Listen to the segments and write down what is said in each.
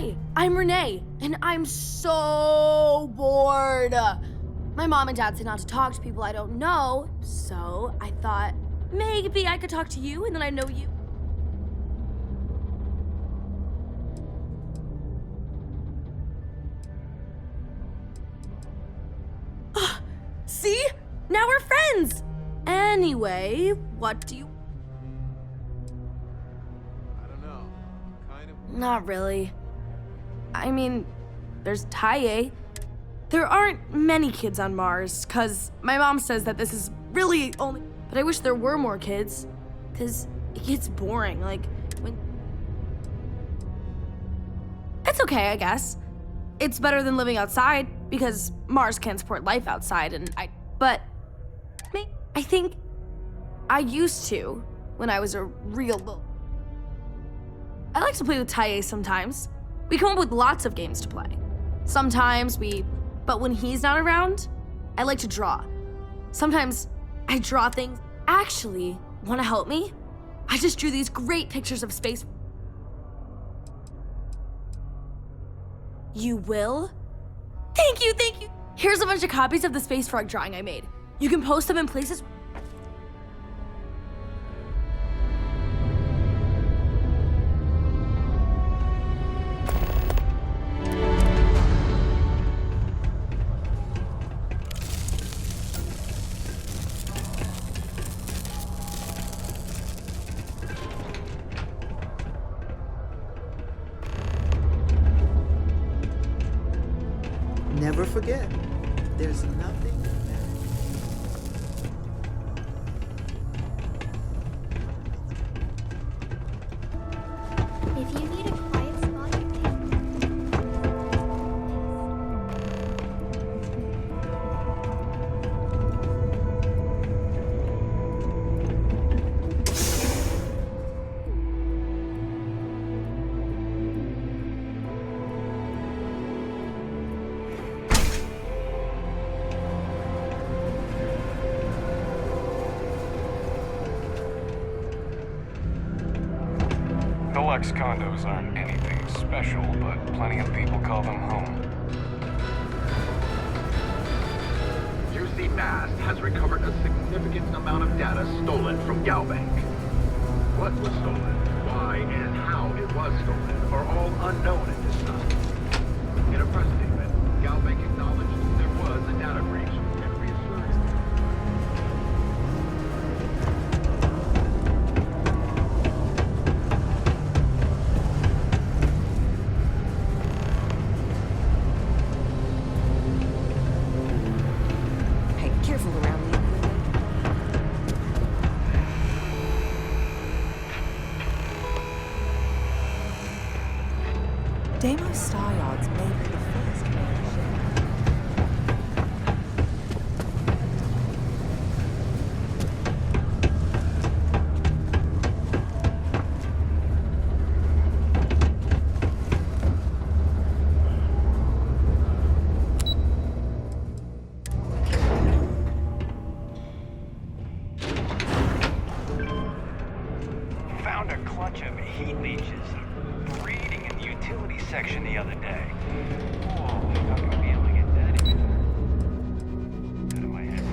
Hi, I'm Renee, and I'm so bored. My mom and dad say not to talk to people I don't know, so I thought maybe I could talk to you and then I know you. See? Now we're friends! Anyway, what do you... I don't know. Kind of. Not really. I mean, there's Taye. There aren't many kids on Mars, cause my mom says that this is really only... But I wish there were more kids, cause it gets boring, like, when... It's okay, I guess. It's better than living outside, because Mars can't support life outside, But I think I used to when I was a real little... I like to play with Taye sometimes. We come up with lots of games to play. Sometimes but when he's not around, I like to draw. Sometimes I draw things. Actually, wanna help me? I just drew these great pictures of space. You will? Thank you, thank you. Here's a bunch of copies of the space frog drawing I made. You can post them in places. Never forget, there's nothing. If you need a quiet spot, you can. Deluxe condos aren't anything special, but plenty of people call them home. UC Mast has recovered a significant amount of data stolen from Galbank. What was stolen, why, and how it was stolen are all unknown at this time. In a press statement, Galbank acknowledged there was a data breach and reassured. Hey, careful around me. Deimos star yards may be the first major ship. Found a clutch of heat leeches breeding in the utility section the other day. Oh, how can we be able to get that image out of my head?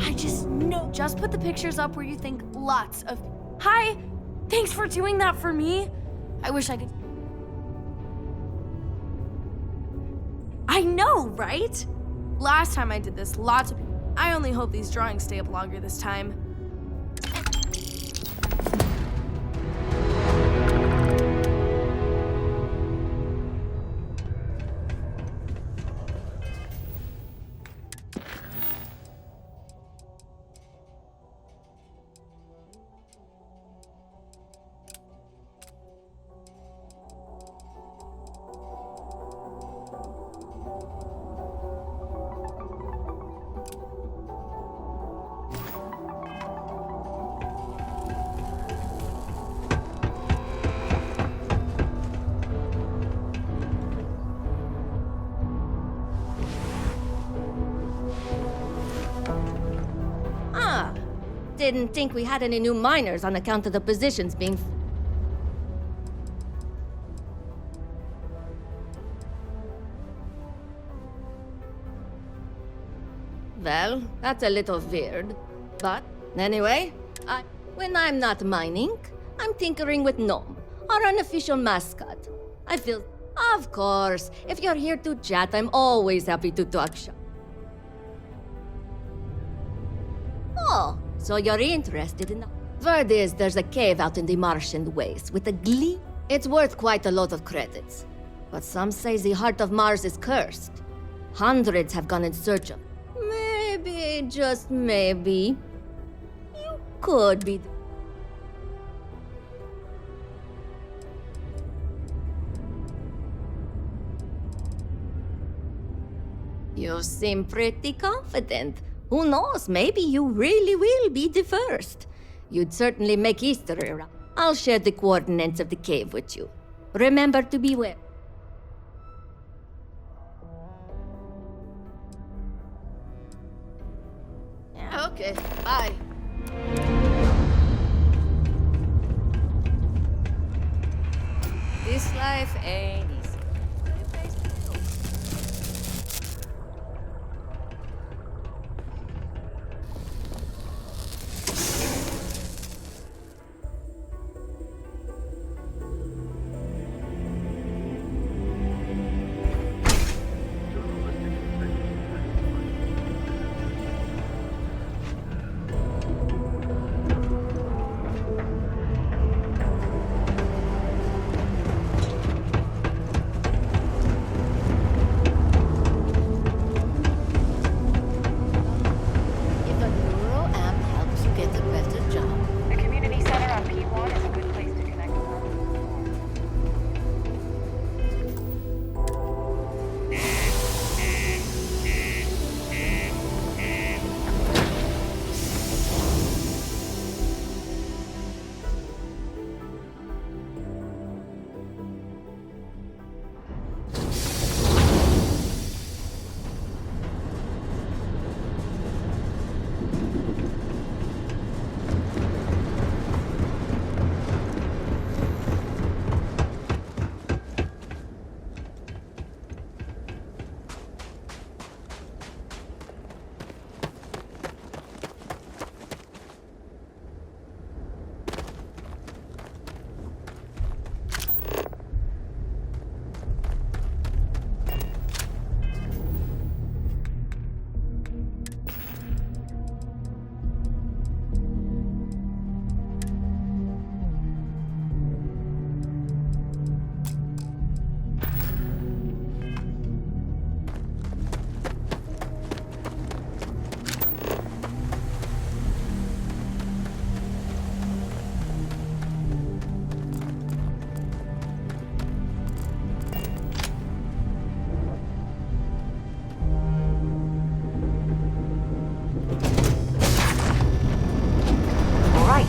I just know. Just put the pictures up where you think lots of... Hi! Thanks for doing that for me. I wish I could... I know, right? Last time I did this, lots of... I only hope these drawings stay up longer this time. Didn't think we had any new miners on account of the positions being. Well, that's a little weird. But anyway, when I'm not mining, I'm tinkering with Gnome, our unofficial mascot. I feel. Of course, if you're here to chat, I'm always happy to talk shop. Oh, so you're interested in. Word is there's a cave out in the Martian waste with a glee. It's worth quite a lot of credits. But some say the heart of Mars is cursed. Hundreds have gone in search of. Maybe, just maybe, you could be. You seem pretty confident. Who knows, maybe you really will be the first. You'd certainly make history around. I'll share the coordinates of the cave with you. Remember to beware. Yeah, okay, bye. This life ain't easy.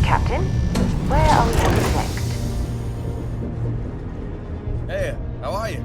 Captain. Where are we headed next? Hey, how are you?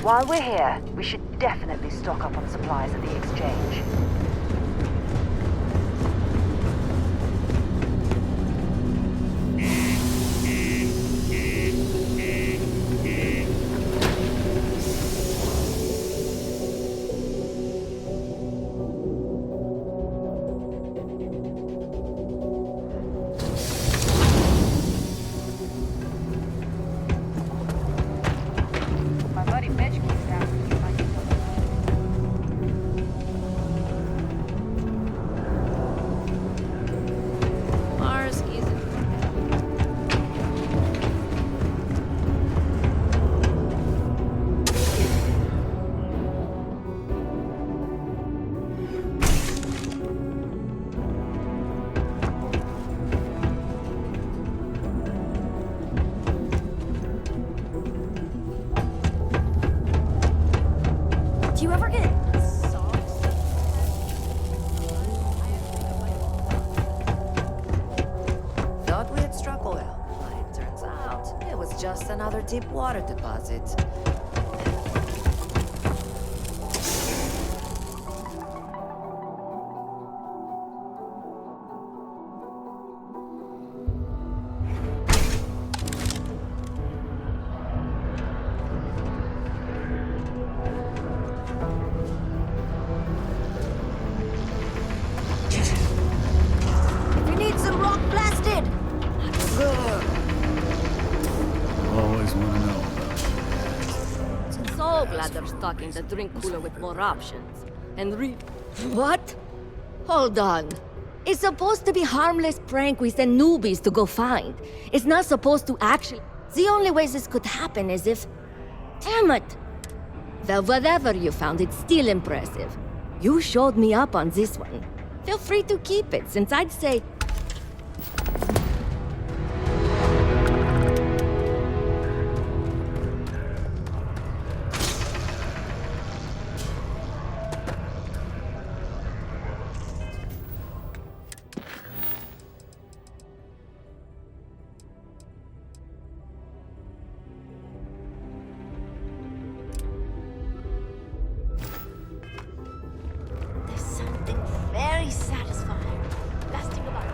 While we're here, we should definitely stock up on supplies at the exchange. My buddy Mitch keeps asking me if I can go. Mars isn't. Do you ever get soft? Thought we had struck oil, but it turns out it was just another deep water deposit. You need some rock blasted! Always want to know. So glad they're stocking the drink cooler with more options. And What? Hold on. It's supposed to be harmless prank we send newbies to go find. It's not supposed to actually... The only way this could happen is if... Damn it! Well, whatever you found, it's still impressive. You showed me up on this one. Feel free to keep it, since I'd say... There's something very satisfying blasting about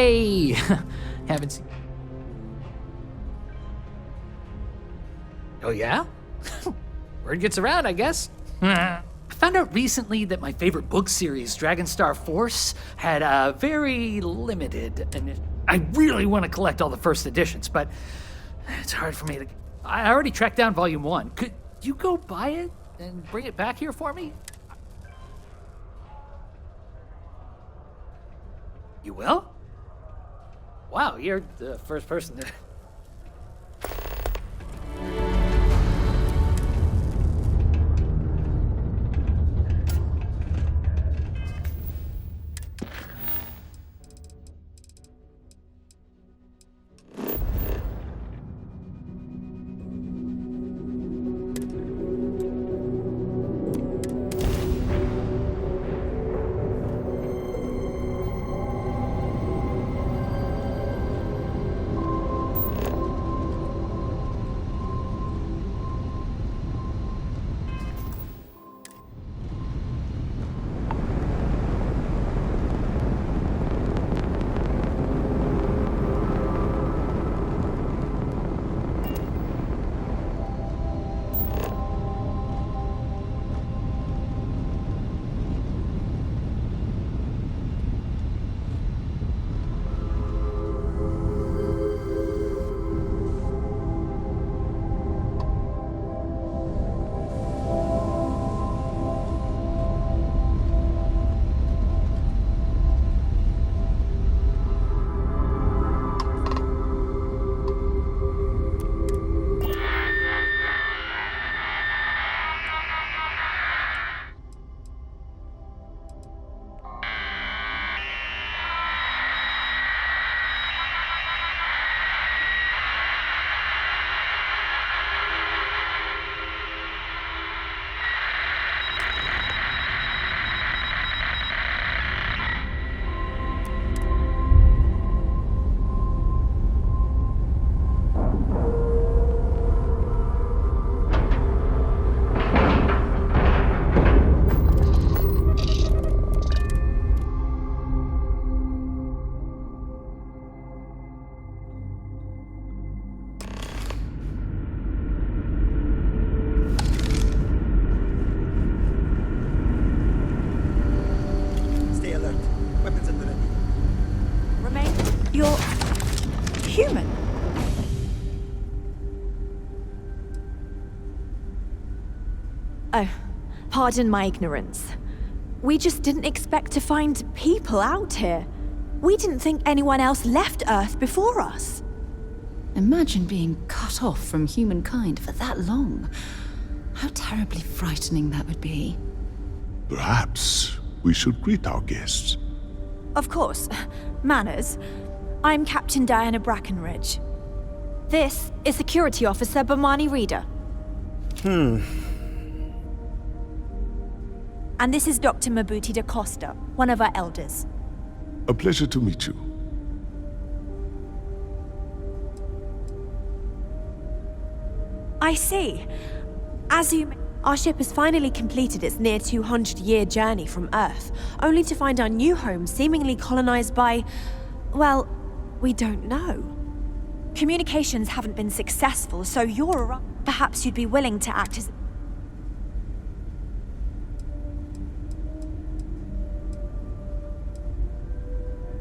I haven't seen. Oh, yeah? Word gets around, I guess. I found out recently that my favorite book series, Dragonstar Force, had a very limited. And I really want to collect all the first editions, but it's hard for me to. I already tracked down Volume 1. Could you go buy it and bring it back here for me? You will? Wow, you're the first person to. You're human. Oh, pardon my ignorance. We just didn't expect to find people out here. We didn't think anyone else left Earth before us. Imagine being cut off from humankind for that long. How terribly frightening that would be. Perhaps we should greet our guests. Of course. Manners. I'm Captain Diana Brackenridge. This is Security Officer Bomani Reader. And this is Dr. Mabuti da Costa, one of our elders. A pleasure to meet you. I see. Our ship has finally completed its near 200-year journey from Earth, only to find our new home seemingly colonized by, well, we don't know. Communications haven't been successful, so perhaps you'd be willing to act as...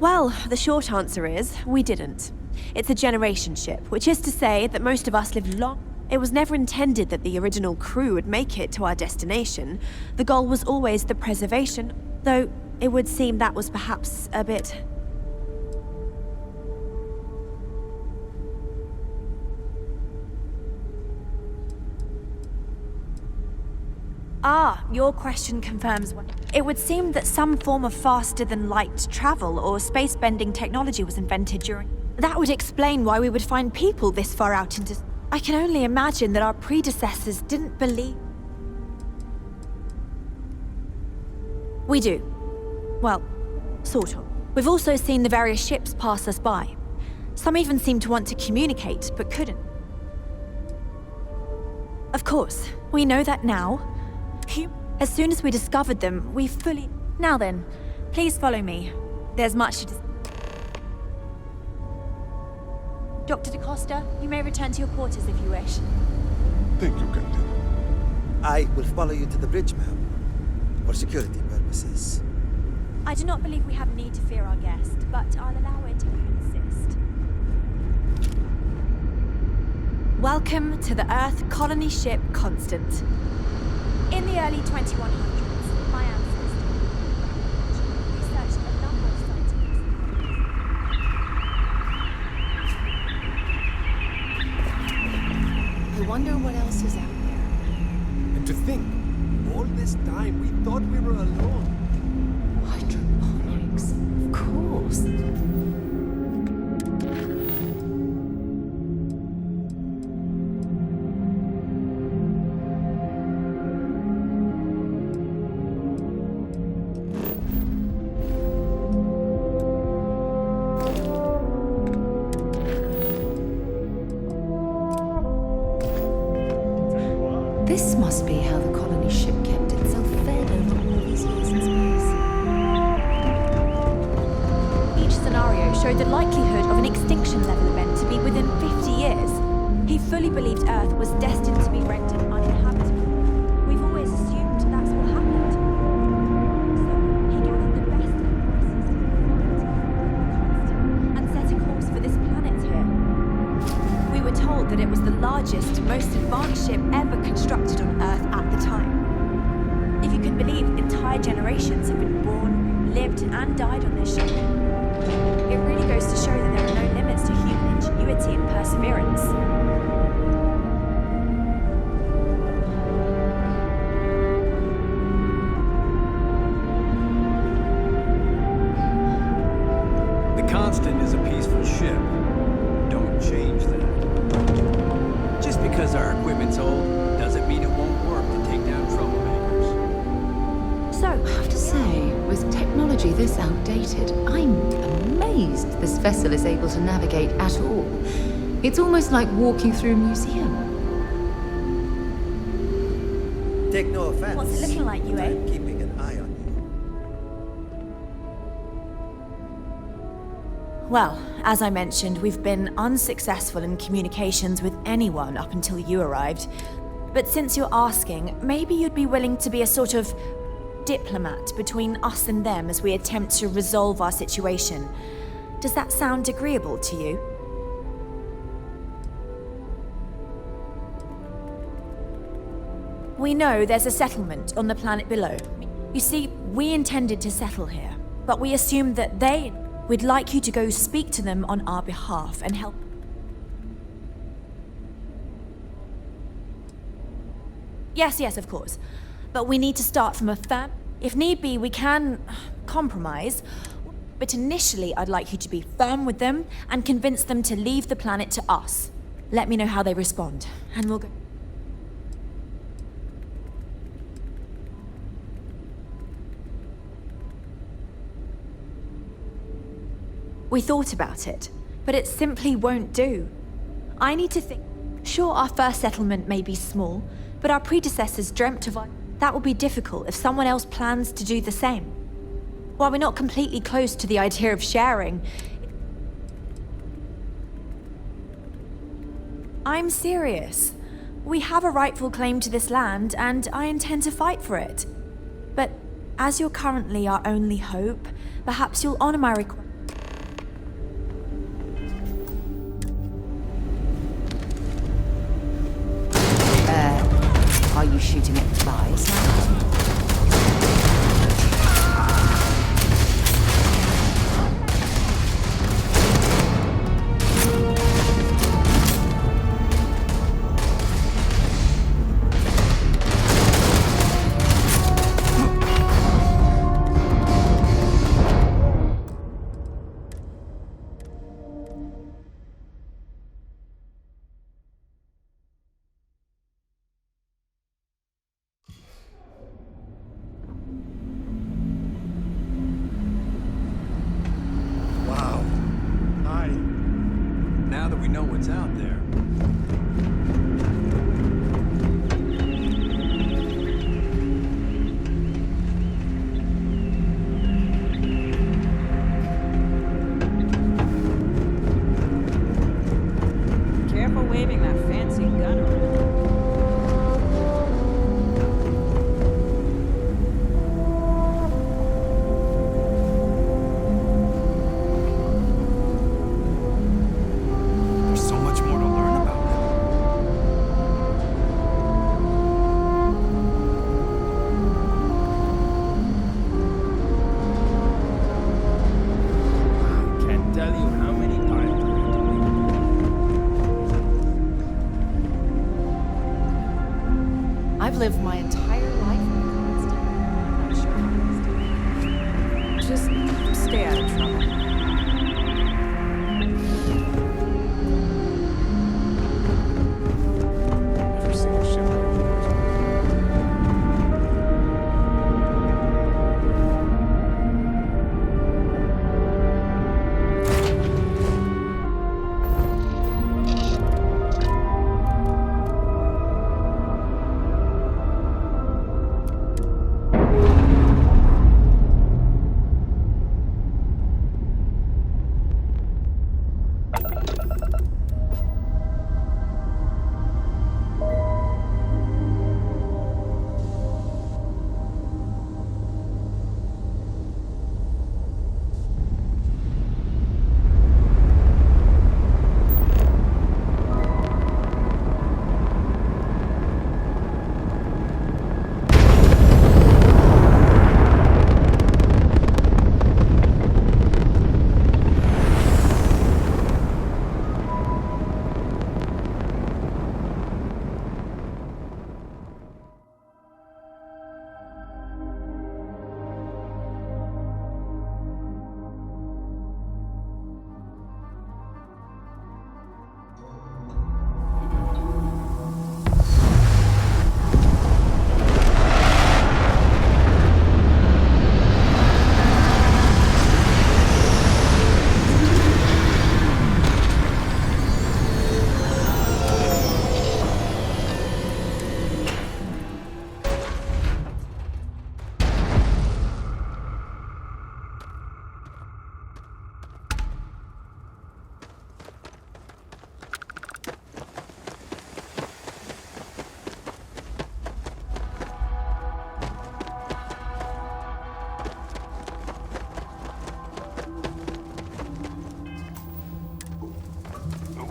Well, the short answer is, we didn't. It's a generation ship, which is to say that most of us lived long. It was never intended that the original crew would make it to our destination. The goal was always the preservation, though it would seem that was perhaps a bit... Ah, your question confirms what... It would seem that some form of faster-than-light travel or space-bending technology was invented during... That would explain why we would find people this far out into... I can only imagine that our predecessors didn't believe... We do. Well, sort of. We've also seen the various ships pass us by. Some even seem to want to communicate, but couldn't. Of course, we know that now. As soon as we discovered them, we fully... Now then, please follow me. There's much to... Dr. DaCosta, you may return to your quarters if you wish. Thank you, Captain. I will follow you to the bridge, ma'am, for security purposes. I do not believe we have need to fear our guest, but I'll allow it if you insist. Welcome to the Earth colony ship Constant. In the early 2100s, my ancestors researched a number of scientific. I wonder what else is out there. And to think, all this time we thought we were alone. Hydroponics, of course. This must be how the colony ship kept itself fed over all these years in space. Each scenario showed the likelihood of an extinction level event to be within 50 years. He fully believed Earth was destined to be rendered uninhabitable. We've always assumed that's what happened. So he gathered the best of the and set a course for this planet here. We were told that it was the largest, most advanced ship ever constructed on Earth at the time. If you can believe, entire generations have been born, lived, and died on this ship. It really goes to show that there are no limits to human ingenuity and perseverance. The Constant is a peaceful ship. Don't change that. Just because our equipment's old doesn't mean it won't work to take down troublemakers. So, I have to say, with technology this outdated, I'm amazed this vessel is able to navigate at all. It's almost like walking through a museum. Take no offense. what's it looking like, Yue? I'm keeping an eye on you. Well, as I mentioned, we've been unsuccessful in communications with anyone up until you arrived. But since you're asking, maybe you'd be willing to be a sort of diplomat between us and them as we attempt to resolve our situation. Does that sound agreeable to you? We know there's a settlement on the planet below. You see, we intended to settle here, but we assumed that we'd like you to go speak to them on our behalf and help. Yes, of course. But we need to start from a firm. If need be, we can compromise. But initially, I'd like you to be firm with them and convince them to leave the planet to us. Let me know how they respond, and we'll go. We thought about it, but it simply won't do. I need to think. Sure, our first settlement may be small, but our predecessors dreamt of that will be difficult if someone else plans to do the same. While we're not completely close to the idea of sharing, I'm serious. We have a rightful claim to this land, and I intend to fight for it. But as you're currently our only hope, perhaps you'll honor my request. Are you shooting at flies now? Now that we know what's out there. I've lived my entire life in the constant. I'm not sure how it's doing. Just stay out of trouble. Never seen a ship like this.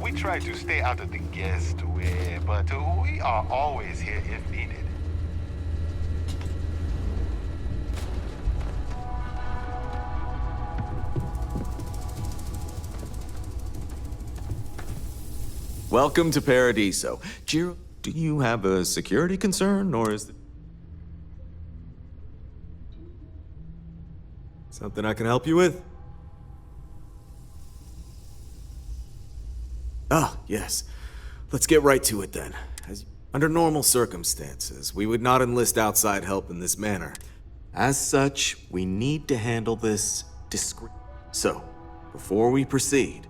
We try to stay out of the guest way, but we are always here if needed. Welcome to Paradiso. Jiro, do you have a security concern, or is it something I can help you with? Ah, yes. Let's get right to it then. Under normal circumstances, we would not enlist outside help in this manner. As such, we need to handle this discreetly. So, before we proceed,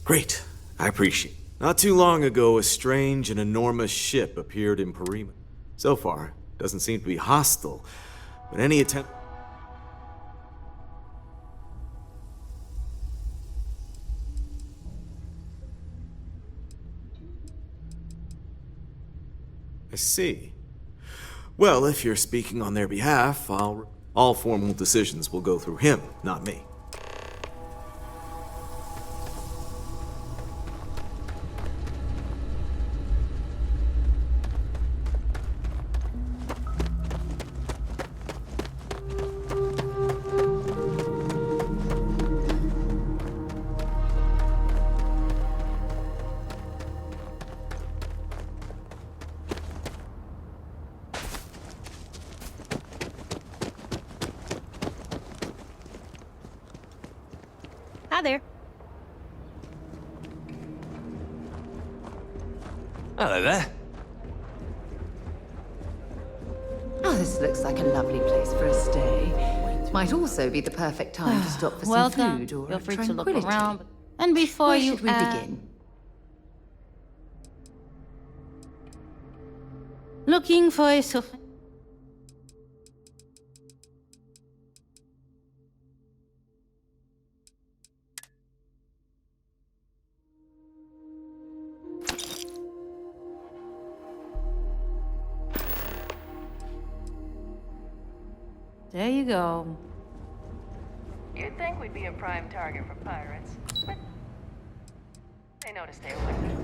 great, I appreciate it. Not too long ago, a strange and enormous ship appeared in Parima. So far, doesn't seem to be hostile, but any attempt... I see. Well, if you're speaking on their behalf, all formal decisions will go through him, not me. Hi there. Hello there. Oh, this looks like a lovely place for a stay. Might also be the perfect time to stop for some Welcome. food or Feel free to tranquility. look around. And before Where you should we begin? Looking for a sofa. There you go. You'd think we'd be a prime target for pirates, but they know to stay away.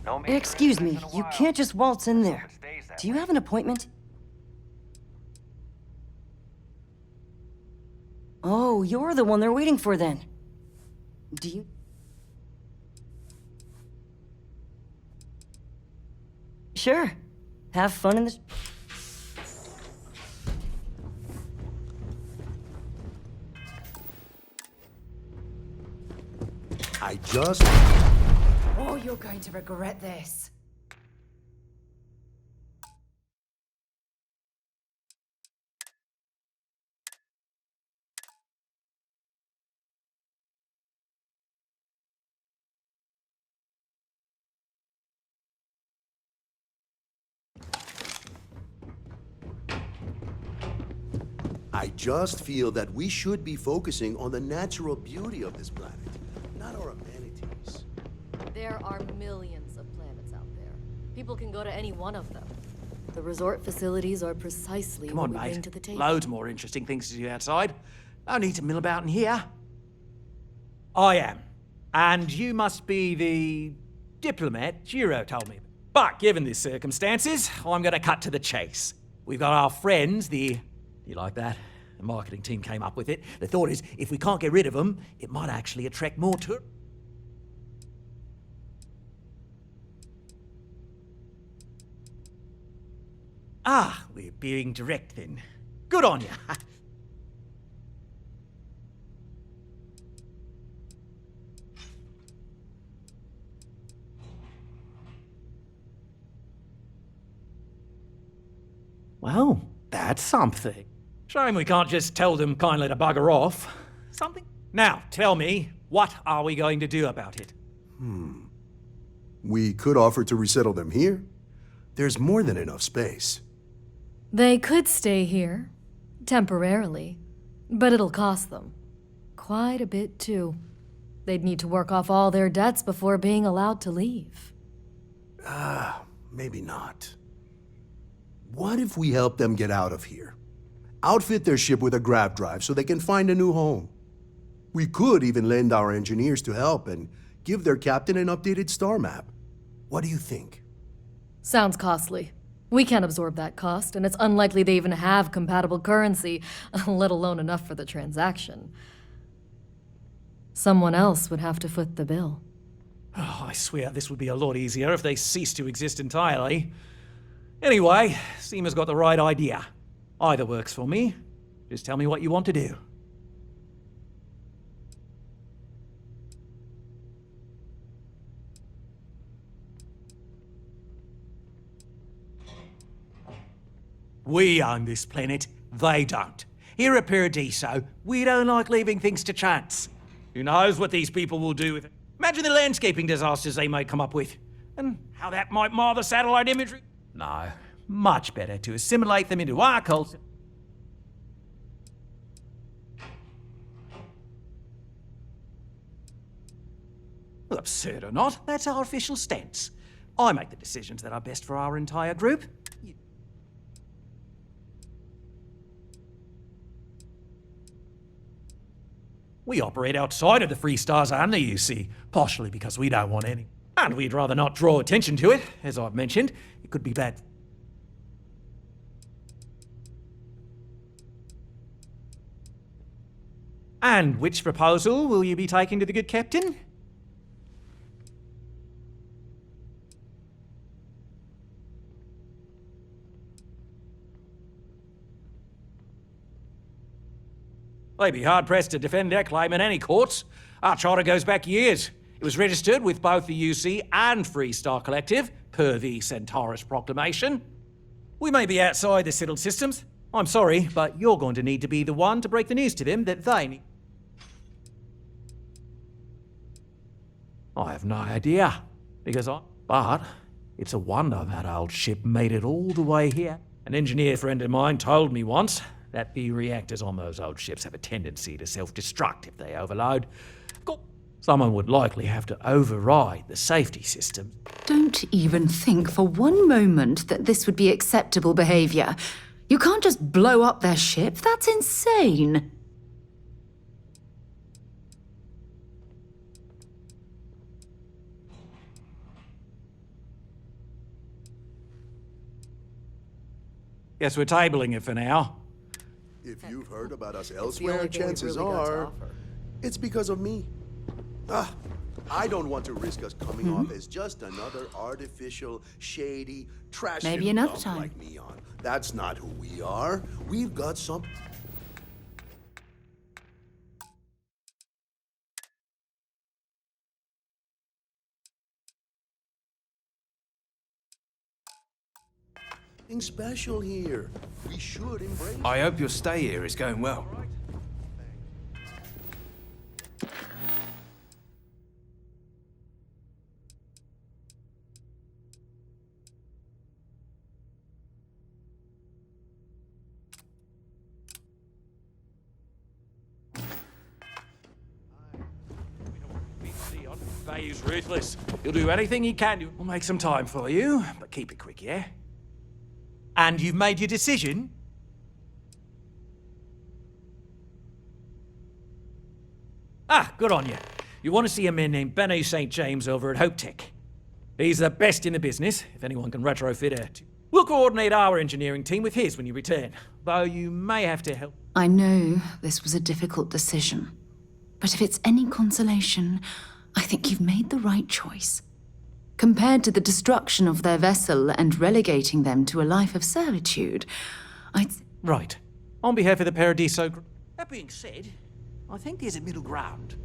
No major Excuse me, incidents in a you while. can't just waltz in there. Hope it stays that Do you way. have an appointment? Oh, you're the one they're waiting for then. Do you... Sure. Have fun in the... I just... Oh, you're going to regret this. I just feel that we should be focusing on the natural beauty of this planet, not our amenities. There are millions of planets out there. People can go to any one of them. The resort facilities are precisely Come what on, we bring mate. to the table. Loads more interesting things to do outside. No need to mill about in here. I am. And you must be the diplomat Giro told me. But given the circumstances, I'm going to cut to the chase. We've got our friends, the... You like that? The marketing team came up with it. The thought is, if we can't get rid of them, it might actually attract more tourists. Ah, we're being direct then. Good on you. Well, that's something. Shame we can't just tell them kindly to bugger off. Something? Now, tell me, what are we going to do about it? We could offer to resettle them here. There's more than enough space. They could stay here, temporarily, but it'll cost them. Quite a bit, too. They'd need to work off all their debts before being allowed to leave. Maybe not. What if we help them get out of here? Outfit their ship with a grav drive so they can find a new home. We could even lend our engineers to help and give their captain an updated star map. What do you think? Sounds costly. We can't absorb that cost, and it's unlikely they even have compatible currency, let alone enough for the transaction. Someone else would have to foot the bill. Oh, I swear this would be a lot easier if they ceased to exist entirely. Anyway, Seema's got the right idea. Either works for me. Just tell me what you want to do. We own this planet, they don't. Here at Paradiso, we don't like leaving things to chance. Who knows what these people will do with it? Imagine the landscaping disasters they may come up with, and how that might mar the satellite imagery. No, much better to assimilate them into our culture. Well, absurd or not, that's our official stance. I make the decisions that are best for our entire group. We operate outside of the Free Stars only, you see, partially because we don't want any. And we'd rather not draw attention to it, as I've mentioned. It could be bad. And which proposal will you be taking to the good captain? They'd be hard-pressed to defend their claim in any courts. Our charter goes back years. It was registered with both the UC and Free Star Collective, per the Centaurus Proclamation. We may be outside the settled systems. I'm sorry, but you're going to need to be the one to break the news to them that they need. I have no idea, But it's a wonder that old ship made it all the way here. An engineer friend of mine told me once that the reactors on those old ships have a tendency to self-destruct if they overload. Someone would likely have to override the safety system. Don't even think for one moment that this would be acceptable behavior. You can't just blow up their ship. That's insane. Guess we're tabling it for now. If you've heard about us the elsewhere, only thing we've chances really got to are offer. it's because of me. I don't want to risk us coming off as just another artificial, shady, trash Maybe another dump time. like Neon. That's not who we are. We've got some. Something special here. We should embrace. I hope your stay here is going well. Bayou's ruthless. He'll do anything he can. We'll make some time for you, but keep it quick, yeah? And you've made your decision? Ah, good on you. You want to see a man named Benny St. James over at Hope Tech. He's the best in the business, if anyone can retrofit it. We'll coordinate our engineering team with his when you return, though you may have to help. I know this was a difficult decision, but if it's any consolation, I think you've made the right choice. Compared to the destruction of their vessel and relegating them to a life of servitude, I'd... Right. On behalf of the Paradiso... That being said, I think there's a middle ground.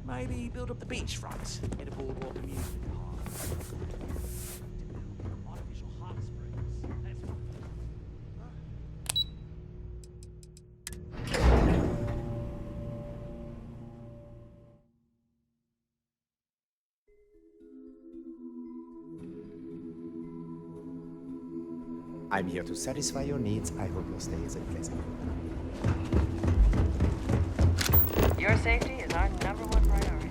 Maybe build up the beachfront, get a boardwalk amusement park. Artificial hot springs. That's what... I'm here to satisfy your needs. I hope your stay is a pleasant one. Your safety is our number one priority.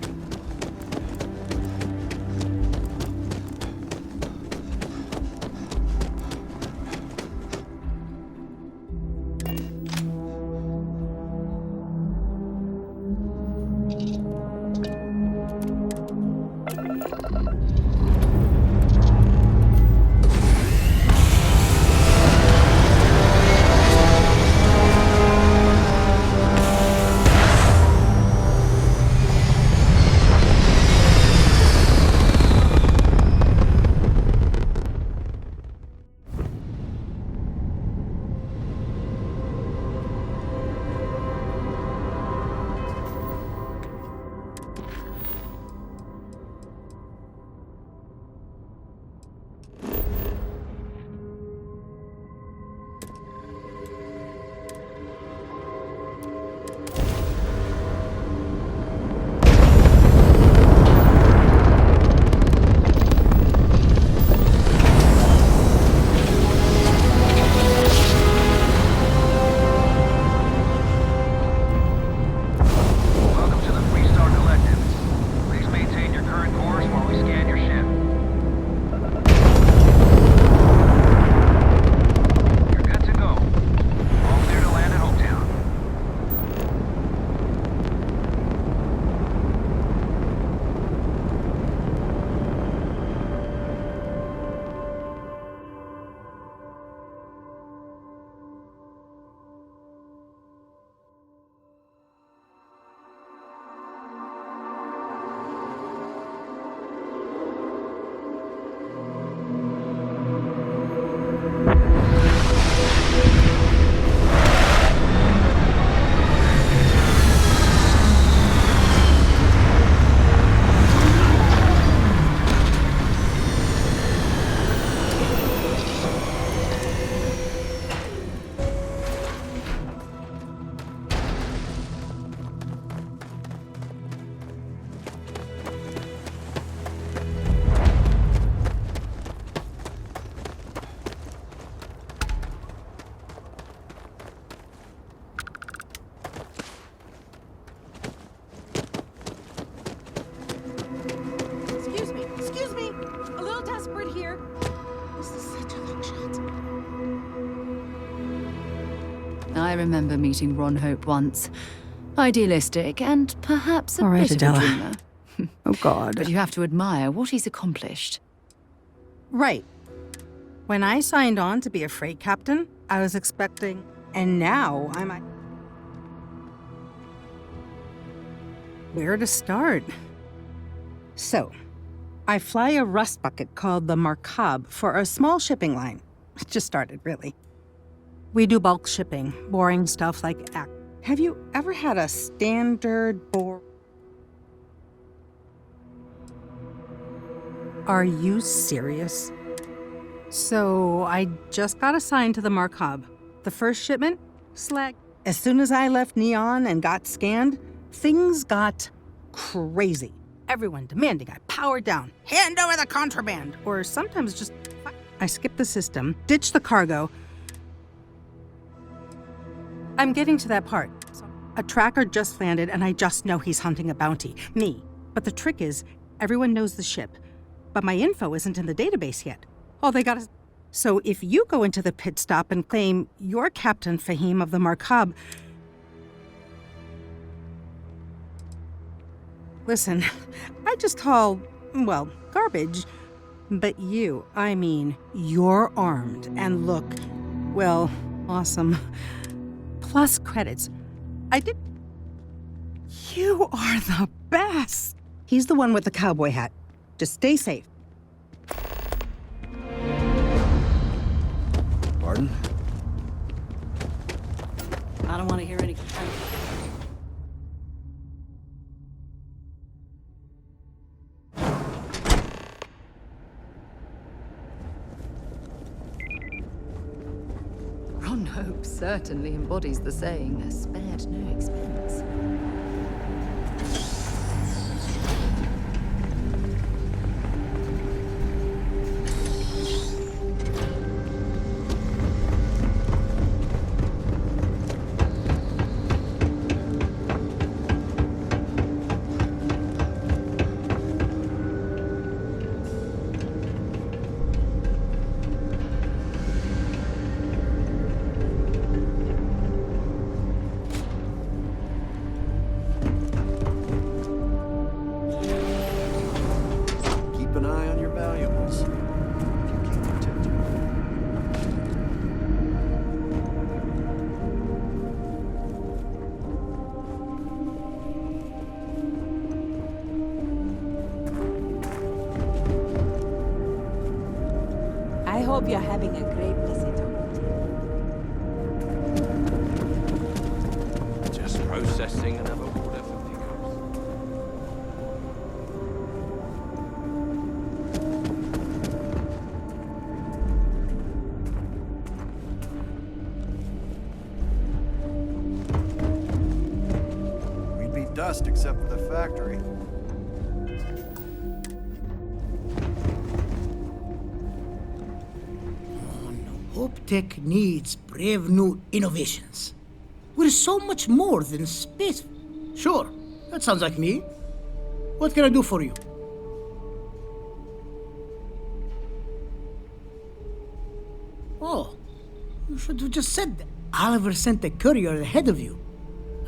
I remember meeting Ron Hope once. Idealistic and perhaps a All right, bit Adela. of a dreamer. Oh, God. But you have to admire what he's accomplished. Right. When I signed on to be a freight captain, I was expecting, and now I'm... Where to start? So, I fly a rust bucket called the Markab for a small shipping line. It just started, really. We do bulk shipping, boring stuff like... Have you ever had a standard bore... Are you serious? So, I just got assigned to the Markab. The first shipment? Slag. As soon as I left Neon and got scanned, things got crazy. Everyone demanding I power down, hand over the contraband, or sometimes just... I skip the system, ditch the cargo. I'm getting to that part. A tracker just landed and I just know he's hunting a bounty. Me. But the trick is, everyone knows the ship. But my info isn't in the database yet. All they got is... So if you go into the pit stop and claim you're Captain Fahim of the Markab... Listen, I just call, well, garbage. But you, I mean, you're armed and look, well, awesome. Plus credits. I did... You are the best! He's the one with the cowboy hat. Just stay safe. Pardon? I don't want to hear any... Ron Hope certainly embodies the saying, spared no expense. I hope you're having a great visit. Just processing another order for pickups. We'd be dust except for the factory. Hope Tech needs brave new innovations. We're so much more than space. Sure, that sounds like me. What can I do for you? Oh, you should have just said that. Oliver sent a courier ahead of you.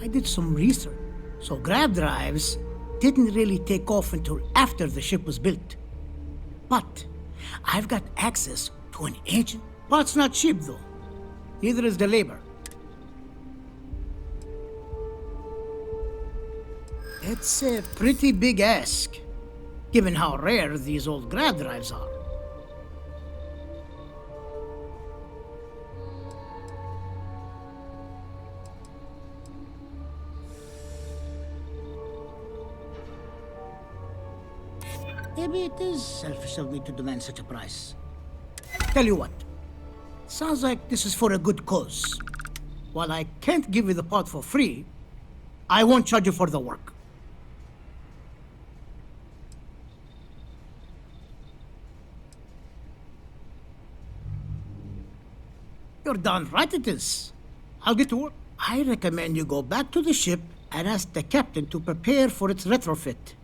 I did some research. So grab drives didn't really take off until after the ship was built. But I've got access to an ancient... Part's not cheap, though. Neither is the labor. It's a pretty big ask, given how rare these old grab drives are. Maybe it is selfish of me to demand such a price. Tell you what. Sounds like this is for a good cause. While I can't give you the part for free, I won't charge you for the work. You're darn right it is. I'll get to work. I recommend you go back to the ship and ask the captain to prepare for its retrofit.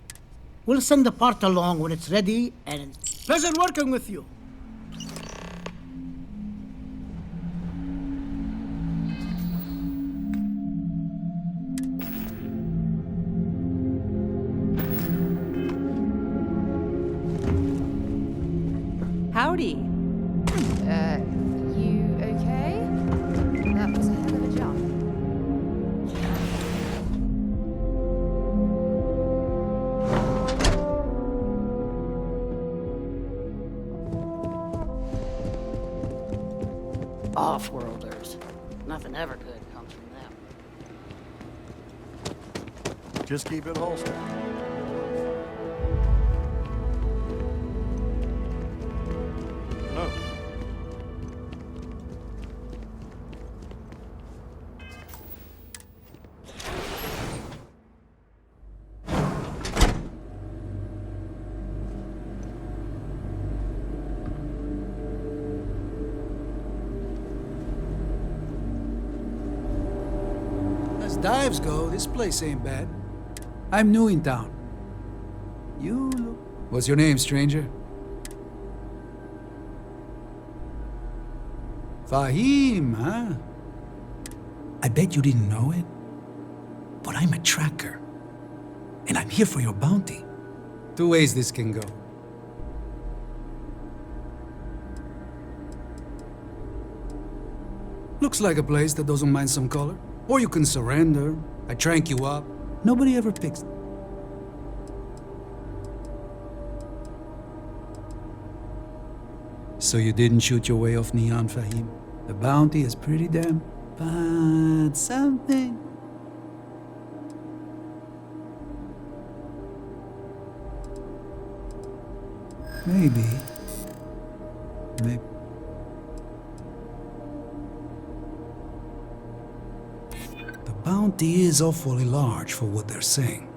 We'll send the part along when it's ready, and pleasure working with you. Howdy. You okay? Off-worlders. Nothing ever good comes from them. Just keep it holstered. No. As dives go, this place ain't bad. I'm new in town. You look... What's your name, stranger? Fahim, huh? I bet you didn't know it. But I'm a tracker. And I'm here for your bounty. Two ways this can go. Looks like a place that doesn't mind some color. Or you can surrender. I trank you up. Nobody ever picks. So you didn't shoot your way off Neon, Fahim? The bounty is pretty damn... but something... Maybe... The bounty is awfully large for what they're saying.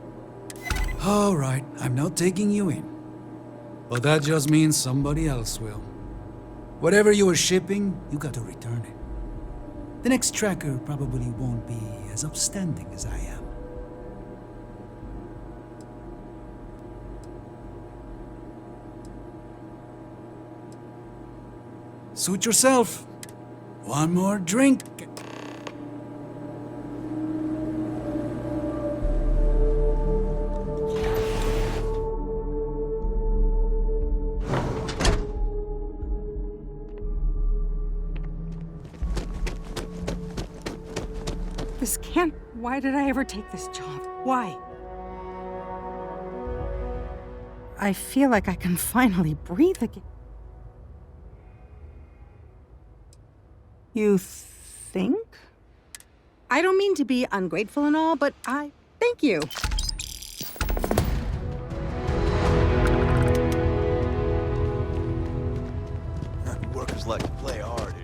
All right, I'm not taking you in. But that just means somebody else will. Whatever you were shipping, you got to return it. The next tracker probably won't be as upstanding as I am. Suit yourself. One more drink. This can't... Why did I ever take this job? Why? I feel like I can finally breathe again. You think? I don't mean to be ungrateful and all, but thank you. Workers like to play hard here.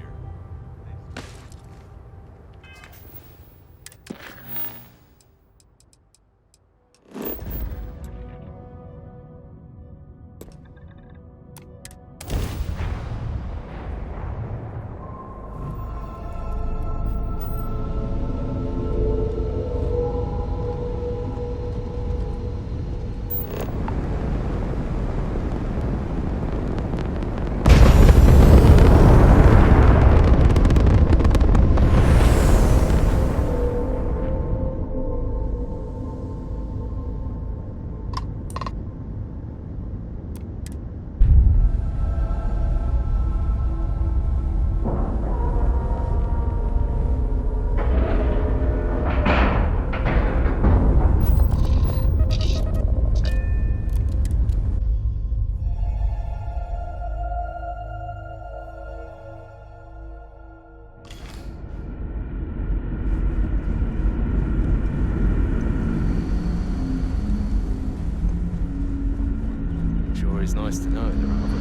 It's nice to know there are other...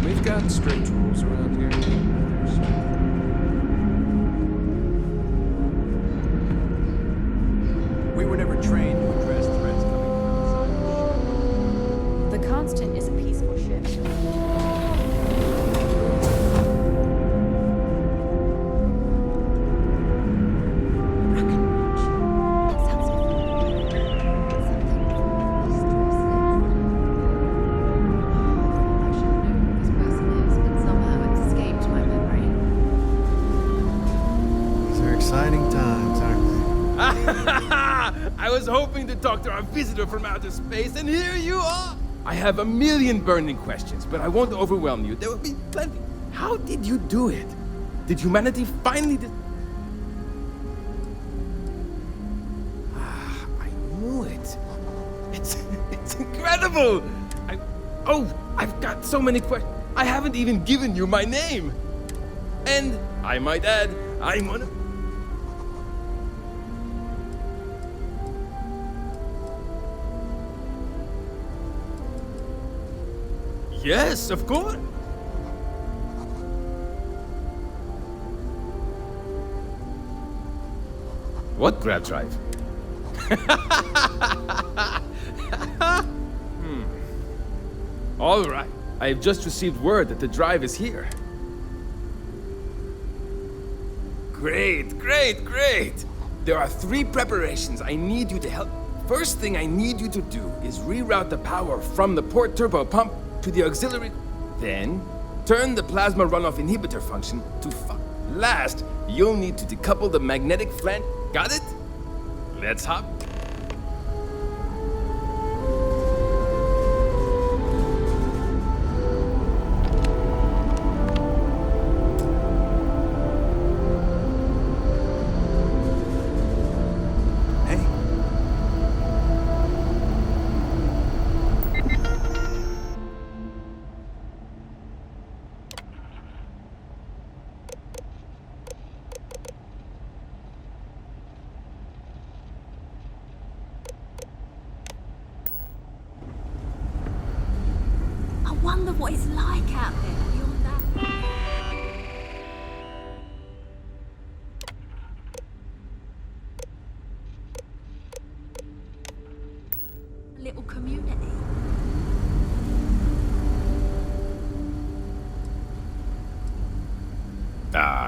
We've got strict rules around here. We were never trained to address threats coming from outside the ship. The Constant is a peaceful ship. I was hoping to talk to our visitor from outer space, and here you are! I have a million burning questions, but I won't overwhelm you. There will be plenty. How did you do it? Did humanity finally... I knew it. incredible! I've got so many questions. I haven't even given you my name. And I might add, I'm one of... Yes, of course. What grab drive? All right. I have just received word that the drive is here. Great, great, great! There are 3 preparations I need you to help. First thing I need you to do is reroute the power from the port turbo pump to the auxiliary. Then, turn the plasma runoff inhibitor function to Last, you'll need to decouple the magnetic flange. Got it? Let's hop. I wonder what it's like out there beyond that. A little community.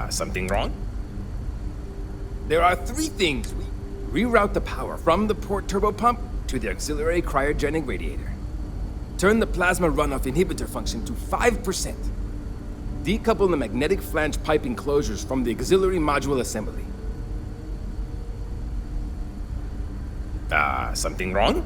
Something wrong? There are 3 things. Reroute the power from the port turbo pump to the auxiliary cryogenic radiator. Turn the plasma runoff inhibitor function to 5%. Decouple the magnetic flange pipe enclosures from the auxiliary module assembly. Something wrong?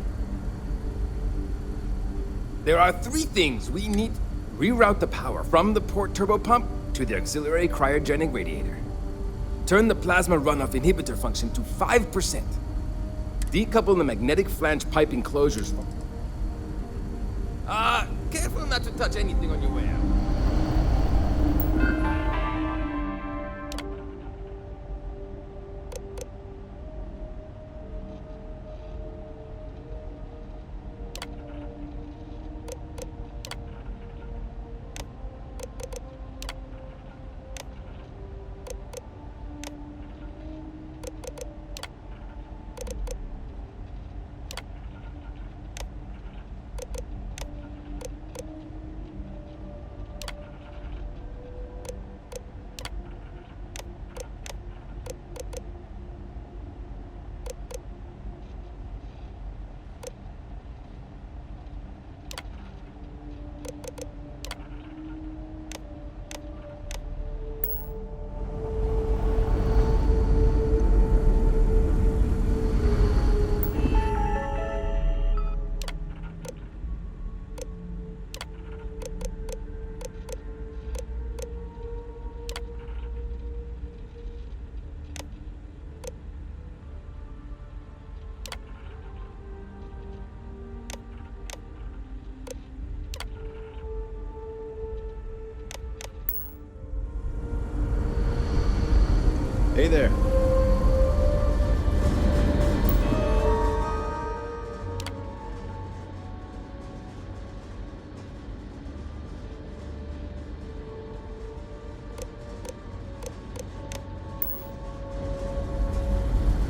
There are 3 things we need. Reroute the power from the port turbo pump to the auxiliary cryogenic radiator. Turn the plasma runoff inhibitor function to 5%. Decouple the magnetic flange pipe enclosures from... Careful not to touch anything on your way out. Hey there.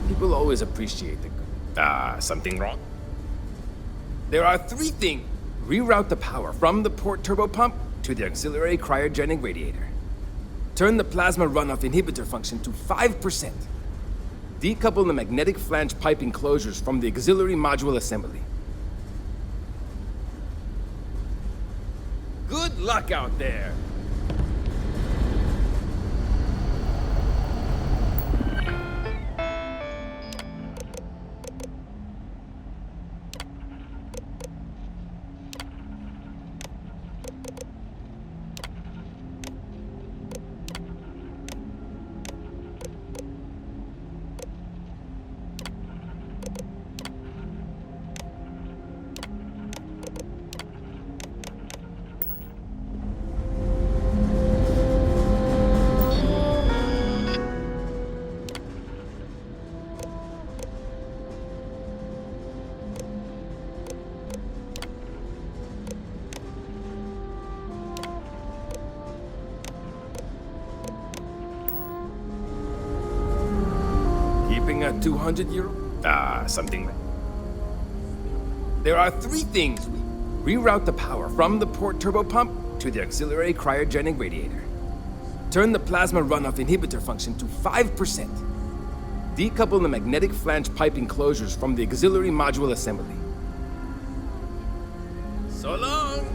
People always appreciate the... something wrong? There are 3 things. Reroute the power from the port turbo pump to the auxiliary cryogenic radiator. Turn the plasma runoff inhibitor function to 5%. Decouple the magnetic flange pipe enclosures from the auxiliary module assembly. Good luck out there! stopping a 200-year-old? Something. There are three things. We reroute the power from the port turbo pump to the auxiliary cryogenic radiator. Turn the plasma runoff inhibitor function to 5%. Decouple the magnetic flange pipe enclosures from the auxiliary module assembly. So long!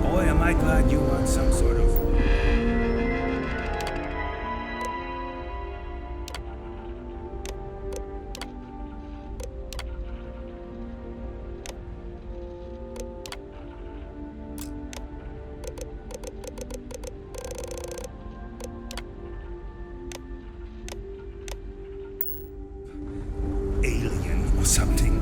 Boy, am I glad you want some sort of... alien or something.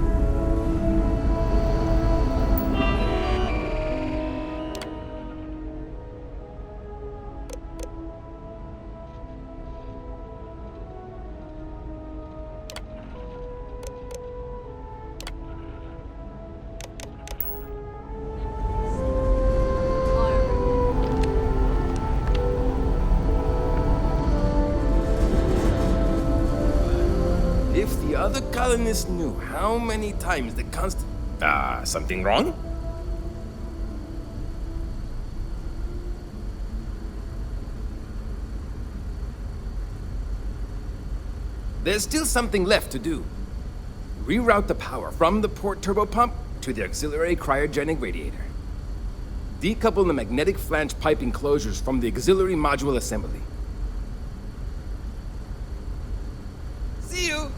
If the other colonists knew how many times the constant... something wrong? There's still something left to do. Reroute the power from the port turbo pump to the auxiliary cryogenic radiator. Decouple the magnetic flange pipe enclosures from the auxiliary module assembly. See you!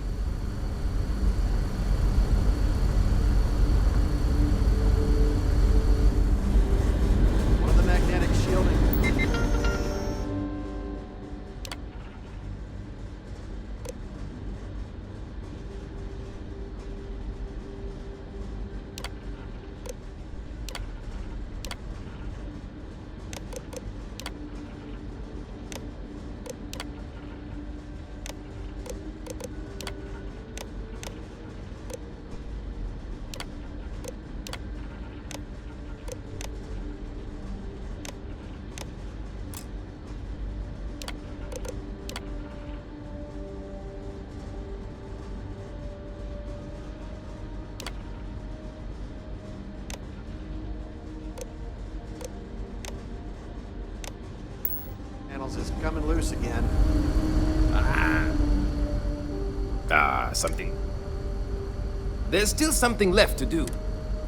One of the magnetic shielding. Panels is coming loose again. Something. There's still something left to do.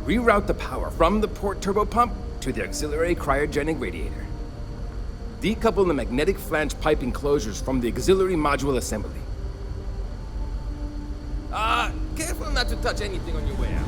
Reroute the power from the port turbo pump to the auxiliary cryogenic radiator. Decouple the magnetic flange pipe enclosures from the auxiliary module assembly. Careful not to touch anything on your way out.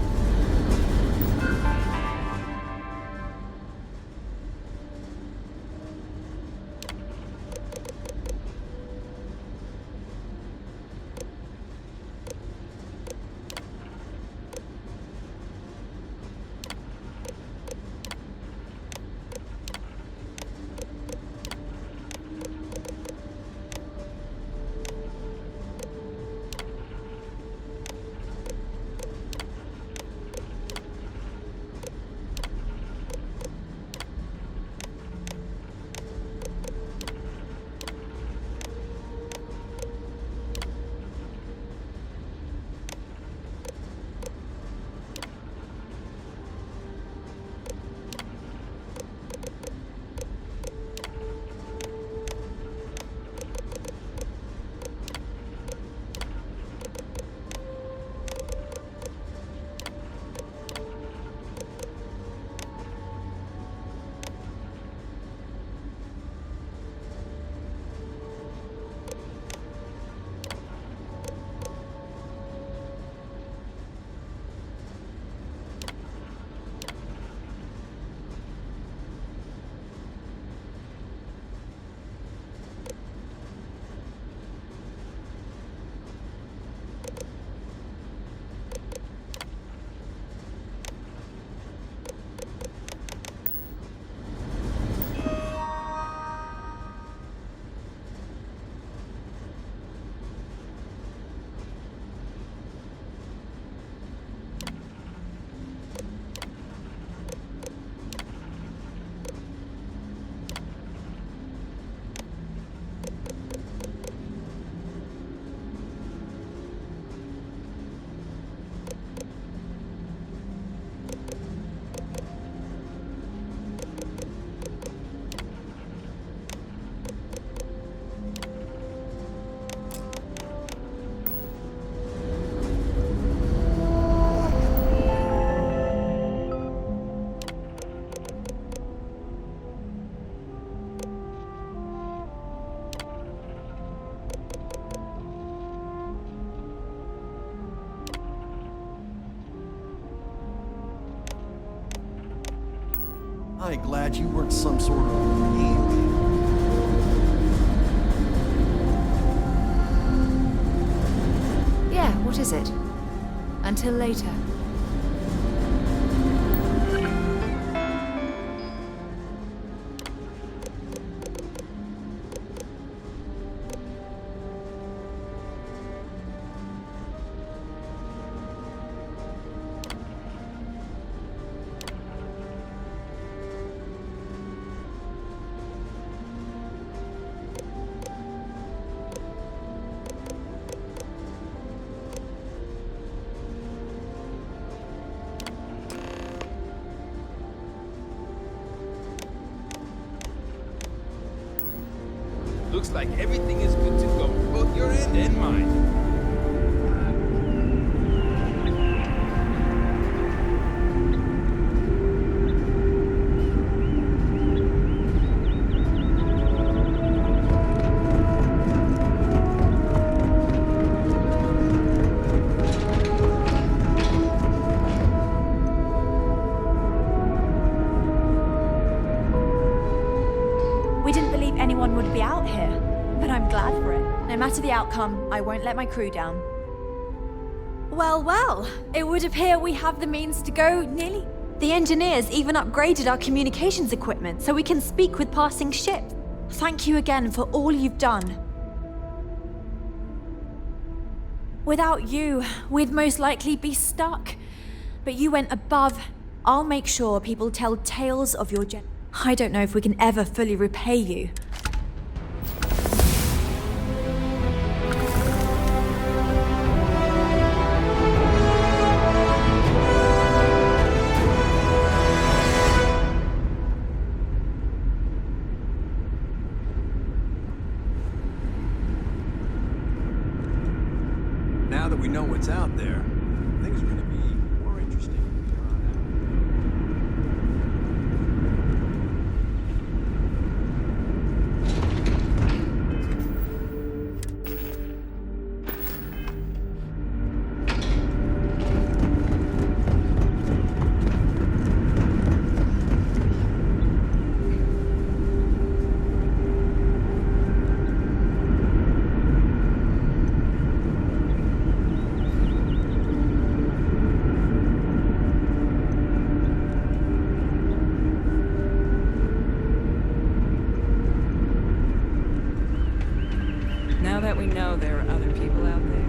I'm glad you weren't some sort of alien. Yeah, what is it? Until later. Looks like everything is good to go, both your end and mine. We didn't believe anyone would be out here, but I'm glad for it. No matter the outcome, I won't let my crew down. Well, well, it would appear we have the means to go nearly. The engineers even upgraded our communications equipment so we can speak with passing ships. Thank you again for all you've done. Without you, we'd most likely be stuck. But you went above. I'll make sure people tell tales of your I don't know if we can ever fully repay you. Now that we know what's out there, things are gonna be more interesting from here on out. Now that we know there are other people out there.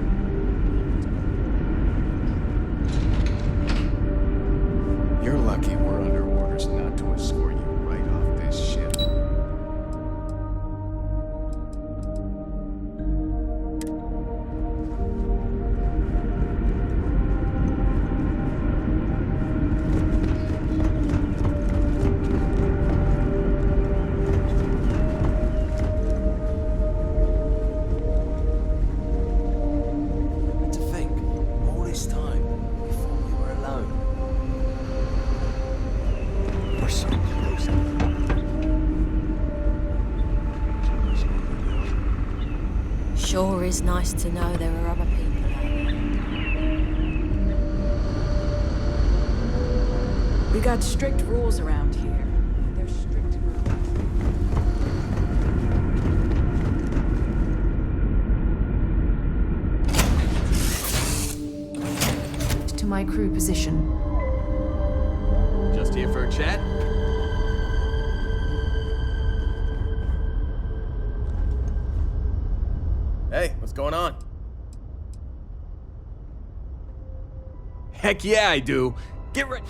You're lucky we're under orders not to escort you right off this ship. To think, all this time, before we were alone. We're so close. Sure is nice to know there are other people out there. We got strict rules around here. They're strict rules. To my crew position. Just here for a chat? Hey, what's going on? Heck yeah, I do. Get ready.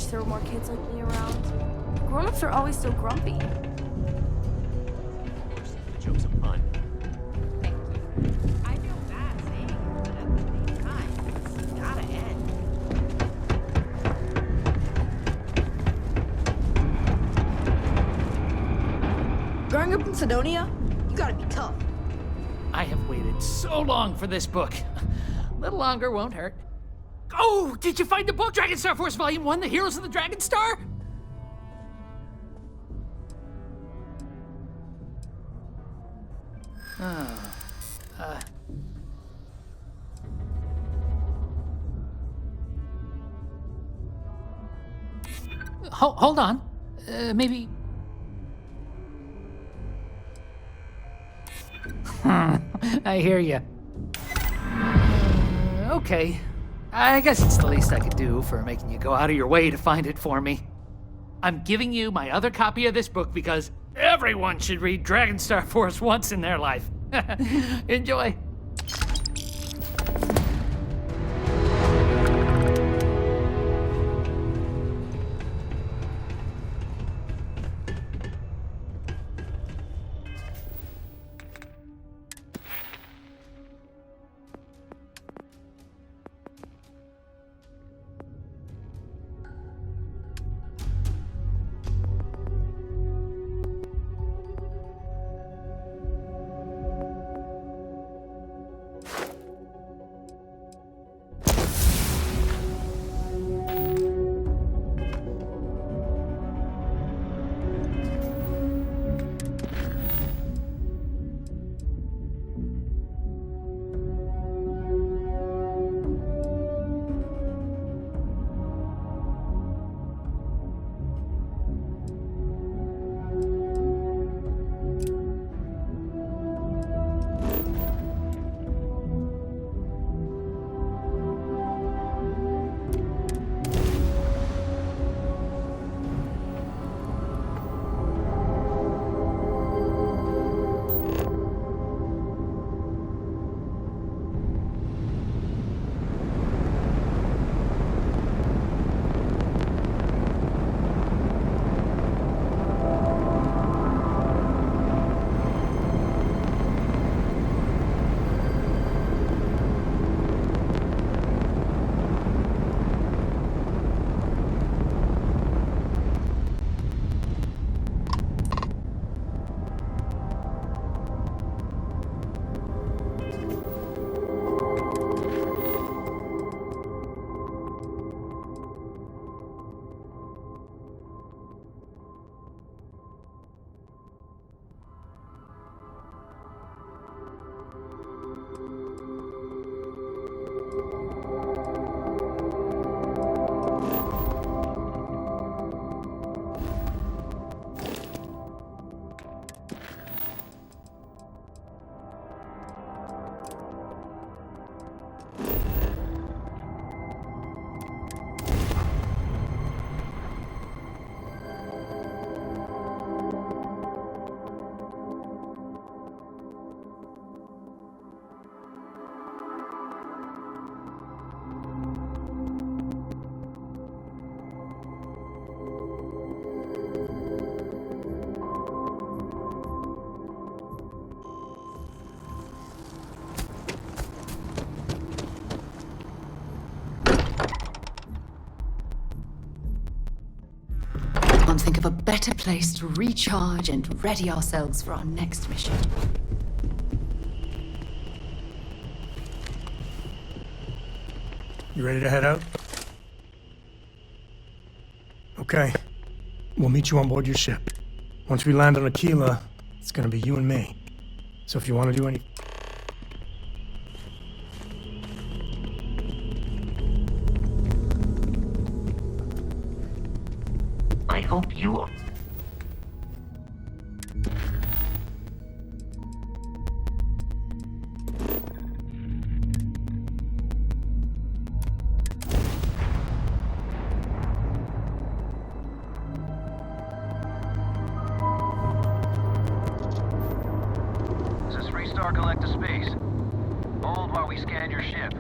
wish there were more kids like me around. Grown-ups are always so grumpy. The jokes are fun. I feel bad saying it, but at the same time, it's gotta end. Growing up in Sidonia, you gotta be tough. I have waited so long for this book. A little longer won't hurt. Oh, did you find the book? Dragon Star Force Volume 1, The Heroes of the Dragon Star? Hold on. Maybe... I hear you. Okay. I guess it's the least I could do for making you go out of your way to find it for me. I'm giving you my other copy of this book because everyone should read Dragon Star Force once in their life. Enjoy. Can't think of a better place to recharge and ready ourselves for our next mission. You ready to head out? Okay. We'll meet you on board your ship. Once we land on Aquila, it's gonna be you and me. So if you want to do any... I hope you are. This is Freestar Collect to space. Hold while we scan your ship.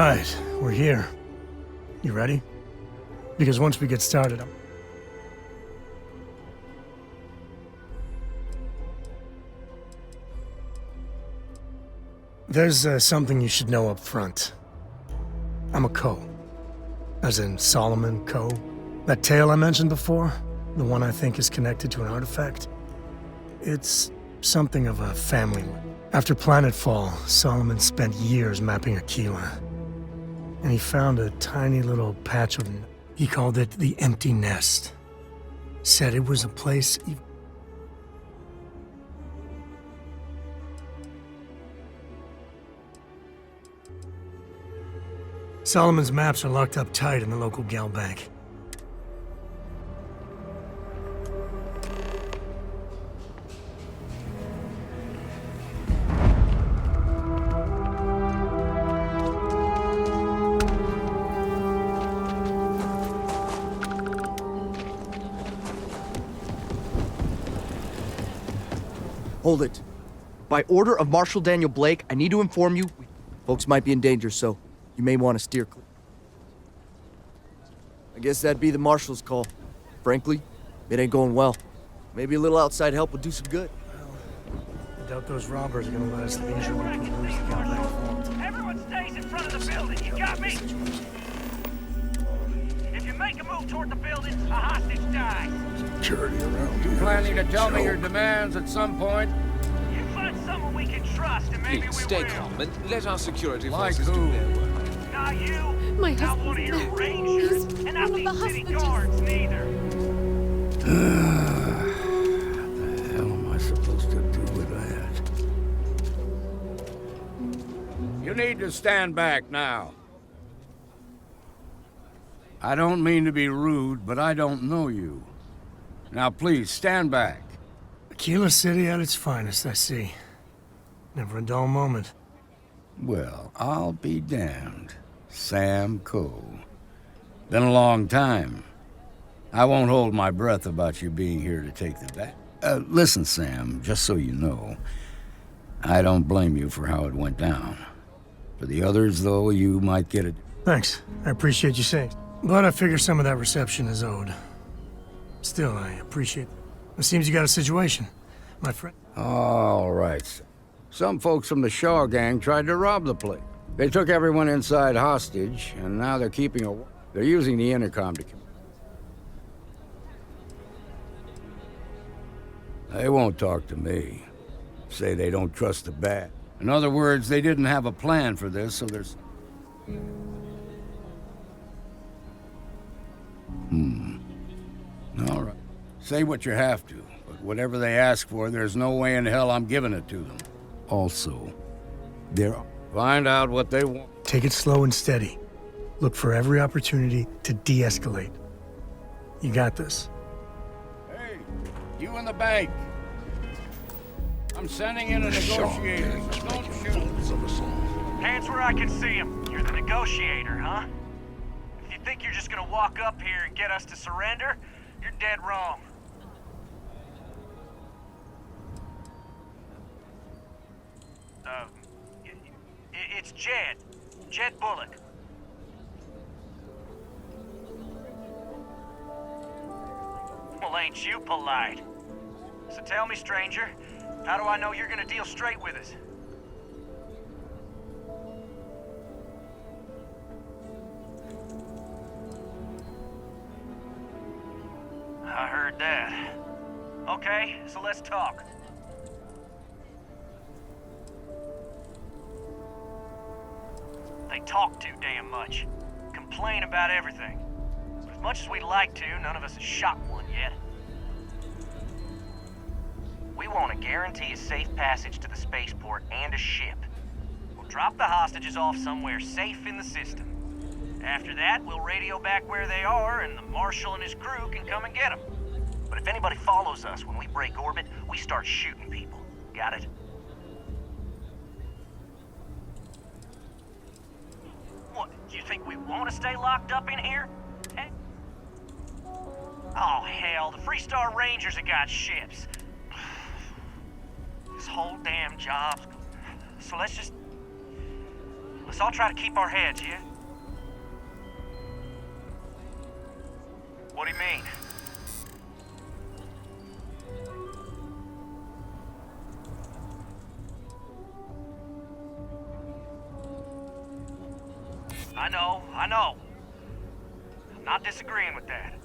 right, we're here. You ready? Because once we get started, there's something you should know up front. I'm a Co. As in Solomon Co. That tale I mentioned before, the one I think is connected to an artifact, it's something of a family. After Planetfall, Solomon spent years mapping Aquila. And he found a tiny little patch of... He called it the Empty Nest. Said it was a place... Solomon's maps are locked up tight in the local gal bank. Hold it. By order of Marshal Daniel Blake, I need to inform you, folks might be in danger, so you may want to steer clear. I guess that'd be the Marshal's call. Frankly, it ain't going well. Maybe a little outside help would do some good. I doubt those robbers are gonna let us leisure we can lose the gal bank. Everyone stays in front of the building, you got me? If you make a move toward the building, a hostage dies. Security around here. Planning to tell me your demands at some point? You find someone we can trust and maybe Please we stay will. calm and let our security Like forces who? do their work. Not you, My not one of your rangers, and not these city guards neither. What the hell am I supposed to do with that? You need to stand back now. I don't mean to be rude, but I don't know you. Now please, stand back. Aquila City at its finest, I see. Never a dull moment. Well, I'll be damned. Sam Coe. Been a long time. I won't hold my breath about you being here to take the bat. Listen, Sam, just so you know, I don't blame you for how it went down. For the others, though, you might get it. Thanks. I appreciate you saying. But I figure some of that reception is owed. Still, I appreciate it. It seems you got a situation, my friend. All right. Some folks from the Shaw gang tried to rob the place. They took everyone inside hostage, and now they're keeping a... They're using the intercom to... They won't talk to me. Say they don't trust the bat. In other words, they didn't have a plan for this, so there's... All right. Say what you have to, but whatever they ask for, there's no way in hell I'm giving it to them. Also, find out what they want. Take it slow and steady. Look for every opportunity to de-escalate. You got this. Hey, you in the bank. I'm sending in a negotiator, so don't shoot. Hands where I can see them. You're the negotiator, huh? If you think you're just gonna walk up here and get us to surrender, you're dead wrong. It's Jed. Jed Bullock. Well, ain't you polite? So tell me, stranger, how do I know you're gonna deal straight with us? I heard that. Okay, so let's talk. They talk too damn much. Complain about everything. But as much as we'd like to, none of us has shot one yet. We want to guarantee a safe passage to the spaceport and a ship. We'll drop the hostages off somewhere safe in the system. After that, we'll radio back where they are, and the Marshal and his crew can come and get them. But if anybody follows us when we break orbit, we start shooting people. Got it? What, you think we want to stay locked up in here? Hey? Oh, hell, the Freestar Rangers have got ships. This whole damn job. So let's Let's all try to keep our heads, yeah? What do you mean? I know. I'm not disagreeing with that.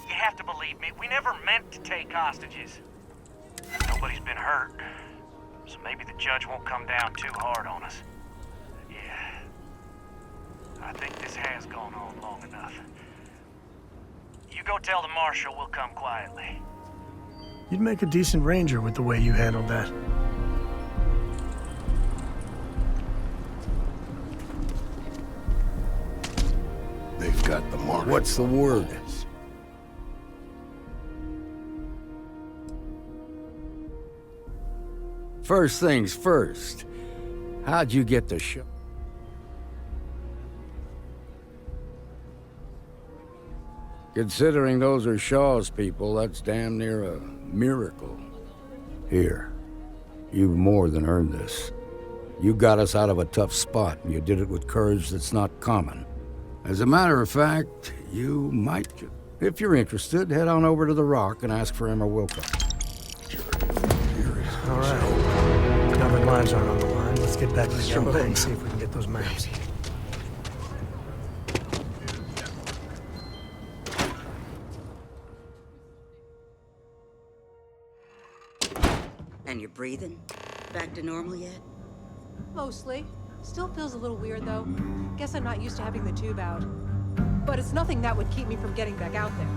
You have to believe me, we never meant to take hostages. Nobody's been hurt, so maybe the judge won't come down too hard on us. Yeah, I think this has gone on long enough. You go tell the marshal we'll come quietly. You'd make a decent ranger with the way you handled that. They've got the mark. What's the word? First things first. How'd you get the show? Considering those are Shaw's people, that's damn near a miracle. Here, you've more than earned this. You got us out of a tough spot, and you did it with courage that's not common. As a matter of fact, you might, if you're interested, head on over to the Rock and ask for Emma Wilcox. All right. Now that lives aren't on the line, let's get back to the jumbo and see if we can get those maps. And you're breathing? Back to normal yet? Mostly. Still feels a little weird, though. Guess I'm not used to having the tube out. But it's nothing that would keep me from getting back out there.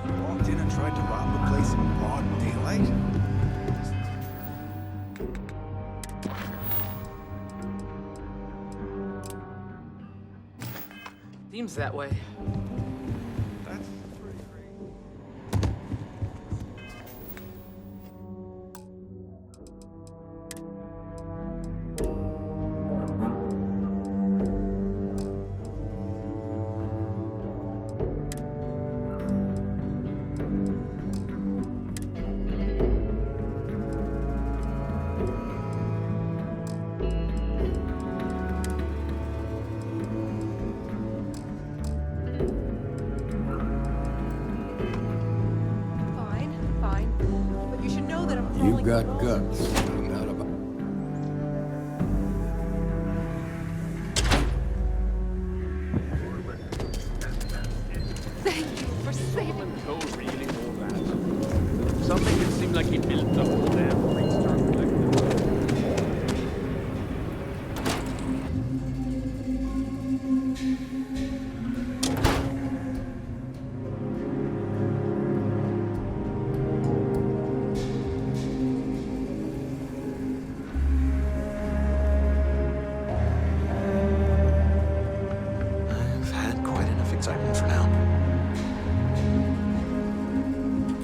Just walked in and tried to rob the place in broad daylight? Seems that way. You've got guts. No doubt about it. Thank you for saving me. Cold reading all that. Something that seemed like he built the whole damn restart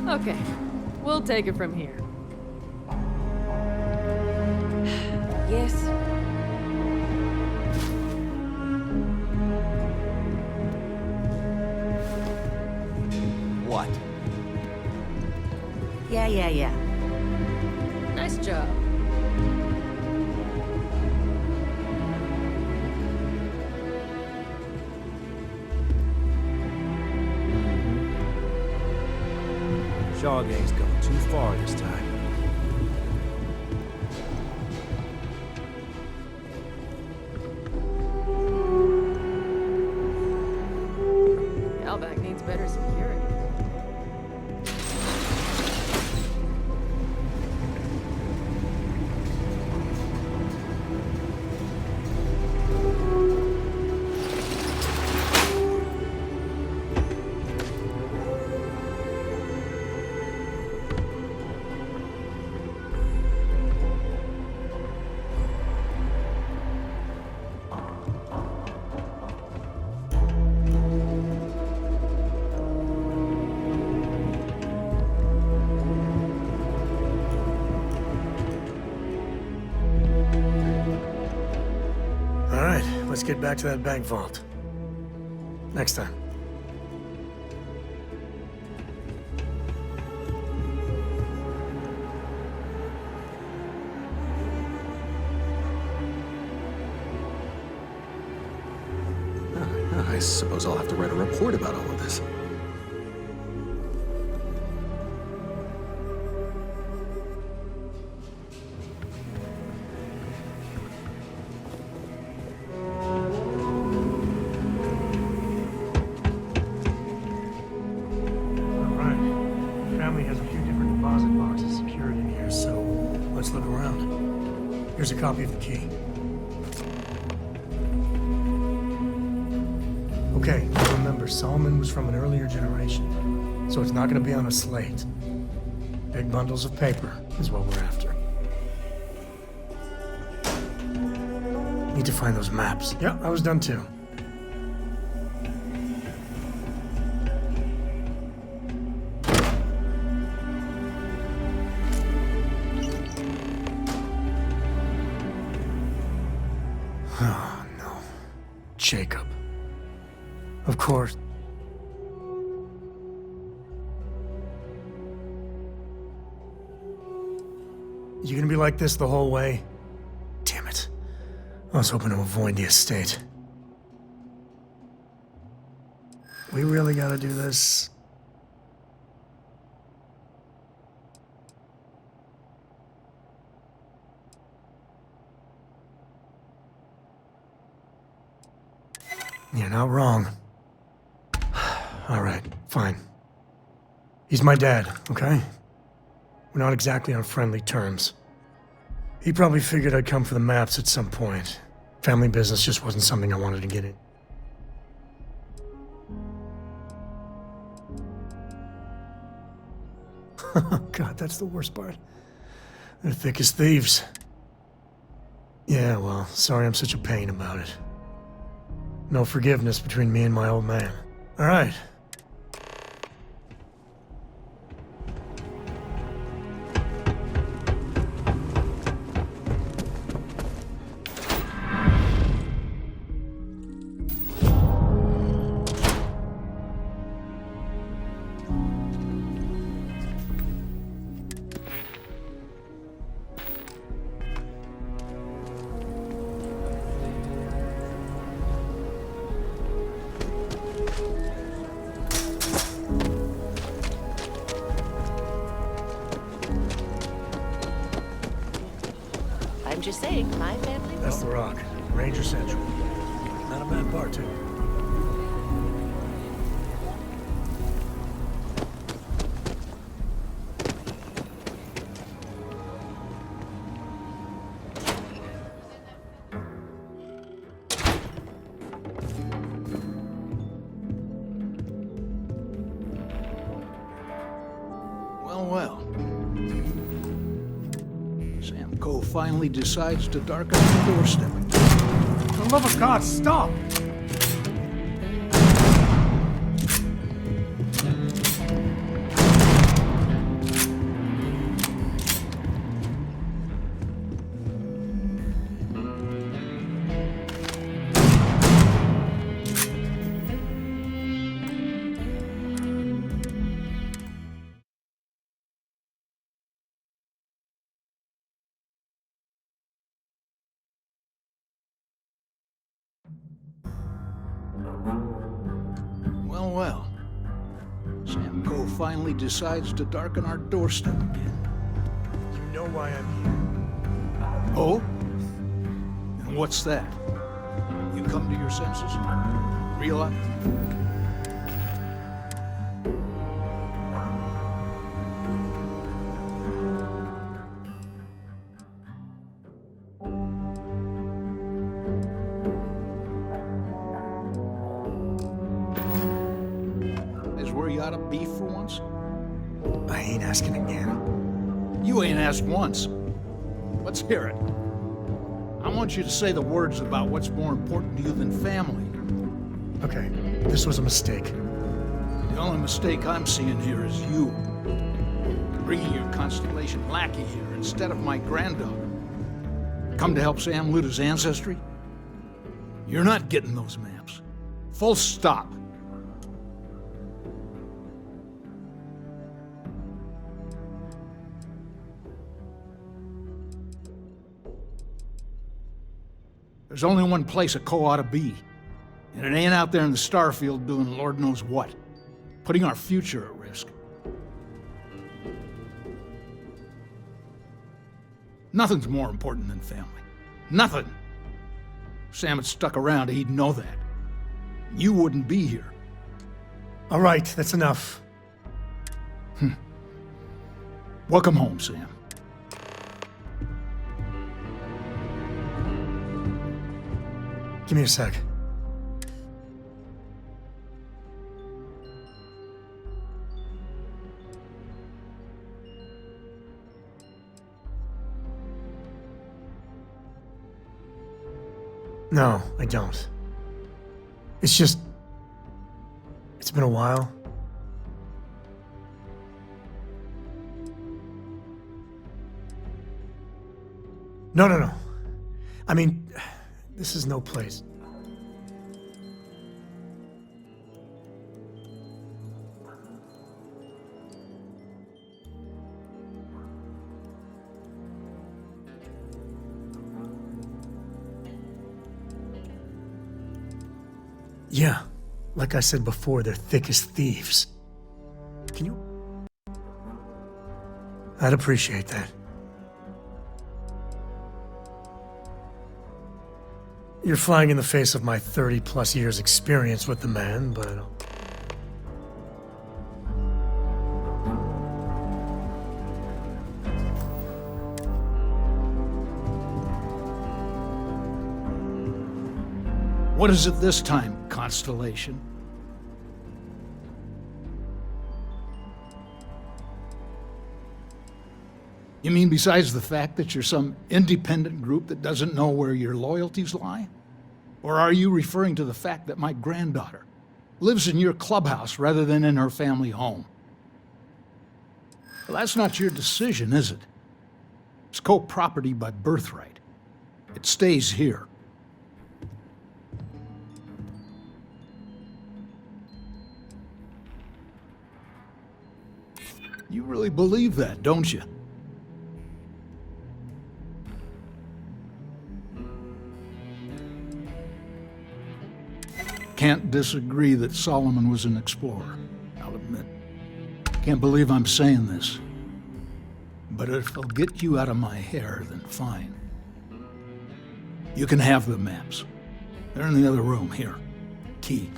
Okay, we'll take it from here. Yes. What? Yeah. Nice job. Shaw gang's going too far this time. Outback needs better security. All right, let's get back to that bank vault. Next time. I suppose I'll have to write a report about all of this. Here's a copy of the key. Okay, remember, Solomon was from an earlier generation, so it's not going to be on a slate. Big bundles of paper is what we're after. Need to find those maps. Yeah, I was done too. Oh, no. Jacob. Of course. You gonna be like this the whole way? Damn it. I was hoping to avoid the estate. We really gotta do this? You're not wrong. All right, fine. He's my dad, okay? We're not exactly on friendly terms. He probably figured I'd come for the maps at some point. Family business just wasn't something I wanted to get in. God, that's the worst part. They're thick as thieves. Yeah, well, sorry I'm such a pain about it. No forgiveness between me and my old man. All right. I'm just saying, my family. That's the Rock. Ranger Central. Not a bad bar, too. Well. Sam Coe finally decides to darken the doorstep. For the love of God, stop! Well. Sam Coe finally decides to darken our doorstep again. You know why I'm here. Oh? And what's that? You come to your senses? Realize? Where you ought to be for once? I ain't asking again. You ain't asked once. Let's hear it. I want you to say the words about what's more important to you than family. Okay, this was a mistake. The only mistake I'm seeing here is you. Bringing your Constellation lackey here instead of my granddaughter. Come to help Sam loot his ancestry? You're not getting those maps. Full stop. There's only one place a Coe ought to be, And it ain't out there in the Starfield doing Lord knows what. Putting our future at risk. Nothing's more important than family. Nothing. If Sam had stuck around, he'd know that. You wouldn't be here. All right, that's enough. Welcome home, Sam. Give me a sec. No, I don't. It's just... It's been a while. No. I mean, this is no place. Yeah, like I said before, they're thick as thieves. Can you... I'd appreciate that. You're flying in the face of my 30-plus years experience with the man, but... What is it this time, Constellation? You mean besides the fact that you're some independent group that doesn't know where your loyalties lie? Or are you referring to the fact that my granddaughter lives in your clubhouse rather than in her family home? Well, that's not your decision, is it? It's co-property by birthright. It stays here. You really believe that, don't you? Can't disagree that Solomon was an explorer, I'll admit. Can't believe I'm saying this. But if it'll get you out of my hair, then fine. You can have the maps. They're in the other room, here. Key.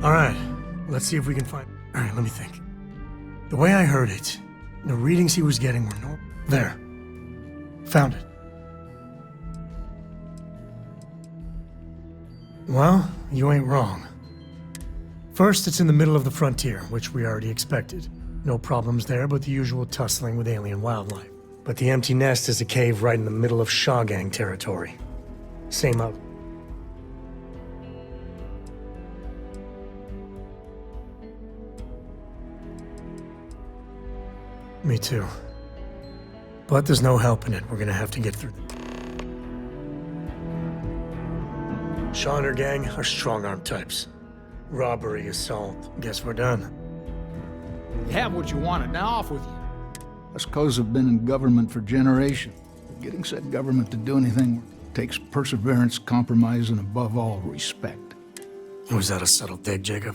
All right, let's see if we can find... All right, let me think. The way I heard it, the readings he was getting were no... There. Found it. Well, you ain't wrong. First, it's in the middle of the frontier, which we already expected. No problems there, but the usual tussling with alien wildlife. But the empty nest is a cave right in the middle of Shaw Gang territory. Same out. Me too. But there's no helping it. We're gonna have to get through. Shaw and her gang are strong-arm types. Robbery, assault. Guess we're done. You have what you wanted, now off with you. Us co's have been in government for generations. Getting said government to do anything takes perseverance, compromise, and above all, respect. Was that a subtle dig, Jacob?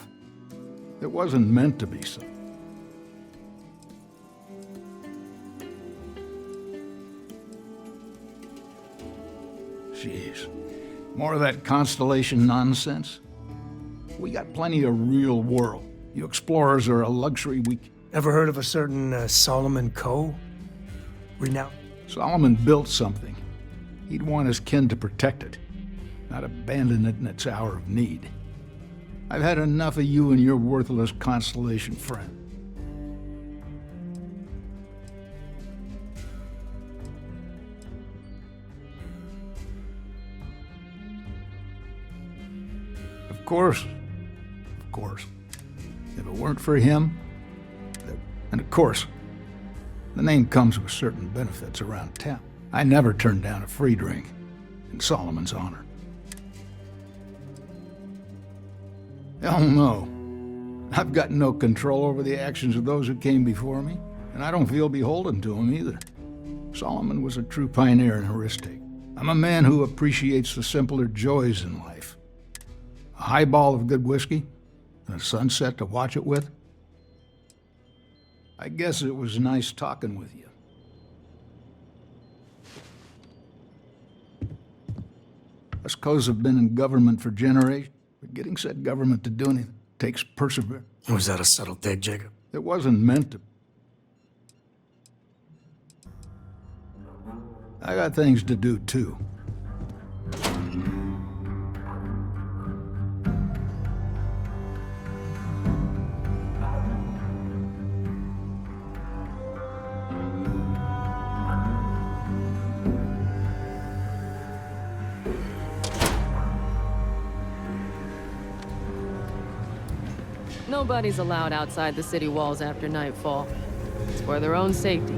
It wasn't meant to be so. Jeez. More of that Constellation nonsense? We got plenty of real world. You explorers are a luxury we... Ever heard of a certain Solomon Coe? Renowned? Solomon built something. He'd want his kin to protect it, not abandon it in its hour of need. I've had enough of you and your worthless Constellation friend. Of course. If it weren't for him, and of course, the name comes with certain benefits around town. I never turned down a free drink. in Solomon's honor. Hell no. I've got no control over the actions of those who came before me, and I don't feel beholden to them either. Solomon was a true pioneer and heuristic. I'm a man who appreciates the simpler joys in life. A highball of good whiskey, and a sunset to watch it with. I guess it was nice talking with you. Us co's have been in government for generations, but getting said government to do anything takes perseverance. Was that a subtle dig, Jacob? It wasn't meant to. I got things to do, too. Nobody's allowed outside the city walls after nightfall. It's for their own safety.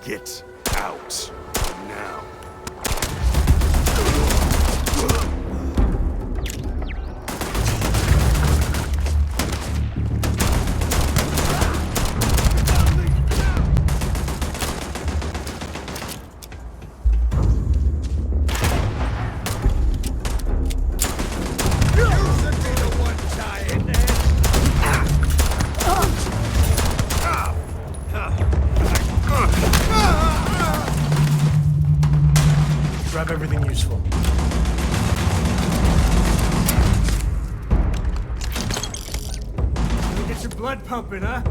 Get out now. Grab everything useful. Get your blood pumping, huh?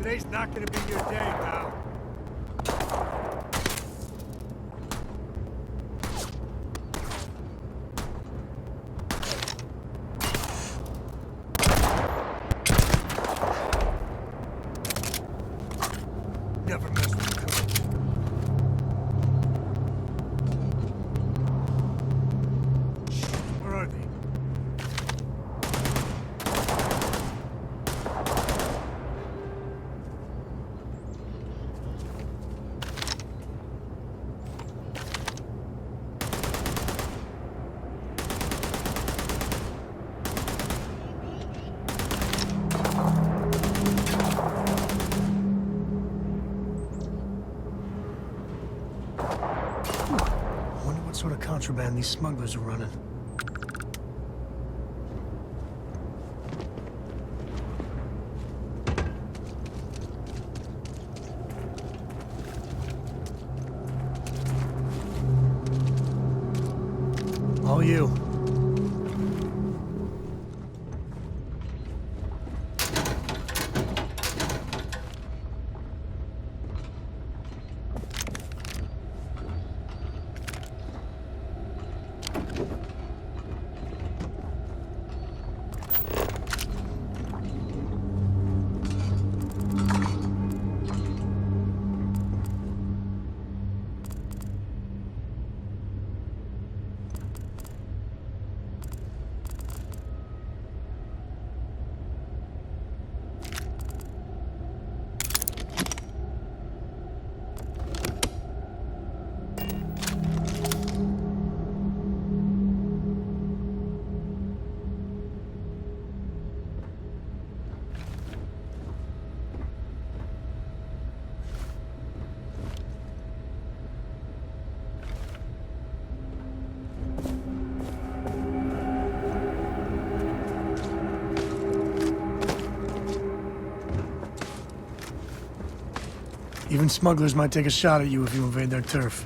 Today's not gonna be your day, pal. Never mess with the cook. Where are they? What sort of contraband these smugglers are running? All you. Even smugglers might take a shot at you if you invade their turf.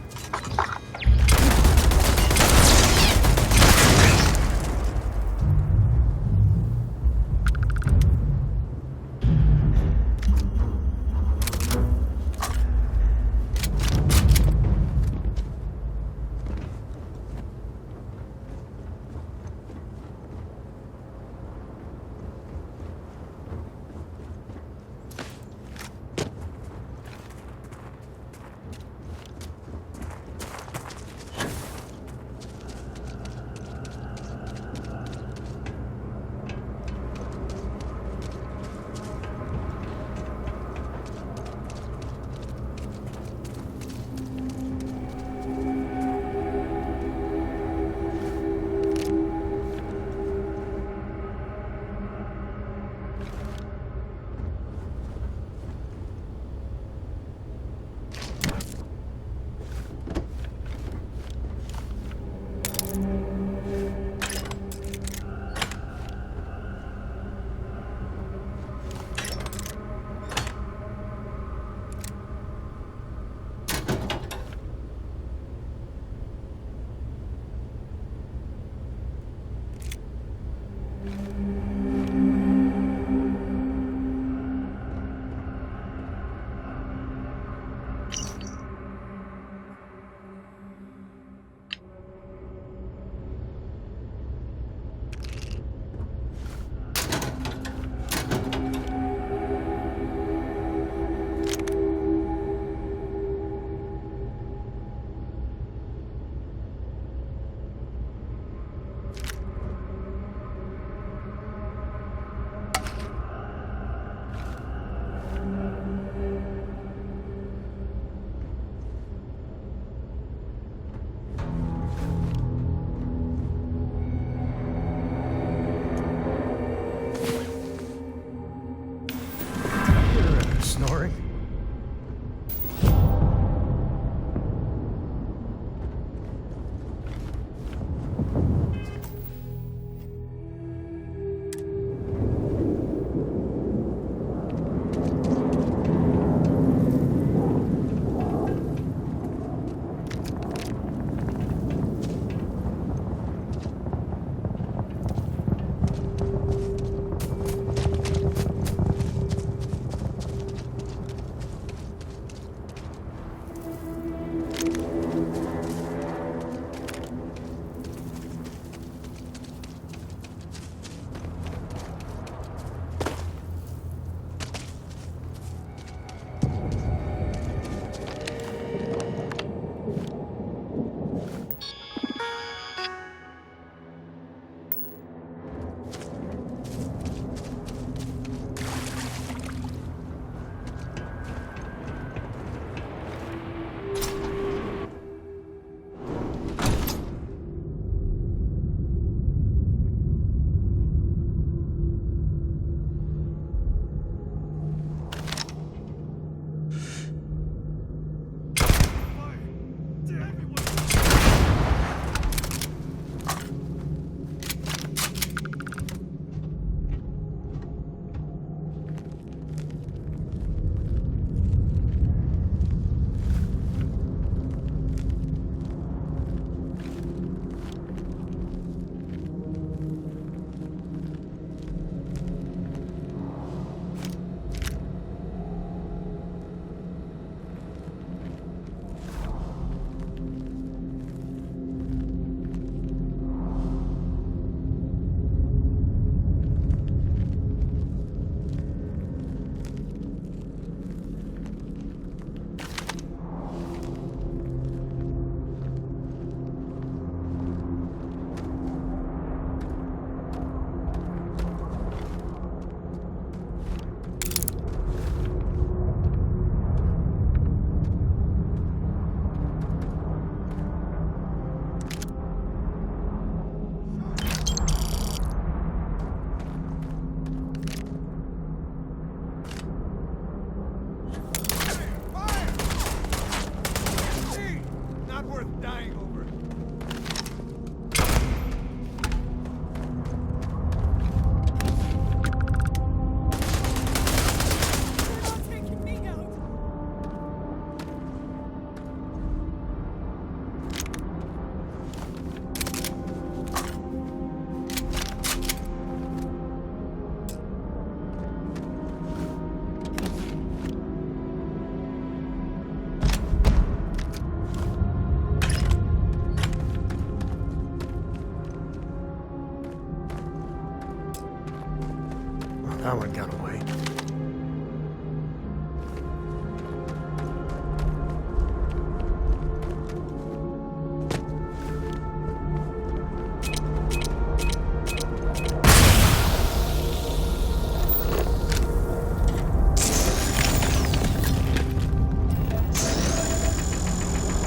Howard got away.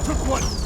Took one!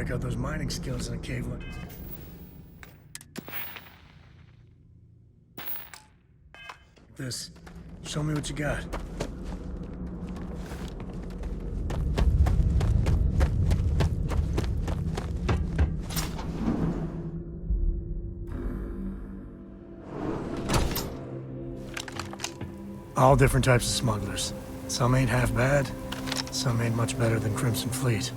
break out those mining skills in a cave like... this. Show me what you got. All different types of smugglers. Some ain't half bad, some ain't much better than Crimson Fleet.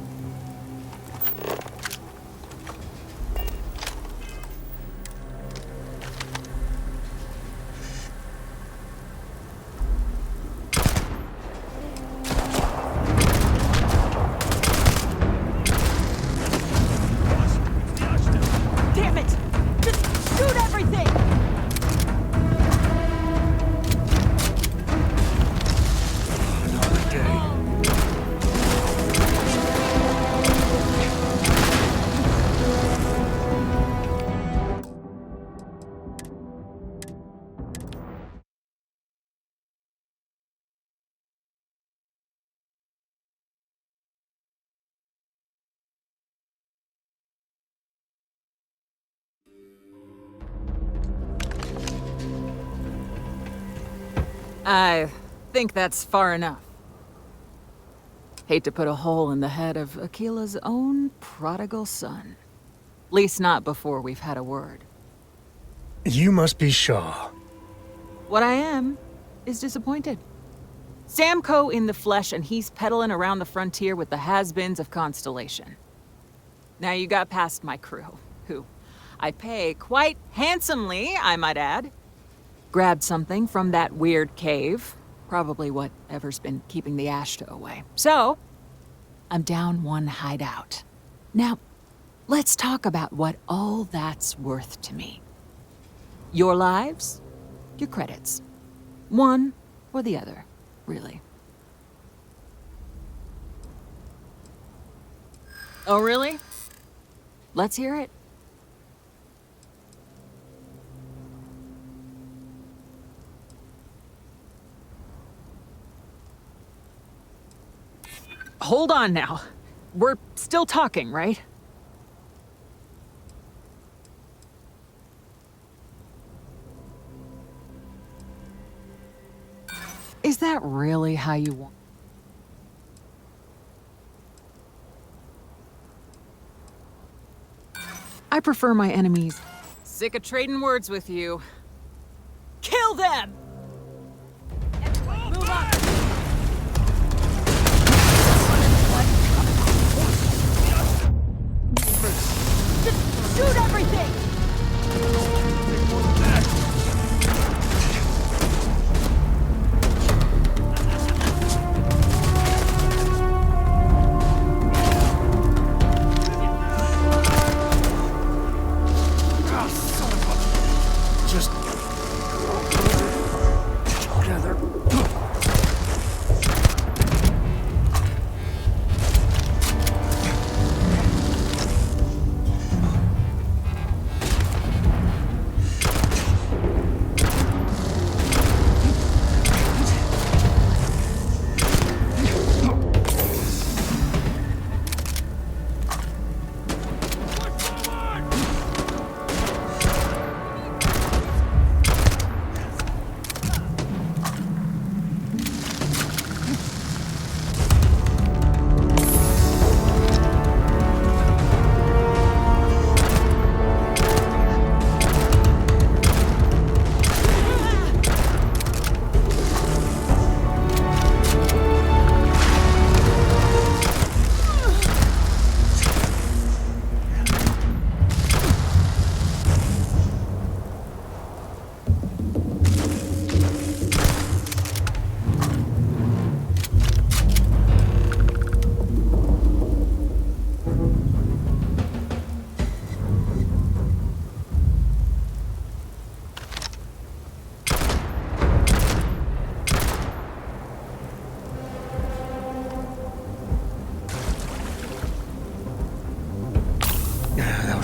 Damn it! Just shoot everything! I think that's far enough. Hate to put a hole in the head of Akila's own prodigal son. Least not before we've had a word. You must be Shaw. What I am is disappointed. Samco in the flesh, and he's peddling around the frontier with the has-beens of Constellation. Now you got past my crew, who I pay quite handsomely, I might add. Grabbed something from that weird cave. Probably whatever's been keeping the Ashta away. So, I'm down one hideout. Now, let's talk about what all that's worth to me. Your lives, your credits. One or the other, really. Oh, really? Let's hear it. Hold on now. We're still talking, right? Is that really how you want? I prefer my enemies. Sick of trading words with you. Kill them! Move on! Just shoot everything!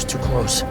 Too close.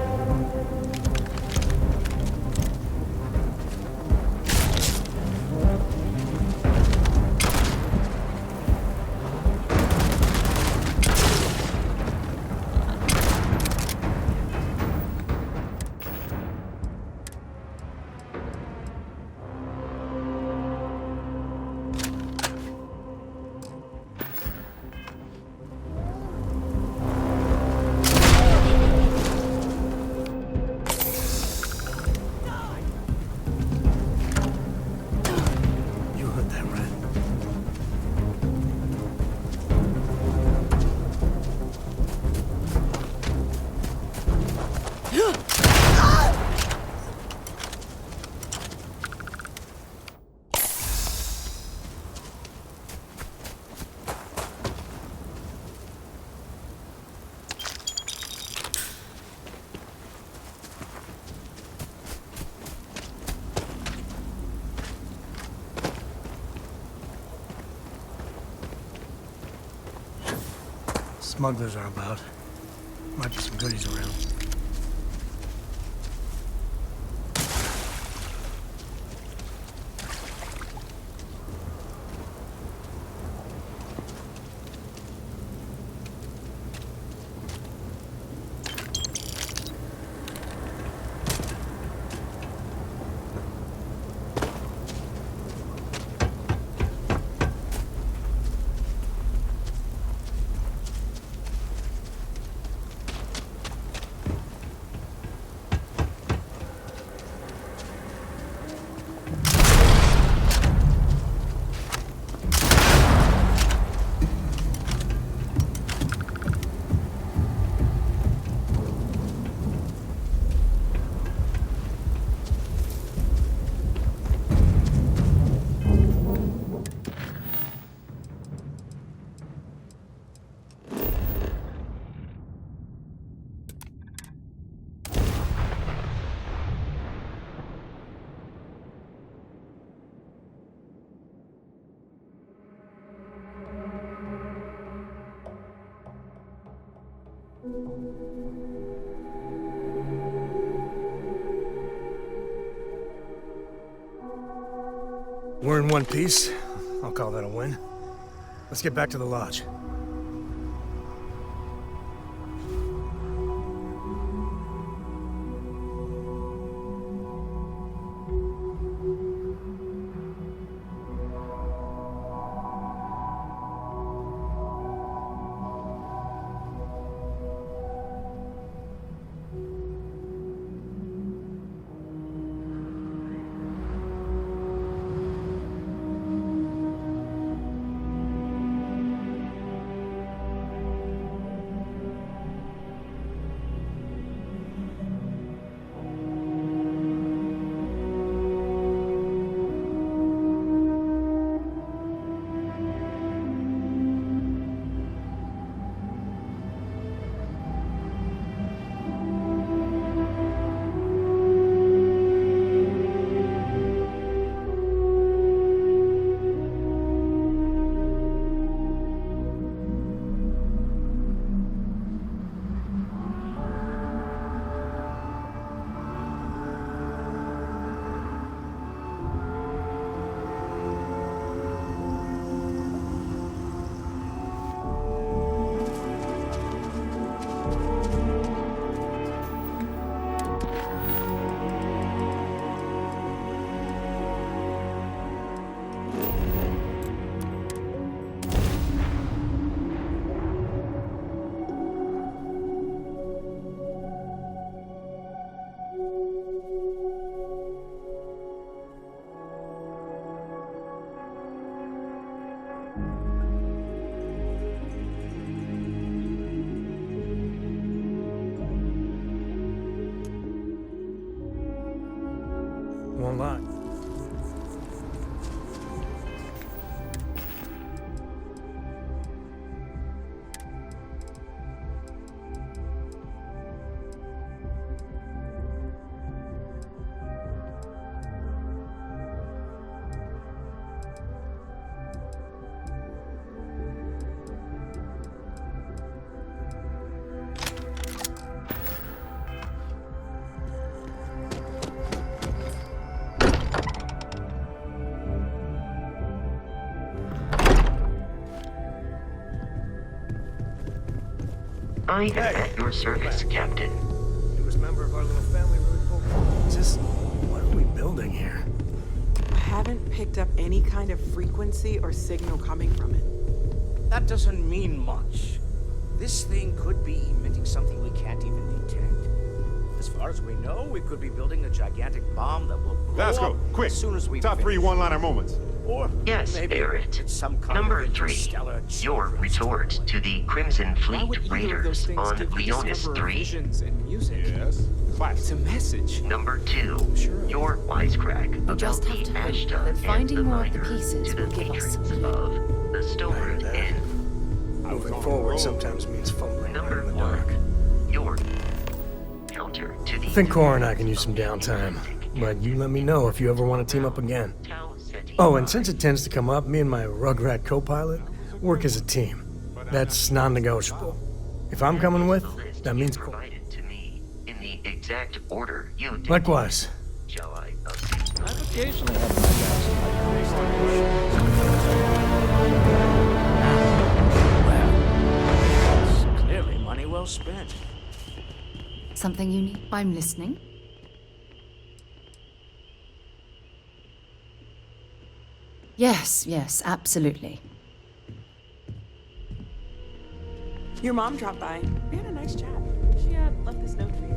Smugglers are about. Might be some goodies around. We're in one piece. I'll call that a win. Let's get back to the lodge. Won't lie. I am at your service, Captain. Newest member of our little family, really cool. Just, what are we building here? I haven't picked up any kind of frequency or signal coming from it. That doesn't mean much. This thing could be emitting something we can't even detect. As far as we know, we could be building a gigantic bomb that will blow Vasco, up quick! as soon as we Top finish. 3 one-liner moments. Or Yes, maybe Barrett. it's some kind Number of 3, interstellar your retort to the Crimson Fleet Raiders on Leonis 3. Visions and music. Yes. It's a message. Number 2, your wisecrack We about just have the to hope Ashta that and finding the more of the Miner pieces to the will give us patrons of the Stoner Inn. Moving forward sometimes means fumbling. Number 1, your counter to the... I think Cora and I can use some downtime, but you let me know if you ever want to team up again. Oh, and since it tends to come up, me and my Rugrat co-pilot work as a team. That's non-negotiable. If I'm coming with, that means provided to me in the exact order you did. Likewise. Shall I? I've occasionally had my doubts about your Well, it's clearly money well spent. Something you need? I'm listening. Yes, absolutely. Your mom dropped by. We had a nice chat. She left this note for you.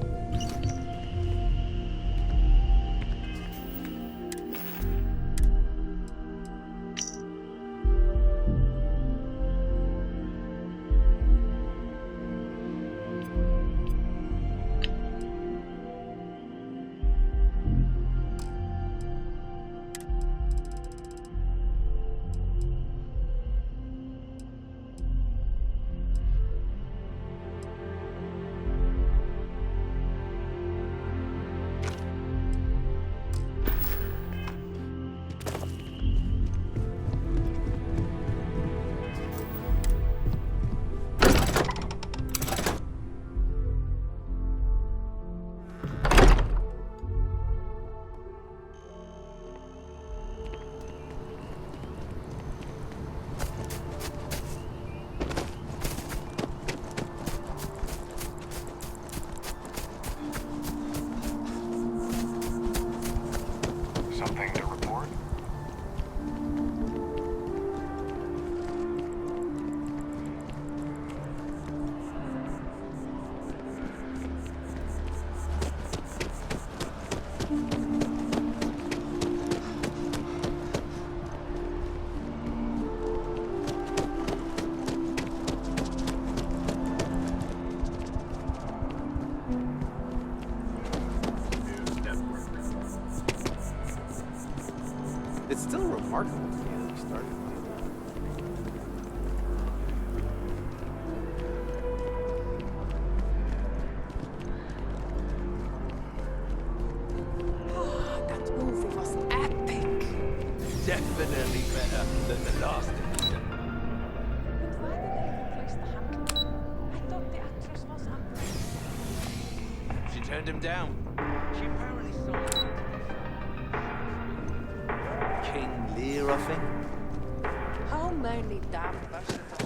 Something to report? It's still remarkable to me that we started. That movie was epic. Definitely better than the last edition. She turned him down. She apparently saw King Lear, I think. How many damn versions of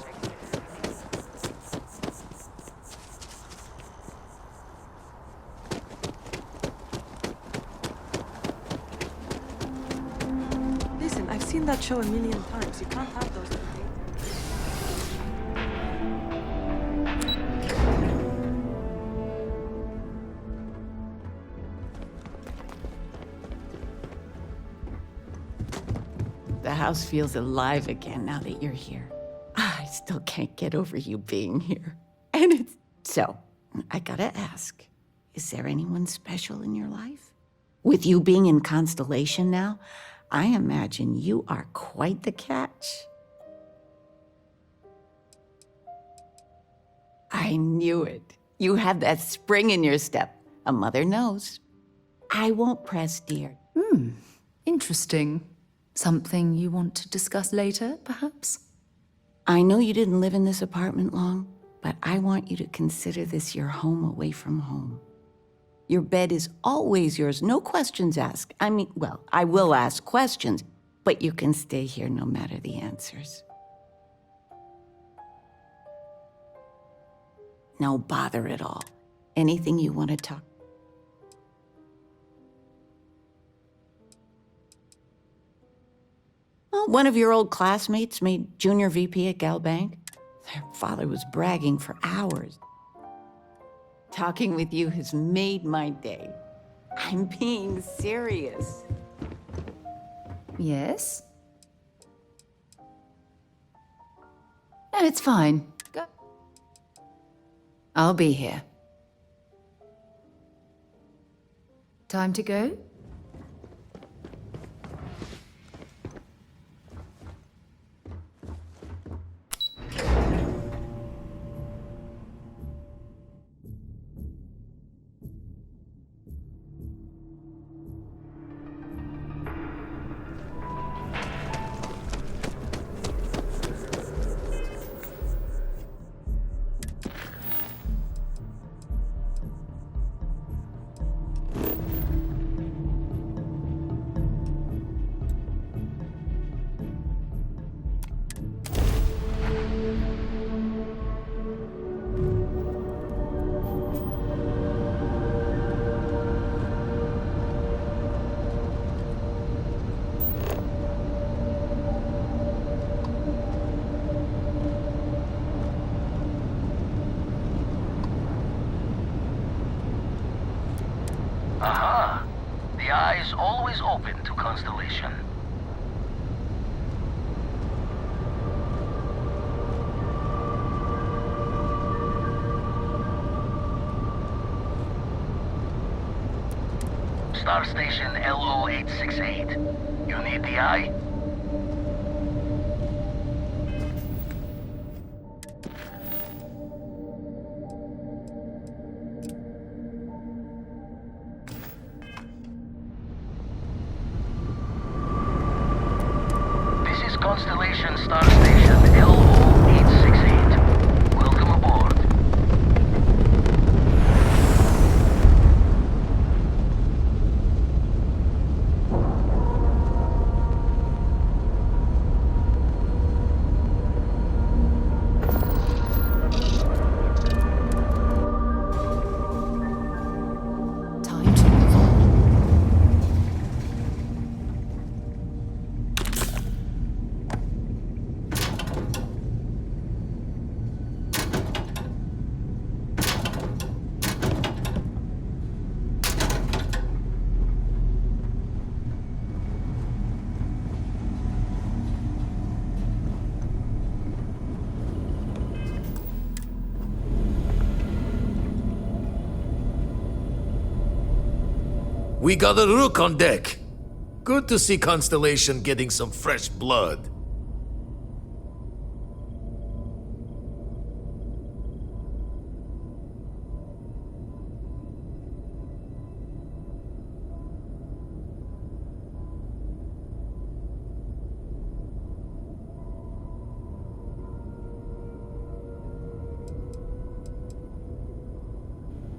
Listen, I've seen that show a million times. You can't have those things. The house feels alive again now that you're here. I still can't get over you being here. And it's... So, I gotta ask, is there anyone special in your life? With you being in Constellation now, I imagine you are quite the catch. I knew it. You have that spring in your step. A mother knows. I won't press, dear. Interesting. Something you want to discuss later, perhaps? I know you didn't live in this apartment long, but I want you to consider this your home away from home. Your bed is always yours, no questions asked. I mean, well, I will ask questions, but you can stay here no matter the answers. No bother at all. Anything you want to talk. Well, one of your old classmates made junior VP at Gal Bank. Their father was bragging for hours. Talking with you has made my day. I'm being serious. Yes? No, it's fine. Go. I'll be here. Time to go? Aha! The eye is always open to Constellation. Star Station LO868. You need the eye? This is Constellation Star Station LO868. Welcome aboard. We got a rook on deck. Good to see Constellation getting some fresh blood.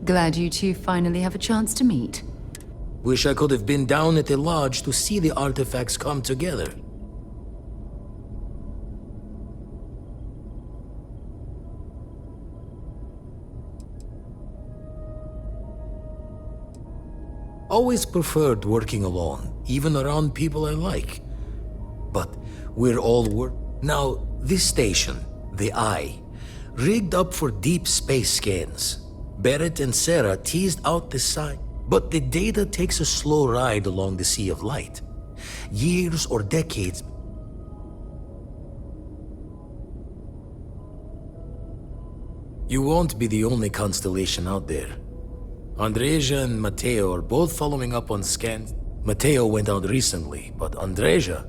Glad you two finally have a chance to meet. Wish I could have been down at the lodge to see the artifacts come together. Always preferred working alone, even around people I like. But we're all Now, this station, the Eye, rigged up for deep space scans. Barrett and Sarah teased out the side. But the data takes a slow ride along the Sea of Light. Years or decades. You won't be the only Constellation out there. Andreja and Mateo are both following up on scans. Mateo went out recently, but Andreja,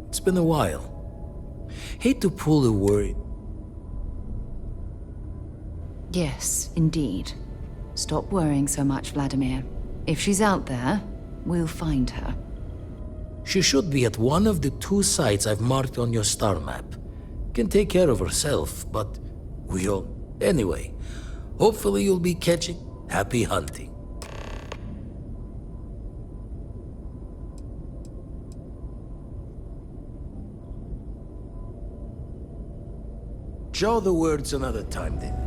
it's been a while. Hate to pull the word. Yes, indeed. Stop worrying so much, Vladimir. If she's out there, we'll find her. She should be at one of the 2 sites I've marked on your star map. Can take care of herself, but we'll... Anyway, hopefully you'll be catching. Happy hunting. Jaw the words another time then.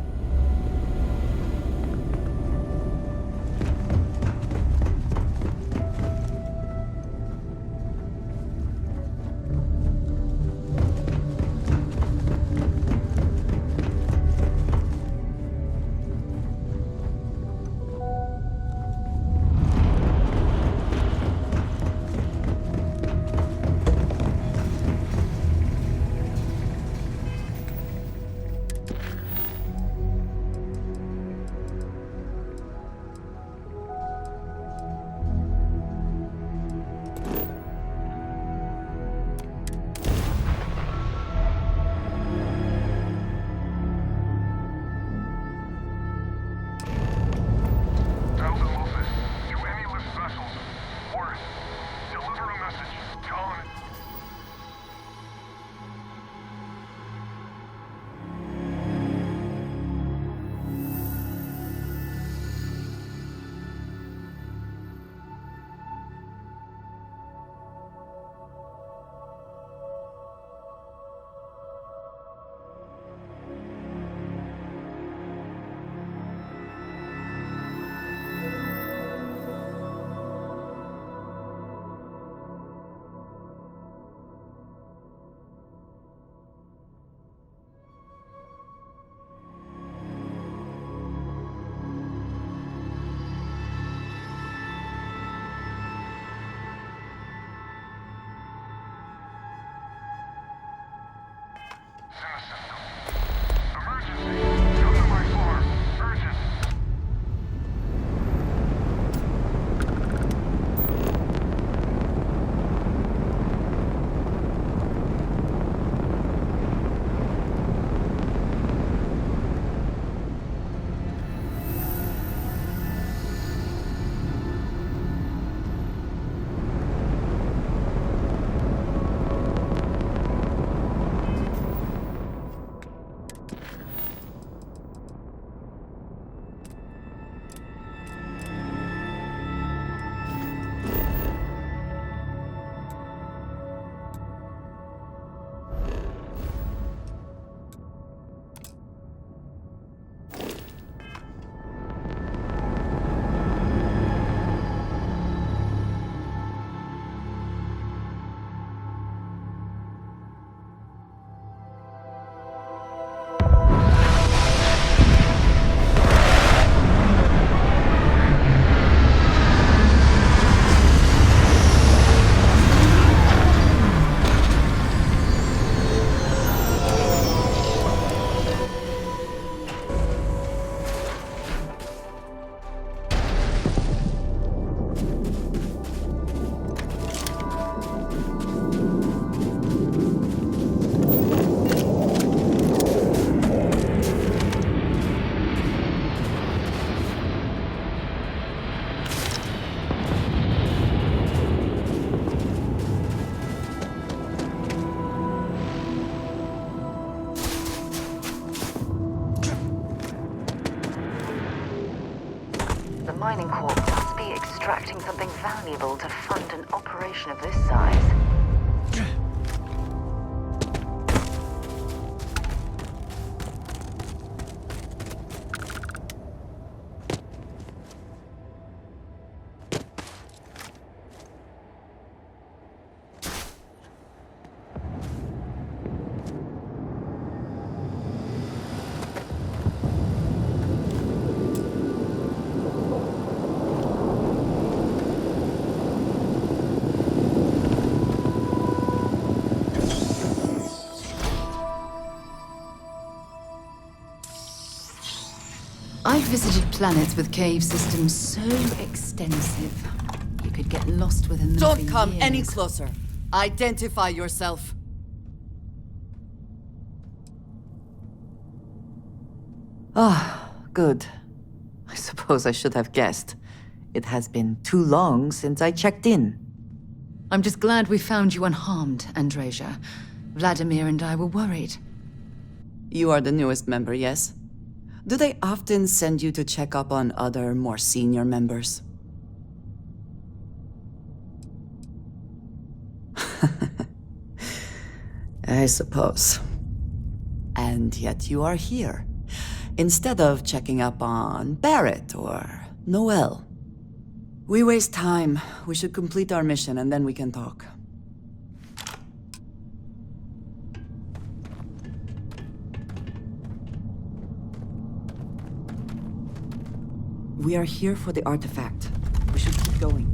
The mining corp must be extracting something valuable to fund an operation of this size. I've visited planets with cave systems so extensive, you could get lost within them. Don't for come years. any closer. Identify yourself. Ah, good. I suppose I should have guessed. It has been too long since I checked in. I'm just glad we found you unharmed, Andreja. Vladimir and I were worried. You are the newest member, yes? Do they often send you to check up on other, more senior members? I suppose. And yet you are here, instead of checking up on Barrett or Noel. We waste time. We should complete our mission and then we can talk. We are here for the artifact. We should keep going.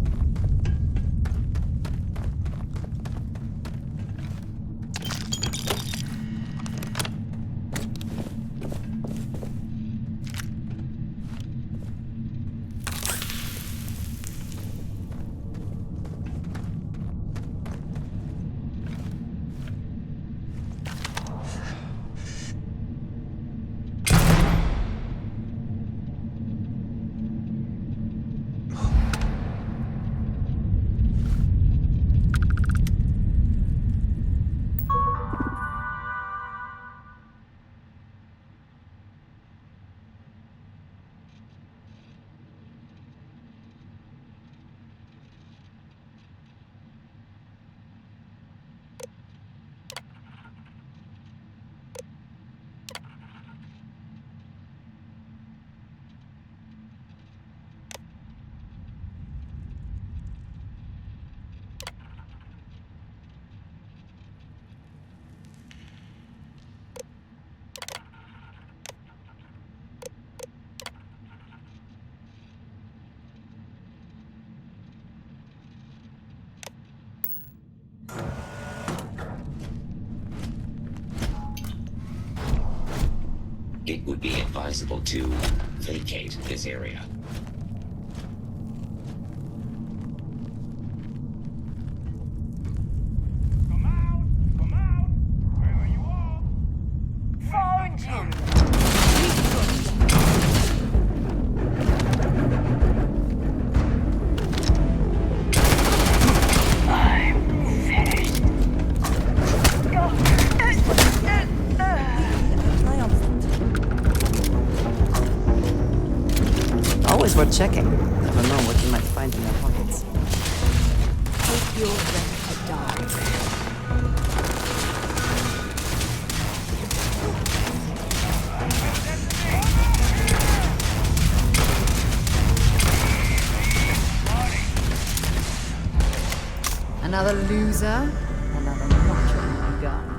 It would be advisable to vacate this area. Always worth checking. Never know what you might find in your pockets. Hope you're ready to die. Another loser, another notch gun.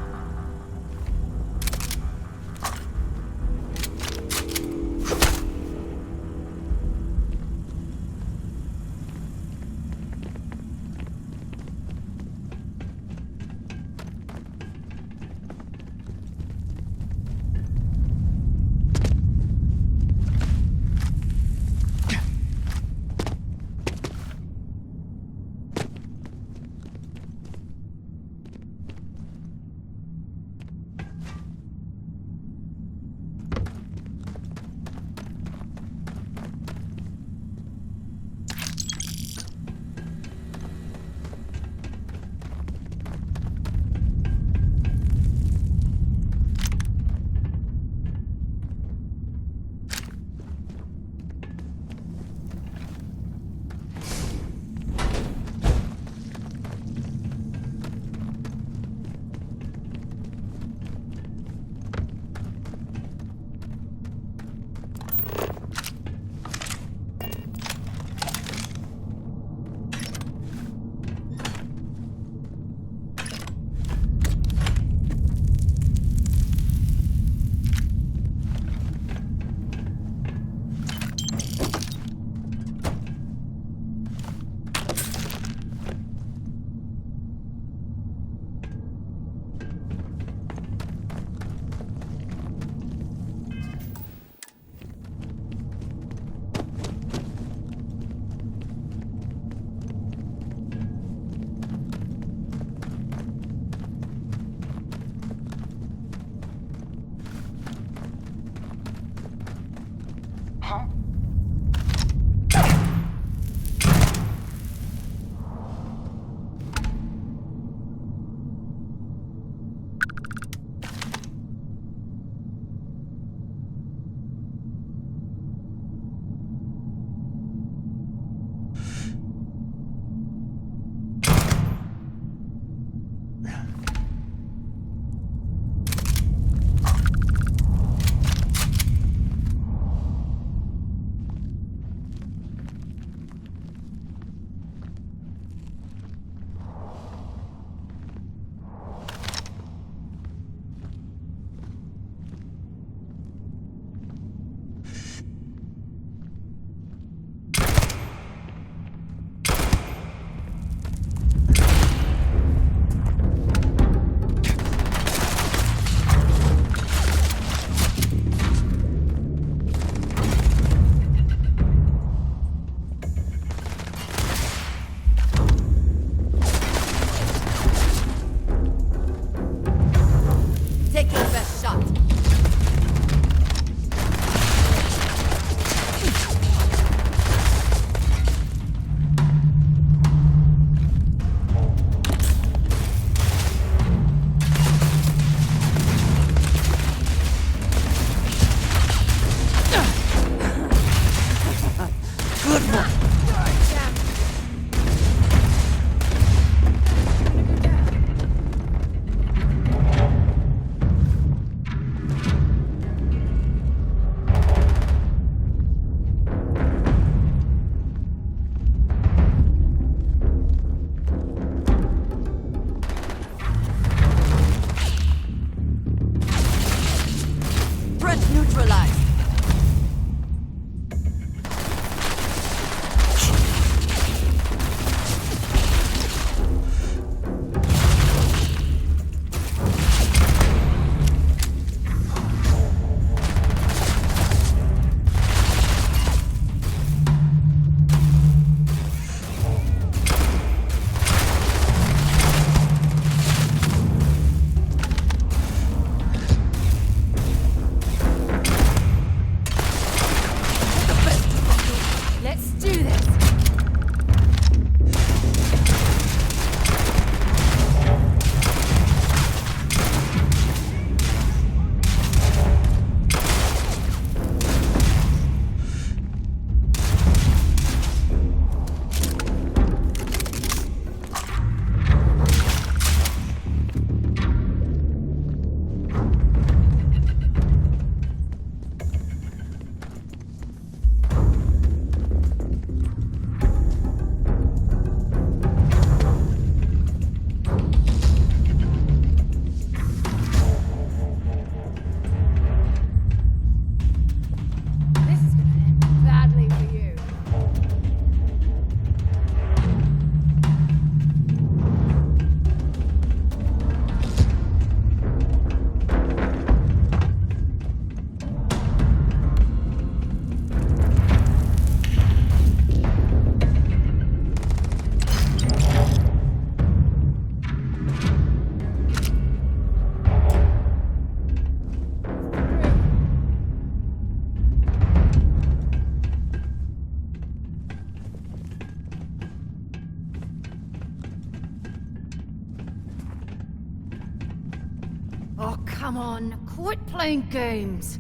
Oh, come on. Quit playing games.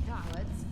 Cowards.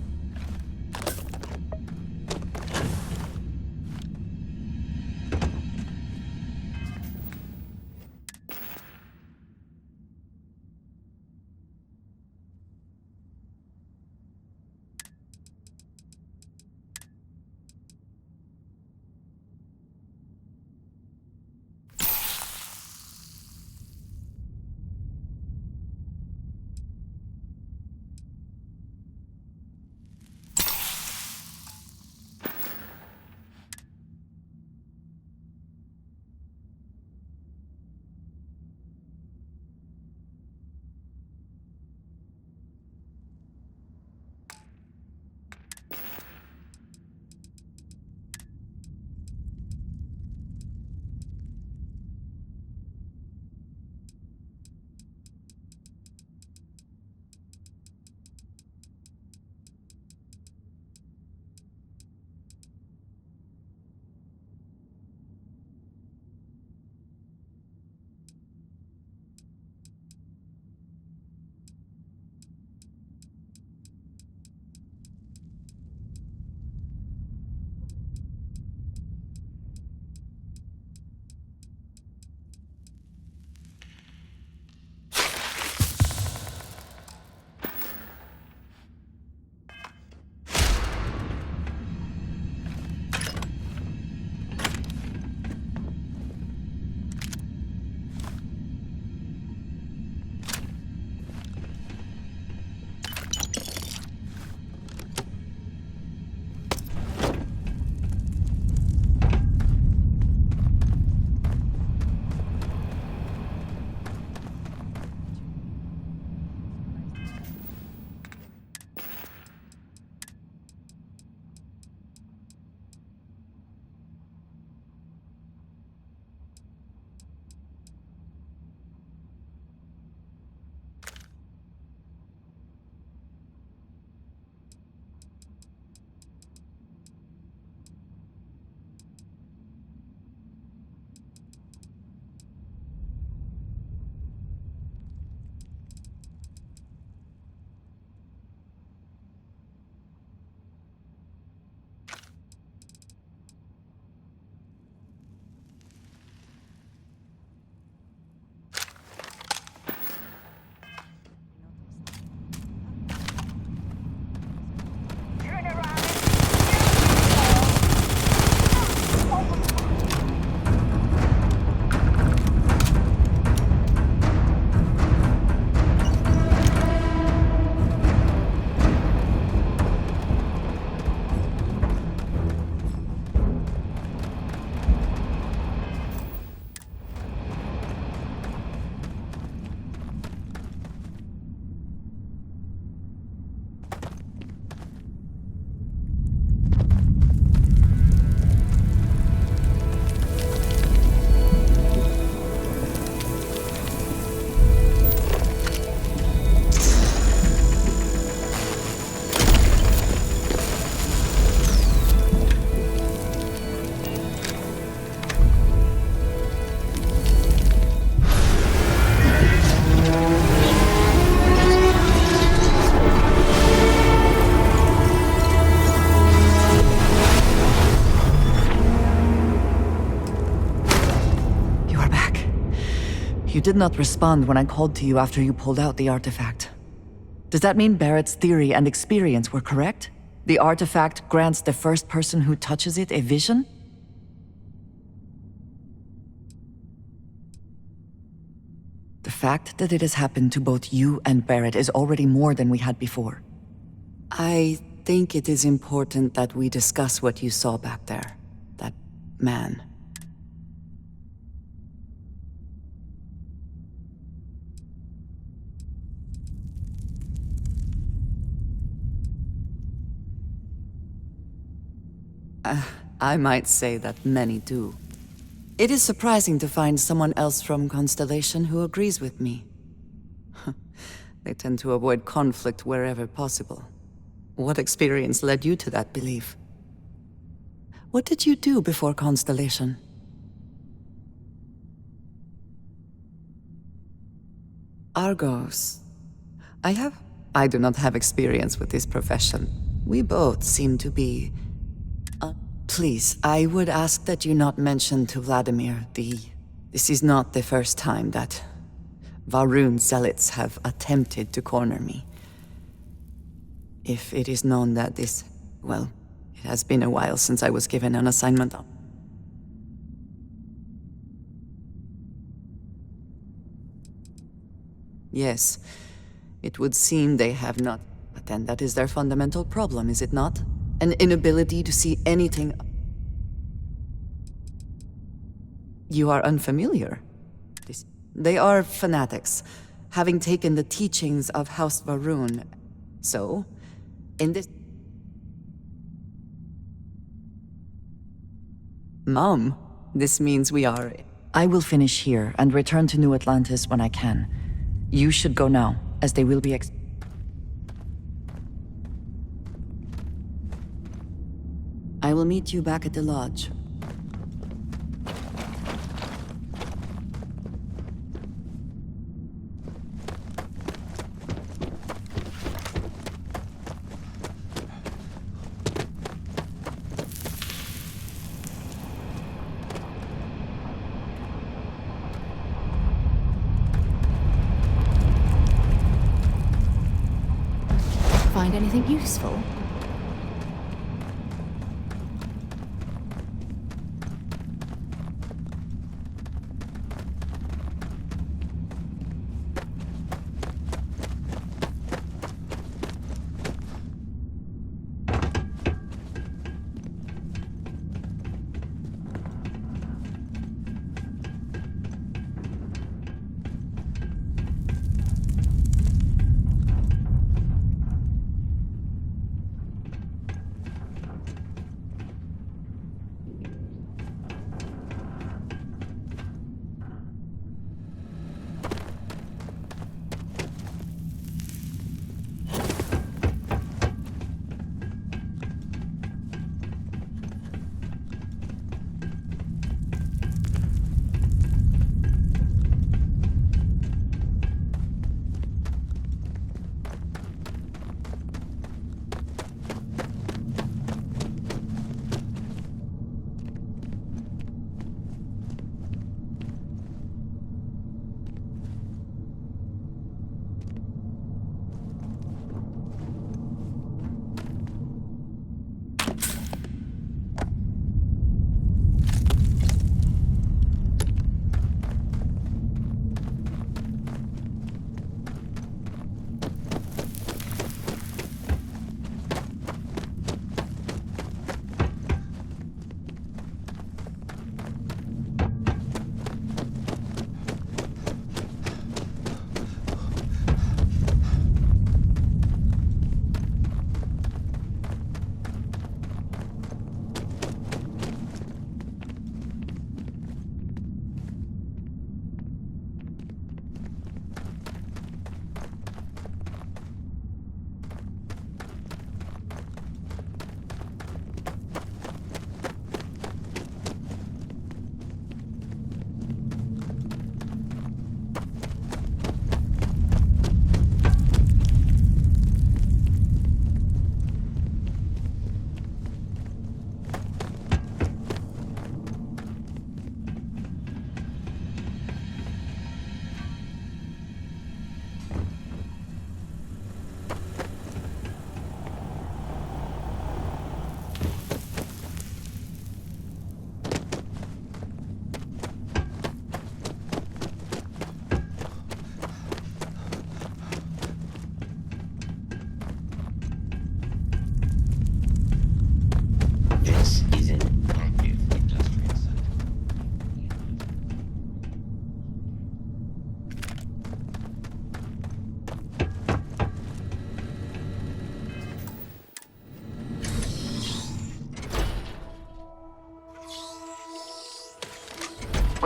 You did not respond when I called to you after you pulled out the artifact. Does that mean Barrett's theory and experience were correct? The artifact grants the first person who touches it a vision? The fact that it has happened to both you and Barrett is already more than we had before. I think it is important that we discuss what you saw back there. That man. I might say that many do. It is surprising to find someone else from Constellation who agrees with me. They tend to avoid conflict wherever possible. What experience led you to that belief? What did you do before Constellation? Argos. I do not have experience with this profession. We both seem to be... Please, I would ask that you not mention to Vladimir This is not the first time that Va'ruun zealots have attempted to corner me. If it is known that well, it has been a while since I was given an assignment. Yes, it would seem they have not. But then that is their fundamental problem, is it not? An inability to see anything. You are unfamiliar. They are fanatics, having taken the teachings of House Va'ruun. So, in this... Mom, this means we are... I will finish here and return to New Atlantis when I can. You should go now, as they will be I will meet you back at the lodge. Find anything useful?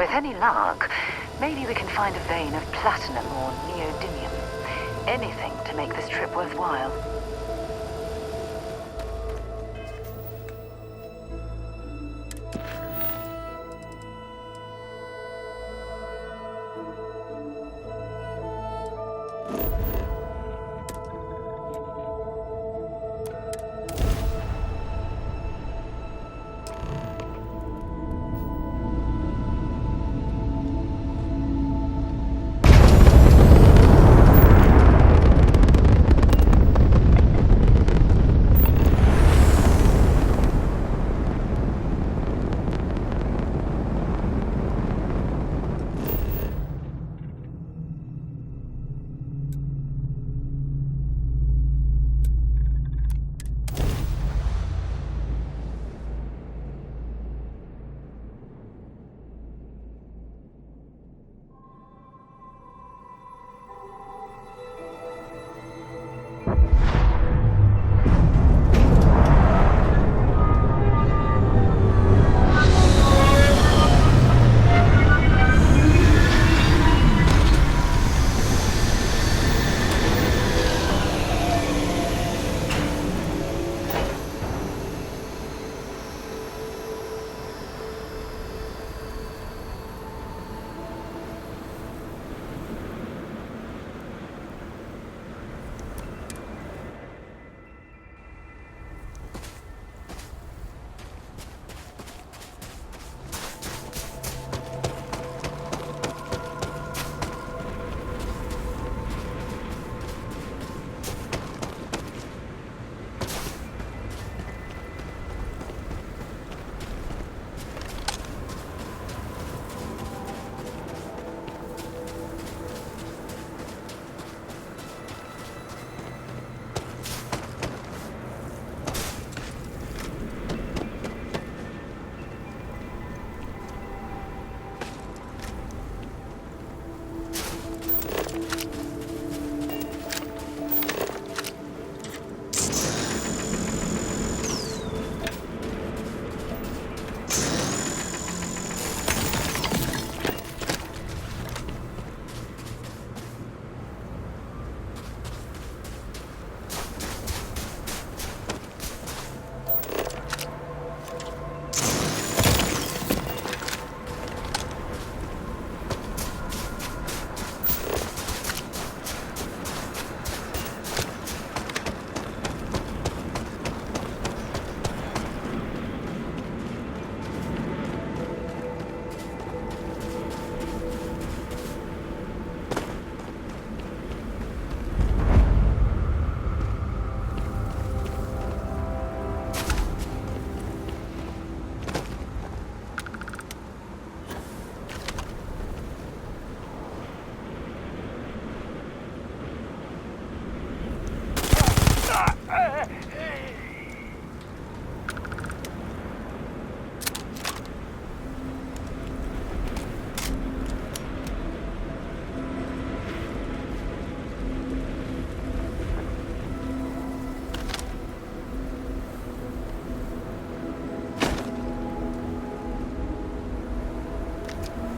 With any luck, maybe we can find a vein of platinum or neodymium. Anything to make this trip worthwhile.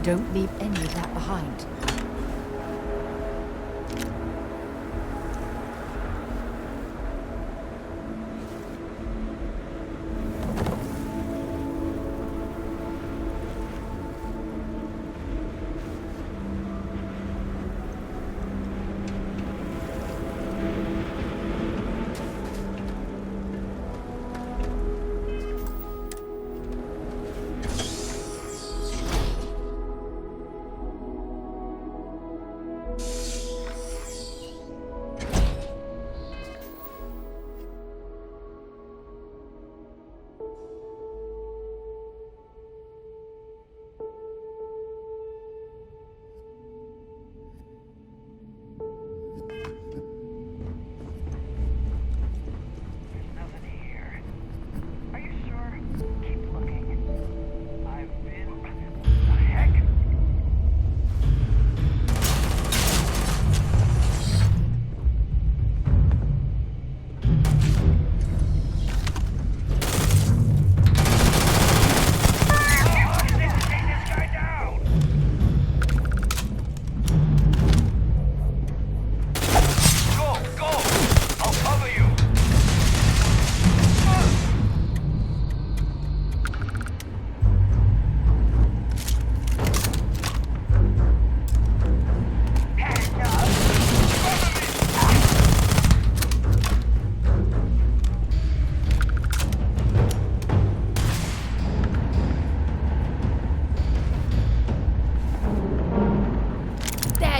Don't leave any of that behind.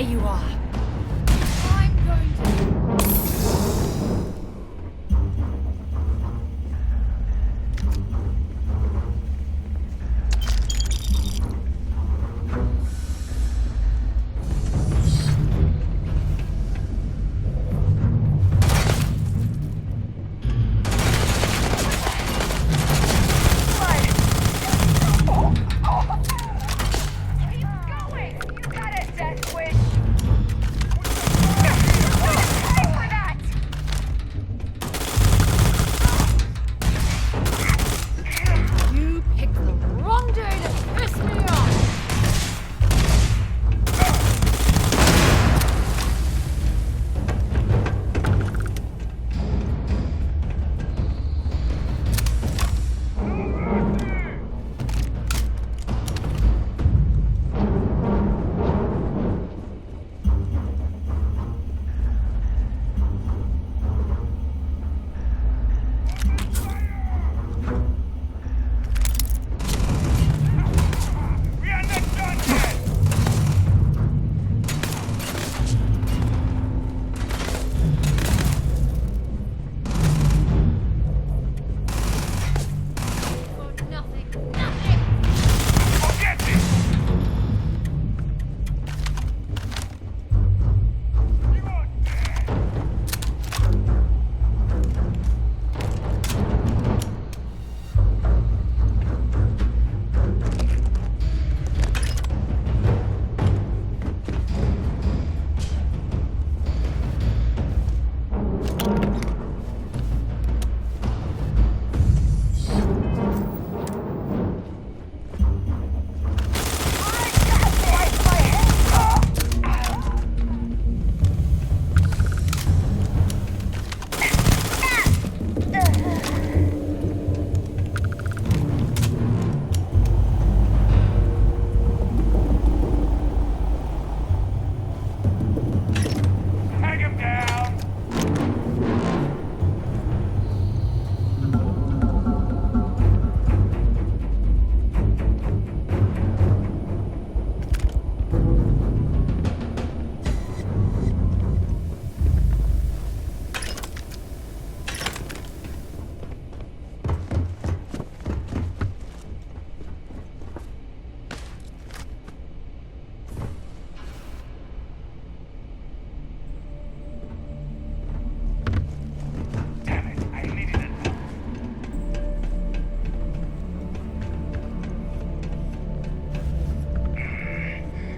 There you are. I'm going to...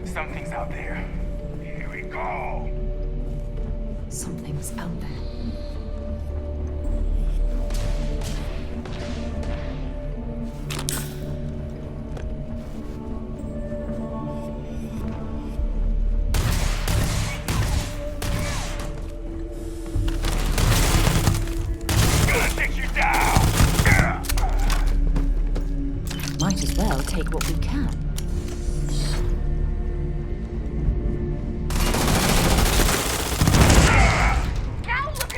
Something's out there. Here we go. Something's out there. Gonna take you down. Might as well take what we can. Now look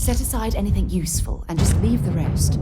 Set aside anything useful and just leave the rest.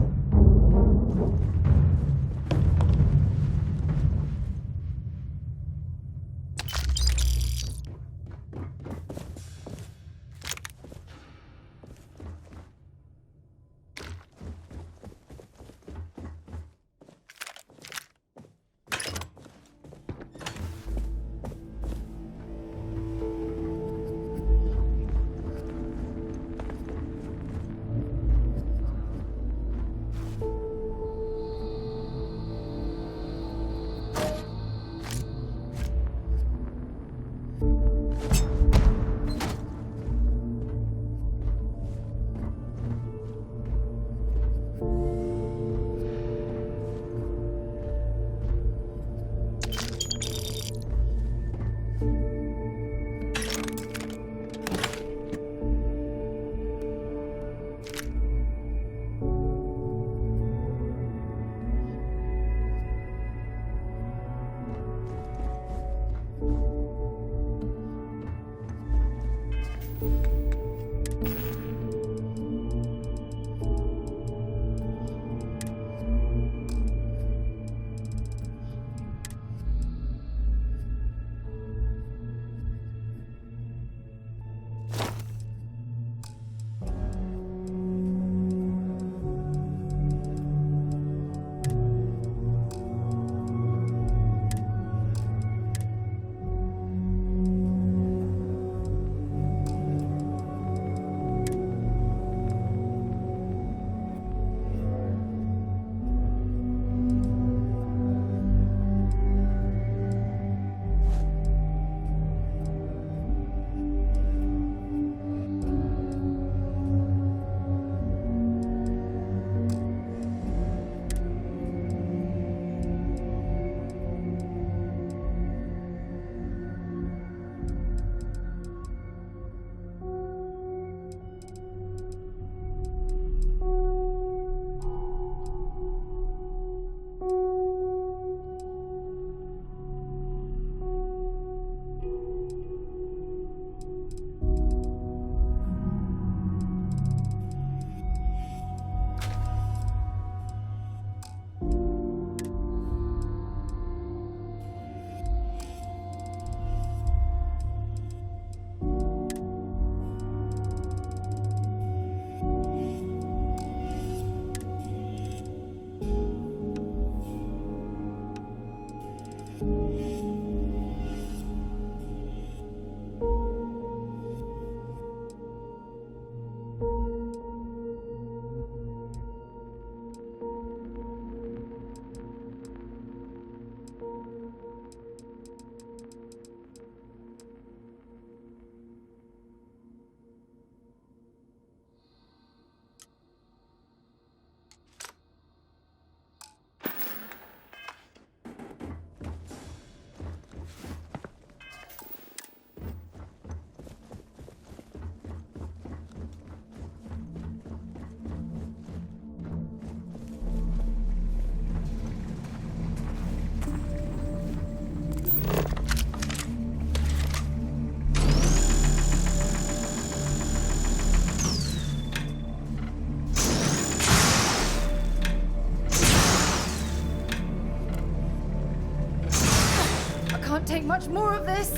Take much more of this.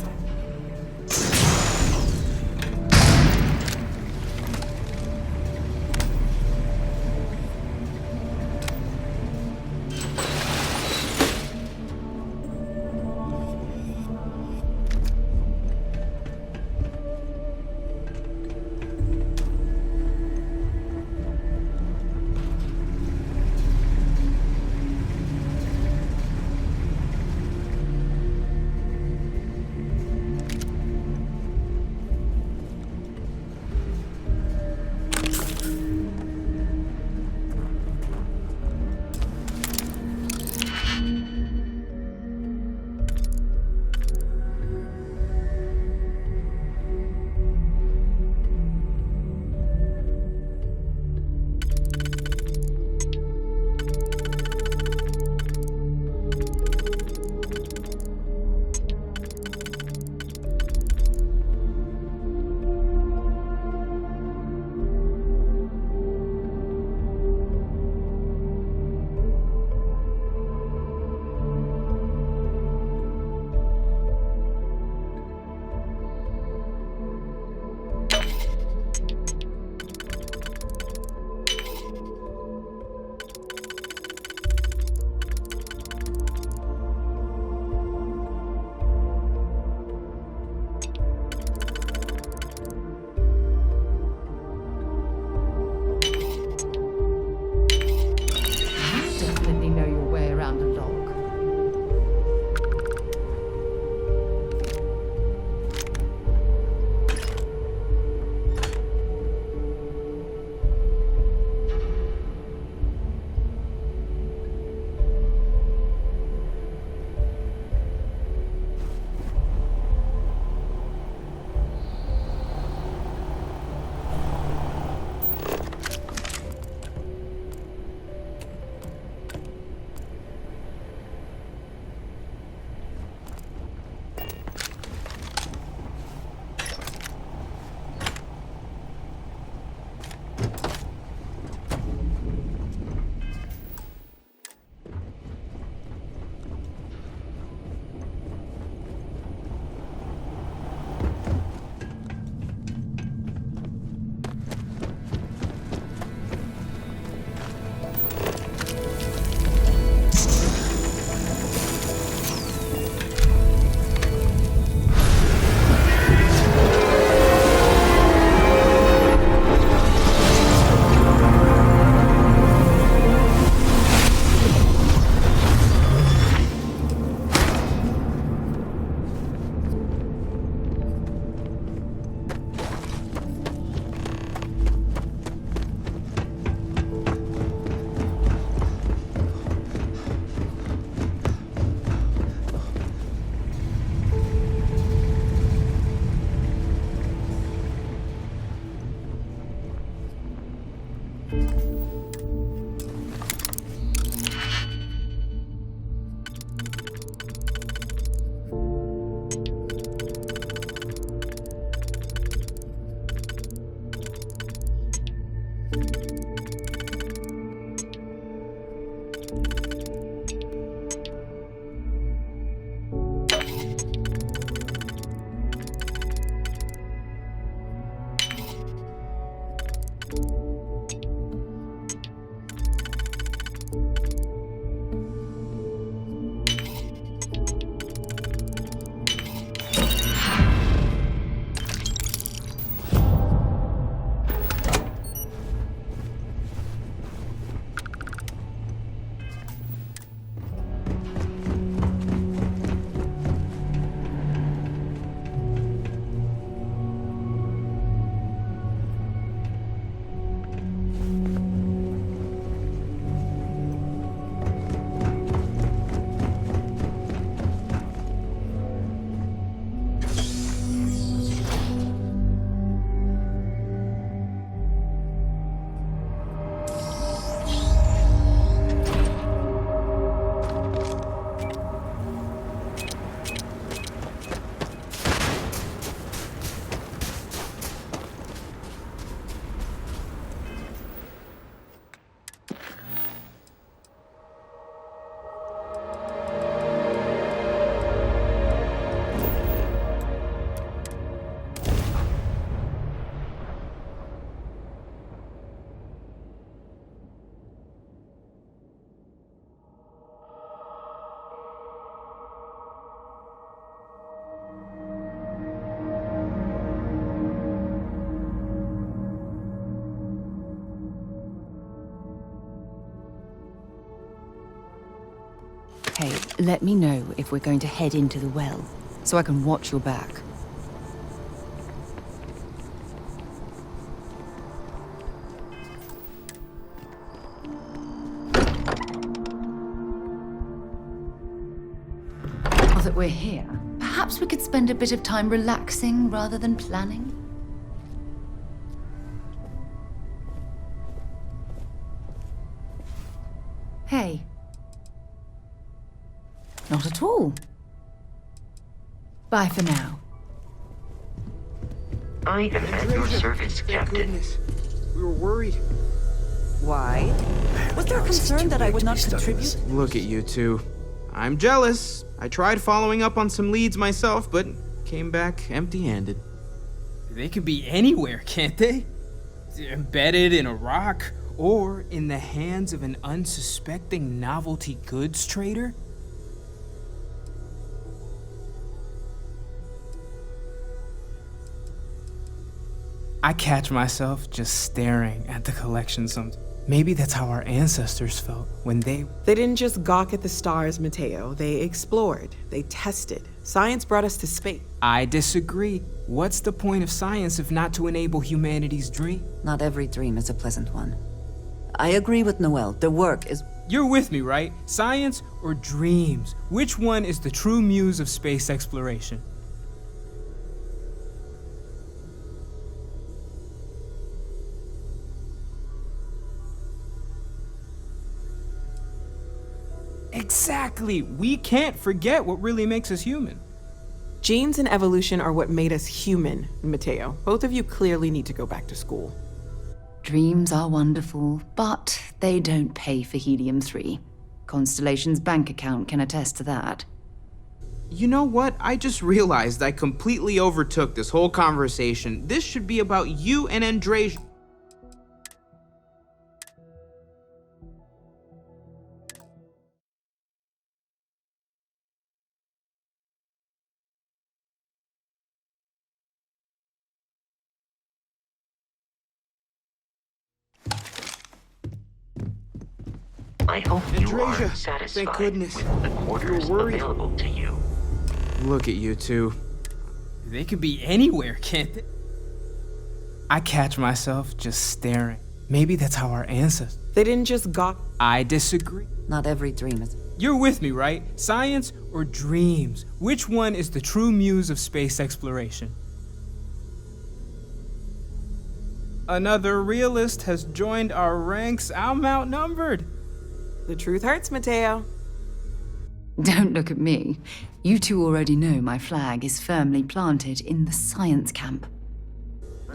Hey, let me know if we're going to head into the well, so I can watch your back. Now that we're here, perhaps we could spend a bit of time relaxing rather than planning? Hey. Not at all. Bye for now. I am at your service, Captain. We were worried. Why? Was there a concern that I would not contribute? Look at you two. I'm jealous. I tried following up on some leads myself, but came back empty-handed. They could be anywhere, can't they? Embedded in a rock, or in the hands of an unsuspecting novelty goods trader? I catch myself just staring at the collection sometimes. Maybe that's how our ancestors felt when they didn't just gawk at the stars, Mateo. They explored. They tested. Science brought us to space. I disagree. What's the point of science if not to enable humanity's dream? Not every dream is a pleasant one. I agree with Noel. The work is... You're with me, right? Science or dreams? Which one is the true muse of space exploration? Exactly. We can't forget what really makes us human. Genes and evolution are what made us human, Mateo. Both of you clearly need to go back to school. Dreams are wonderful, but they don't pay for helium-3. Constellation's bank account can attest to that. You know what? I just realized I completely overtook this whole conversation. This should be about you and Andrej. I hope you are Andrej, satisfied thank goodness. with the quarters available to you. Look at you two. They could be anywhere, can't they? I catch myself just staring. Maybe that's how our ancestors... They didn't just gawk... I disagree. Not every dream is... You're with me, right? Science or dreams? Which one is the true muse of space exploration? Another realist has joined our ranks. I'm outnumbered. The truth hurts, Mateo. Don't look at me. You two already know my flag is firmly planted in the science camp.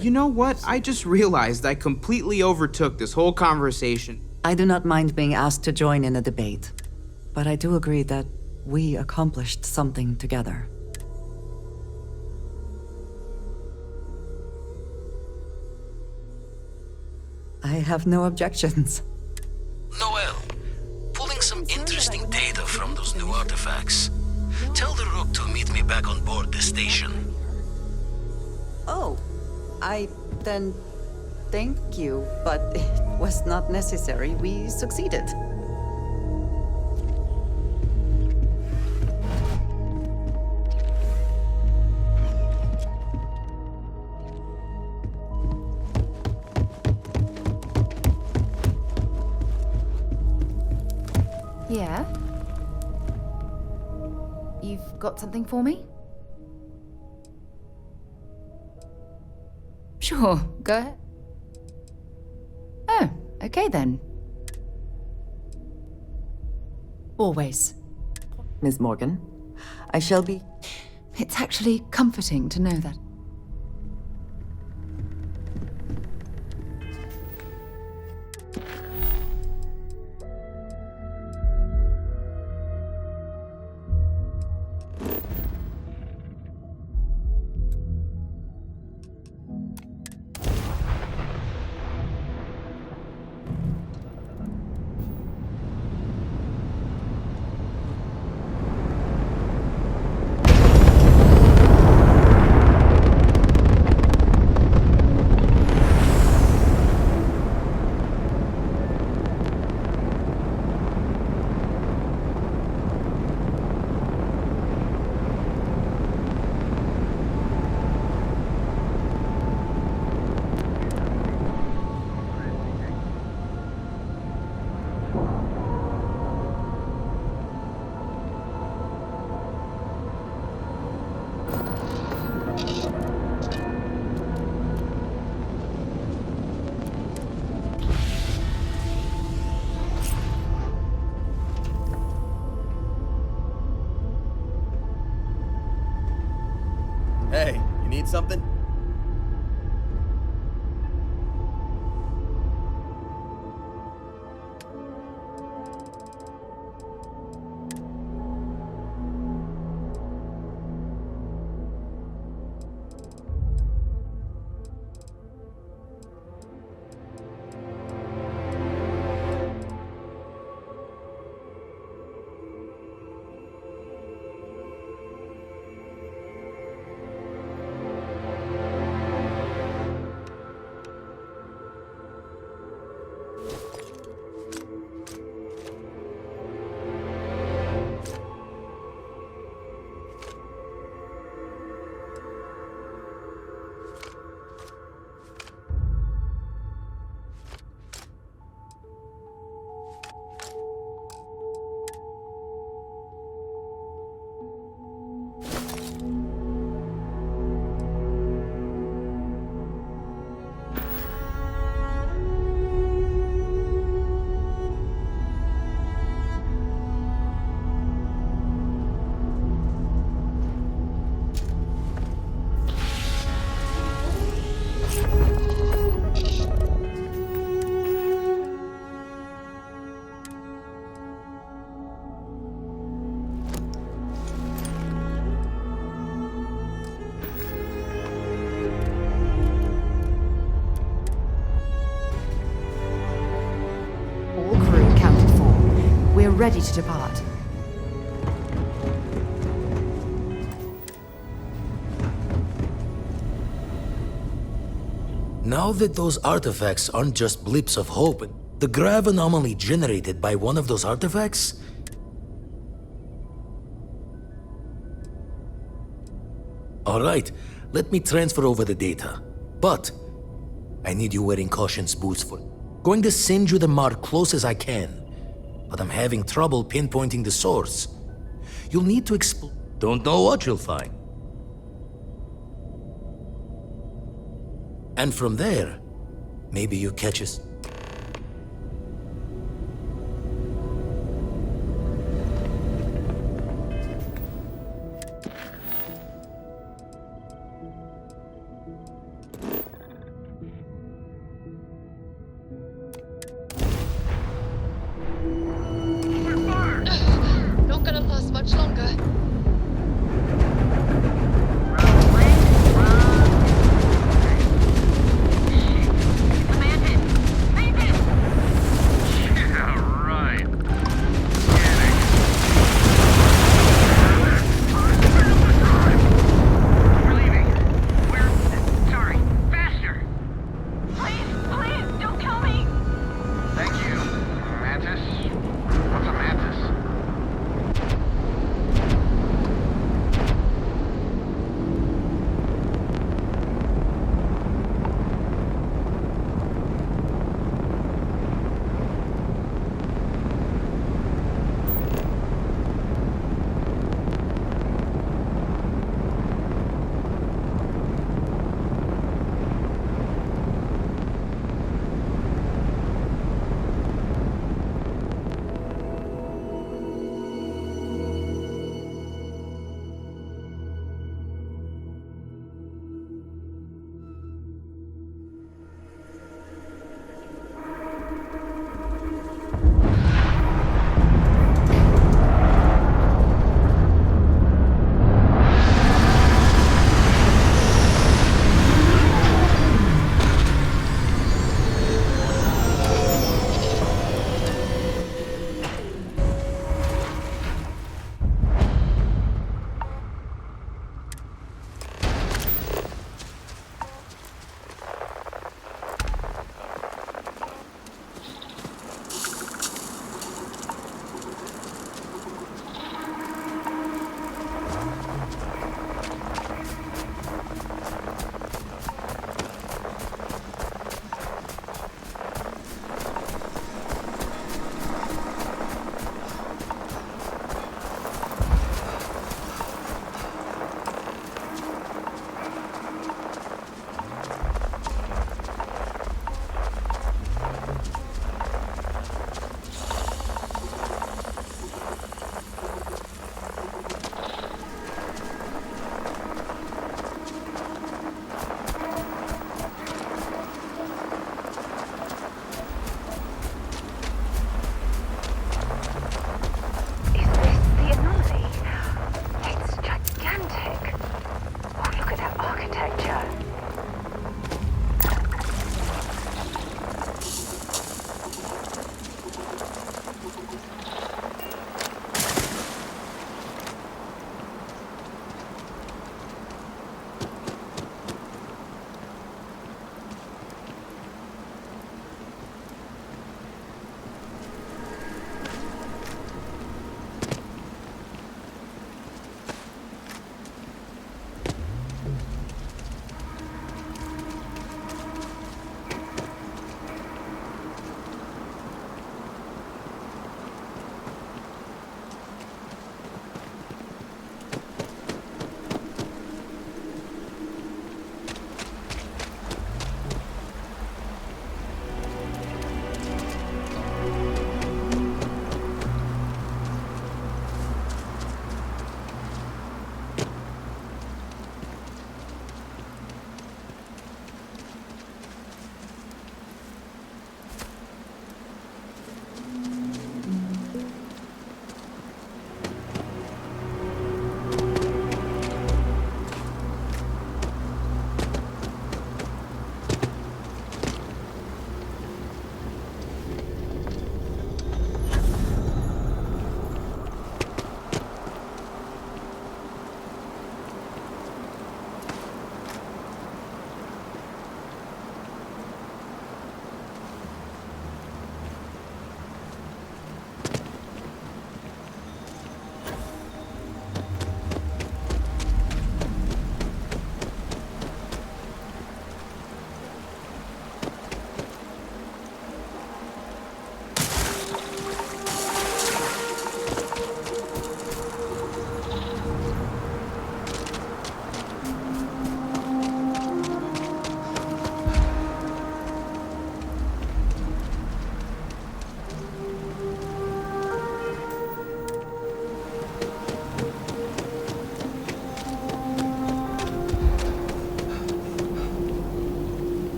You know what? I just realized I completely overtook this whole conversation. I do not mind being asked to join in a debate, but I do agree that we accomplished something together. I have no objections. Noel, pulling some interesting data from those new artifacts. Tell the Rook to meet me back on board the station. Oh, then thank you, but it was not necessary. We succeeded. Yeah? You've got something for me? Sure, go ahead. Oh, okay then. Always. Miss Morgan, I shall be... It's actually comforting to know that. Hey, you need something? Ready to depart. Now that those artifacts aren't just blips of hope, the grav anomaly generated by one of those artifacts? Alright, let me transfer over the data. But I need you wearing caution's boots for it. Going to send you the mark close as I can. But I'm having trouble pinpointing the source. You'll need to explore. Don't know what you'll find. And from there, Maybe you catch us. Not gonna last much longer.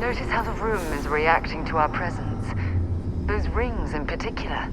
Notice how the room is reacting to our presence. Those rings in particular.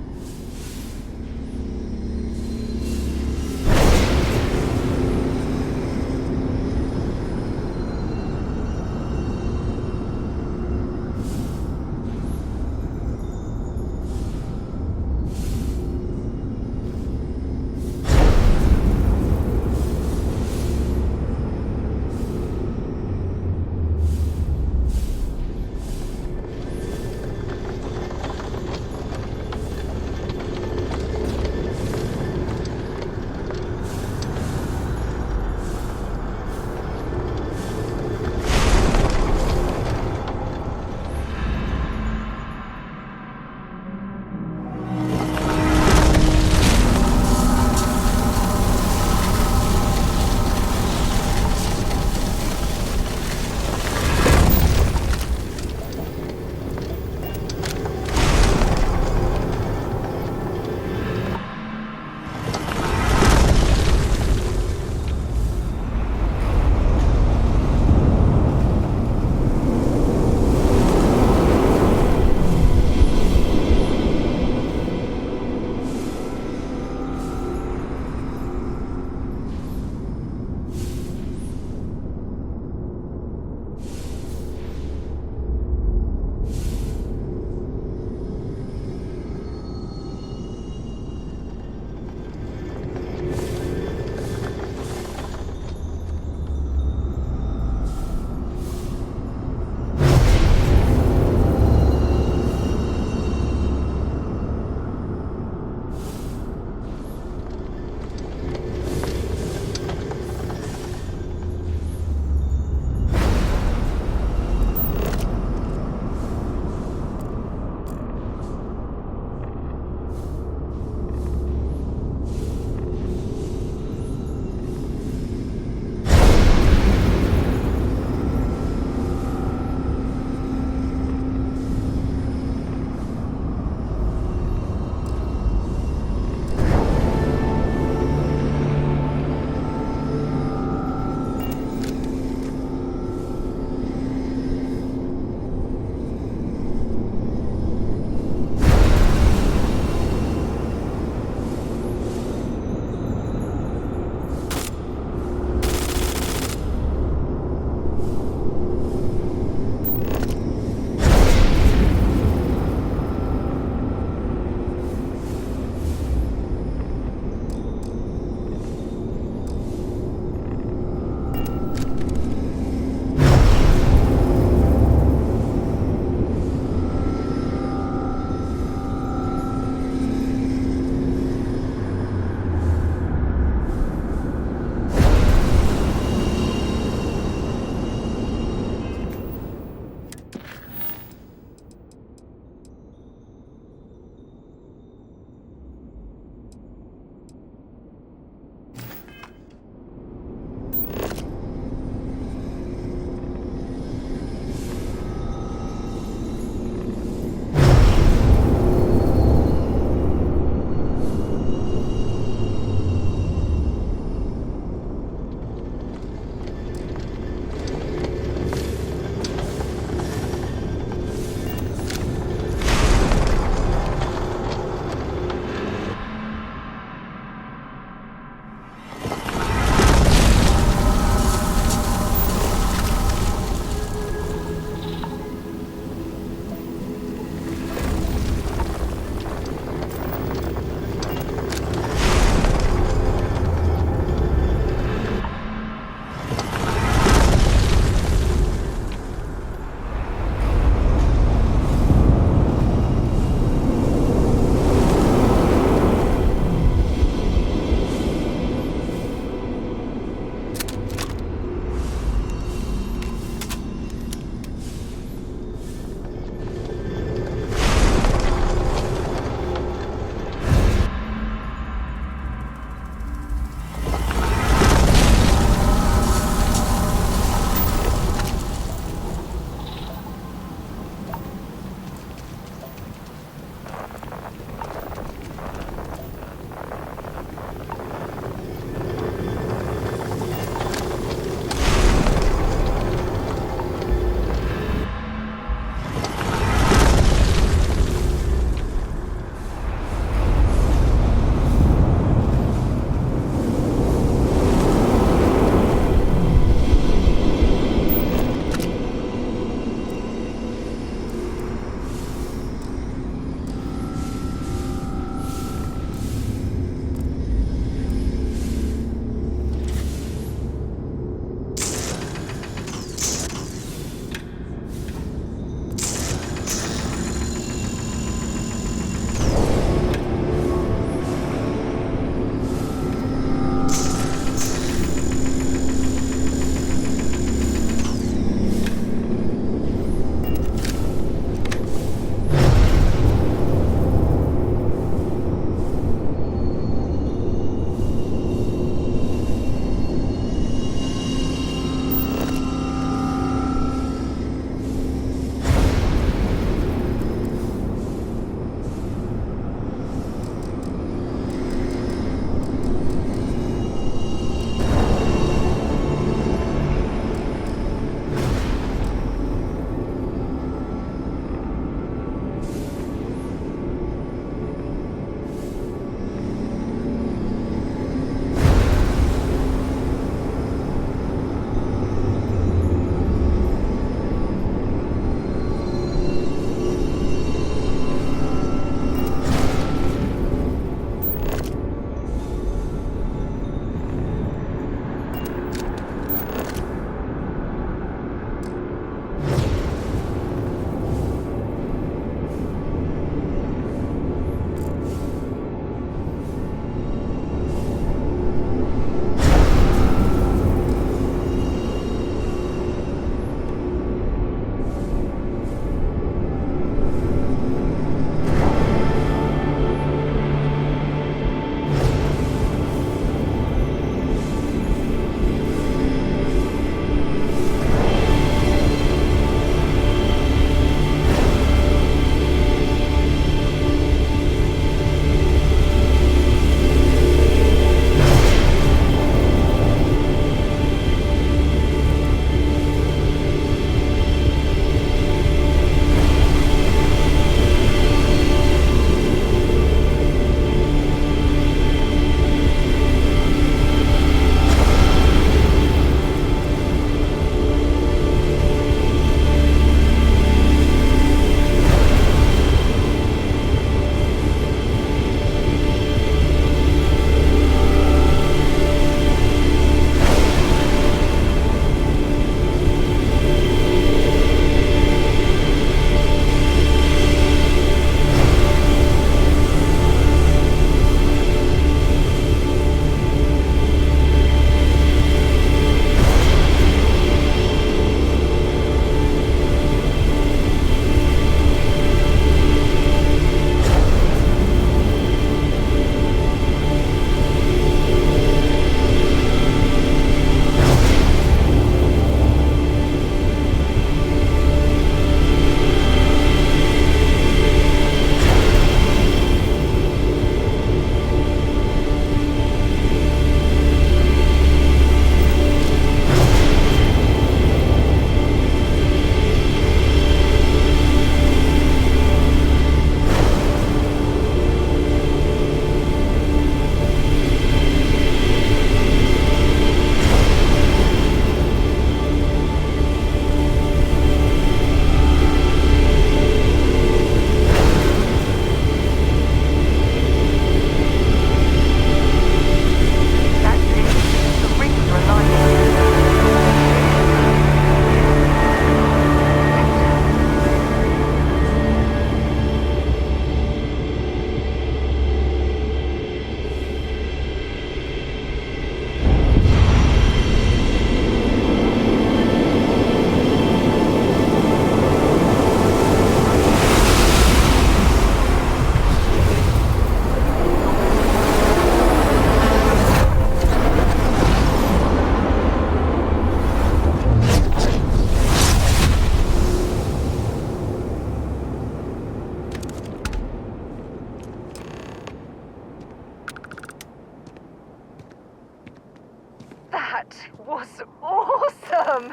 awesome!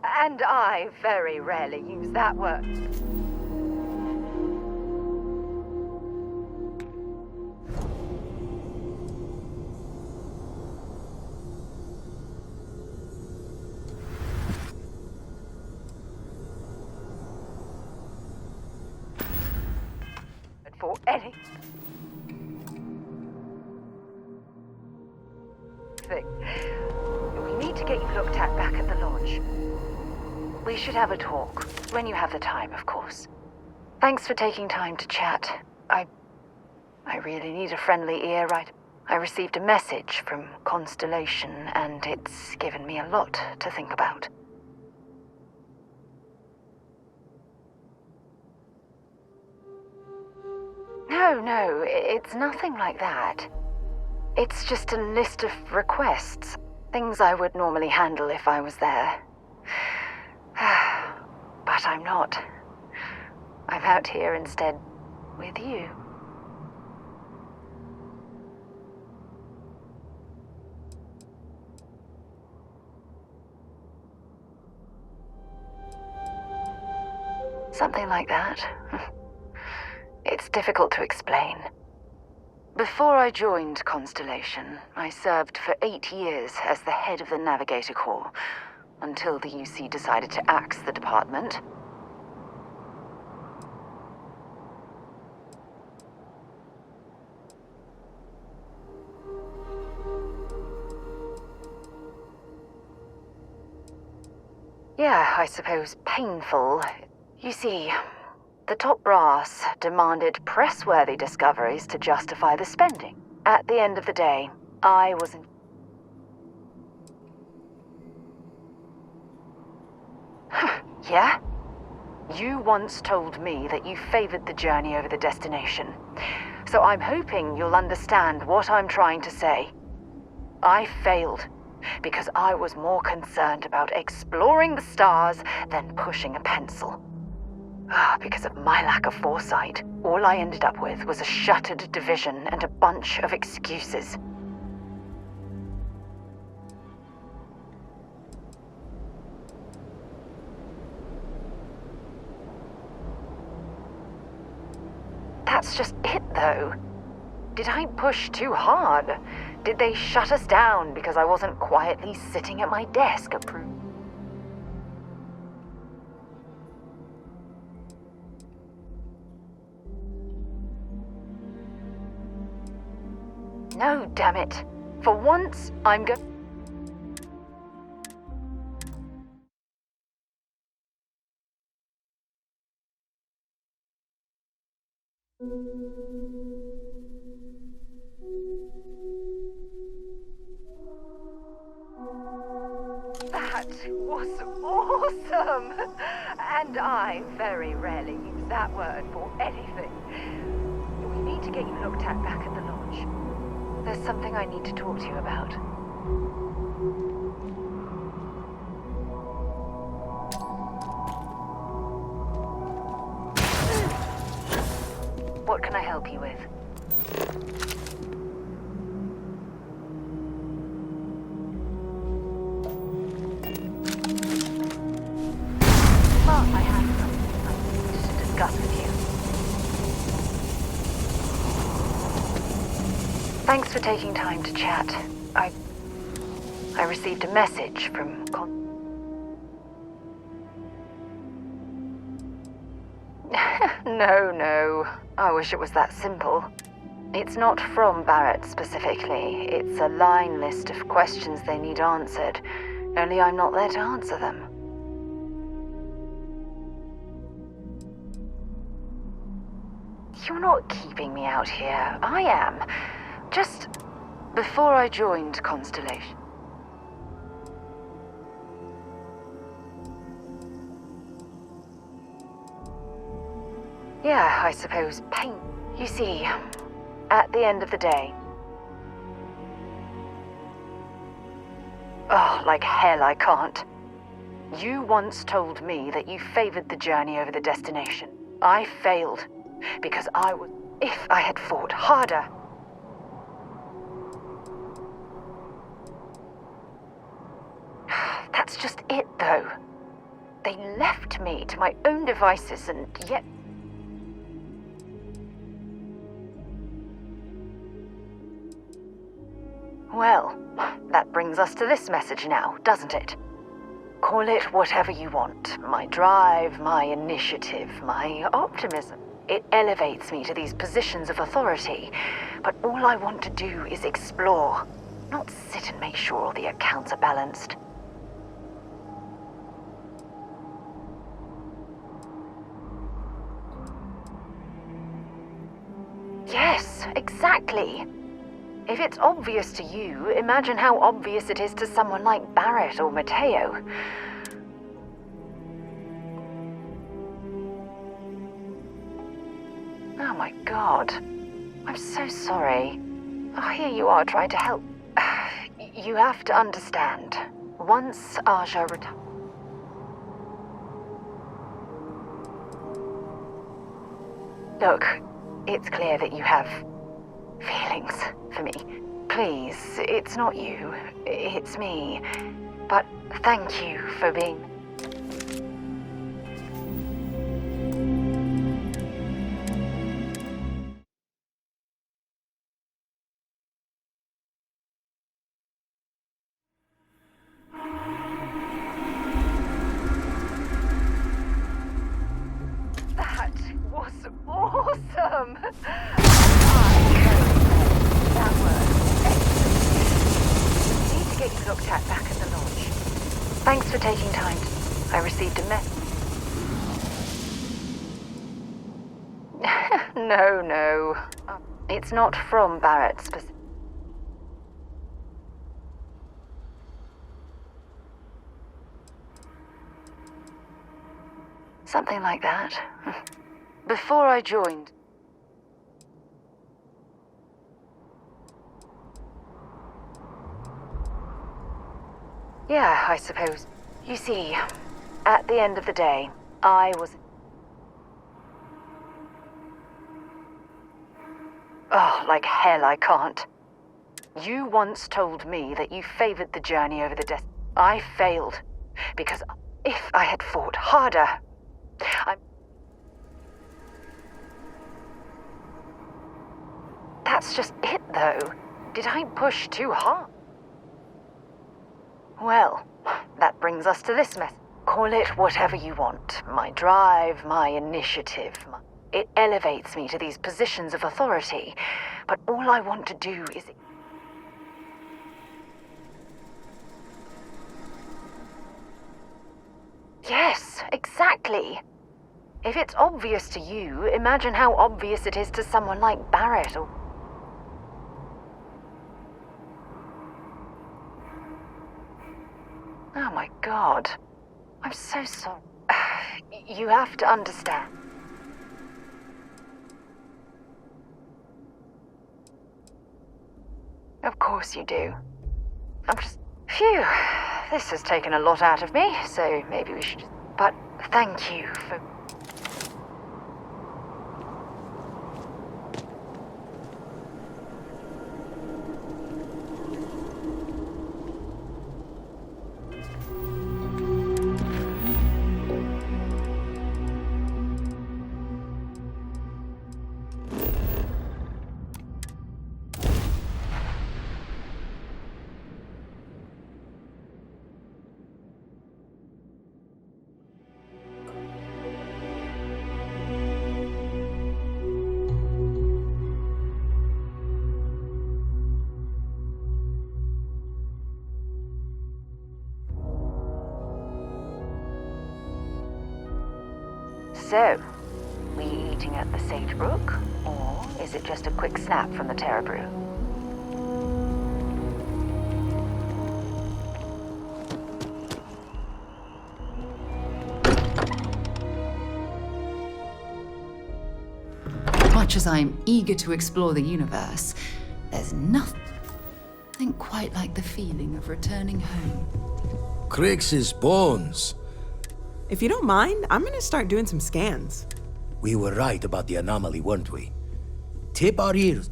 And I very rarely use that word. For anything. We need to get you looked at back at the lodge. We should have a talk, when you have the time, of course. Thanks for taking time to chat. I really need a friendly ear, right? I received a message from Constellation, and it's given me a lot to think about. No, it's nothing like that. It's just a list of requests. Things I would normally handle if I was there. But I'm not. I'm out here instead with you. Something like that. It's difficult to explain. Before I joined Constellation, I served for 8 years as the head of the Navigator Corps, until the UC decided to axe the department. Yeah, I suppose painful. You see, the top brass demanded press-worthy discoveries to justify the spending. At the end of the day, I wasn't... Yeah? You once told me that you favored the journey over the destination. So I'm hoping you'll understand what I'm trying to say. I failed because I was more concerned about exploring the stars than pushing a pencil. Because of my lack of foresight, all I ended up with was a shattered division and a bunch of excuses. That's just it, though. Did I push too hard? Did they shut us down because I wasn't quietly sitting at my desk approving? No, damn it. For once, I'm go- That was awesome! And I very rarely use that word for anything. We need to get you looked at back at the lodge. There's something I need to talk to you about. What can I help you with? I have something I need to discuss with you. Thanks for taking time to chat. I received a message from No. I wish it was that simple. It's not from Barrett specifically. It's a line list of questions they need answered. Only I'm not there to answer them. You're not keeping me out here. I am. Just before I joined Constellation. Yeah, I suppose pain. You see, at the end of the day... Oh, like hell I can't. You once told me that you favored the journey over the destination. I failed, because I was... If I had fought harder... That's just it, though. They left me to my own devices, and yet... Well, that brings us to this message now, doesn't it? Call it whatever you want. My drive, my initiative, my optimism. It elevates me to these positions of authority. But all I want to do is explore, not sit and make sure all the accounts are balanced. Yes, exactly. If it's obvious to you, imagine how obvious it is to someone like Barrett or Mateo. Oh my god. I'm so sorry. Oh, here you are trying to help. You have to understand. Once Aja retires... Look, it's clear that you have feelings for me. Please, it's not you, it's me. But thank you for being... That was awesome! That was excellent. Need to get you looked at back at the launch. Thanks for taking time. I received a message. No. It's not from Barrett specifically. Something like that. Before I joined... Yeah, I suppose. You see, at the end of the day, I was... Oh, like hell I can't. You once told me that you favored the journey over the destiny. I failed. Because if I had fought harder, That's just it, though. Did I push too hard? Well, that brings us to this mess. Call it whatever you want. My drive, my initiative. It elevates me to these positions of authority. But all I want to do is... Yes, exactly. If it's obvious to you, imagine how obvious it is to someone like Barrett or... Oh my god. I'm so sorry. You have to understand. Of course you do. I'm just... Phew. This has taken a lot out of me, so maybe we should... But thank you for... So, were you eating at the Sagebrook, or is it just a quick snap from the Terra Brew? Much as I'm eager to explore the universe, there's nothing quite like the feeling of returning home. Crix's bones. If you don't mind, I'm gonna start doing some scans. We were right about the anomaly, weren't we? Tip our ears.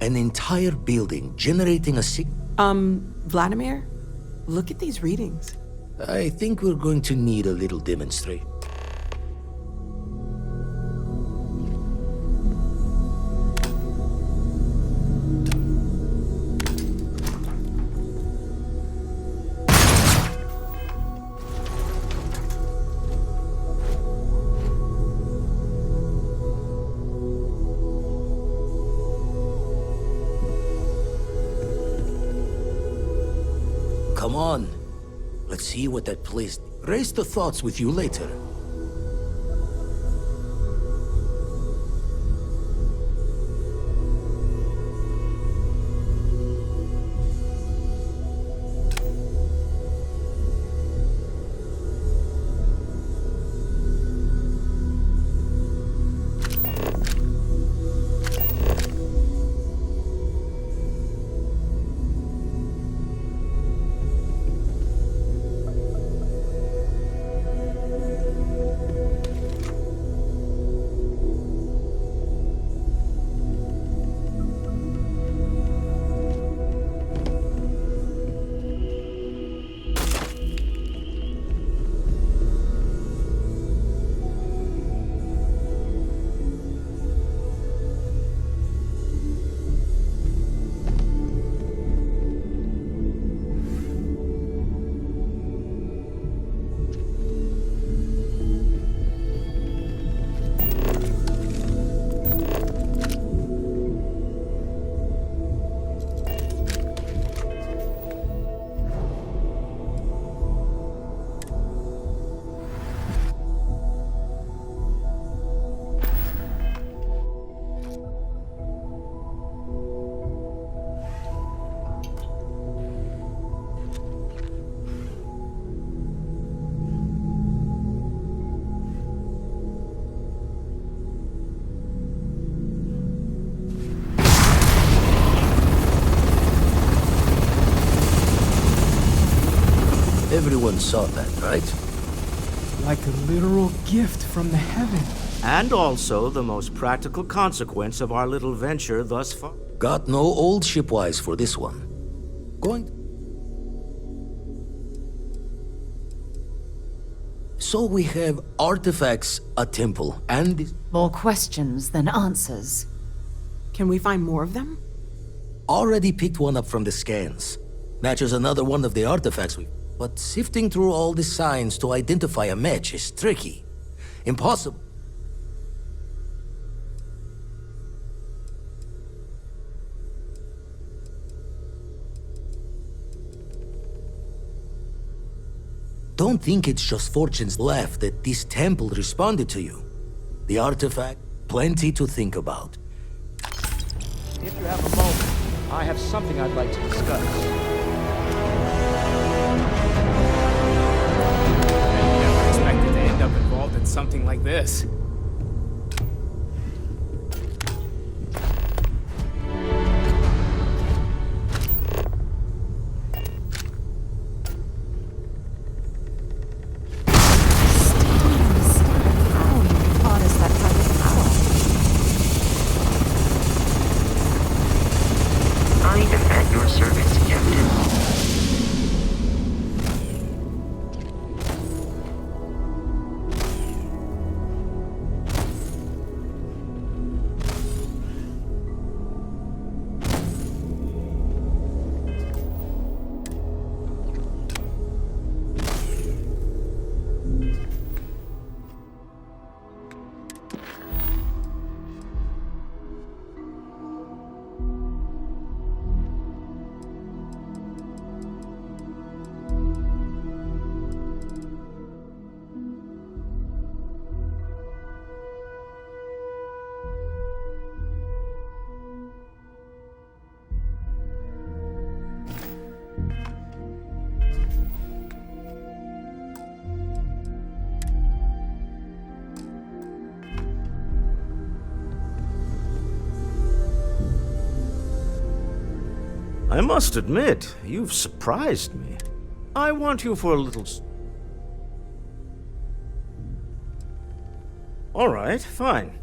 An entire building generating a Vladimir, look at these readings. I think we're going to need a little demonstration. Come on. Let's see what that place... Raise the thoughts with you later. Everyone saw that, right? Like a literal gift from the heavens. And also the most practical consequence of our little venture thus far. Got no old shipwise for this one. Going... So we have artifacts, a temple, and... More questions than answers. Can we find more of them? Already picked one up from the scans. Matches another one of the artifacts we... But sifting through all the signs to identify a match is tricky. Impossible. Don't think it's just fortune's laugh that this temple responded to you. The artifact, plenty to think about. If you have a moment, I have something I'd like to discuss. Involved in something like this. I am at your service, Captain. I must admit, you've surprised me. I want you for a little... All right, fine.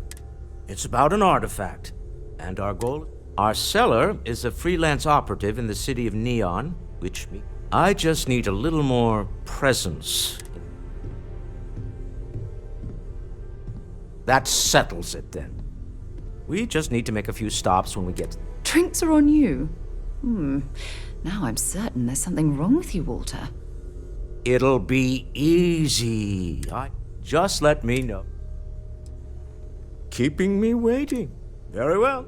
It's about an artifact. And our goal... Our seller is a freelance operative in the city of Neon, which means I just need a little more presence. That settles it then. We just need to make a few stops when we get... Drinks are on you. Now I'm certain there's something wrong with you, Walter. It'll be easy. Just let me know. Keeping me waiting. Very well.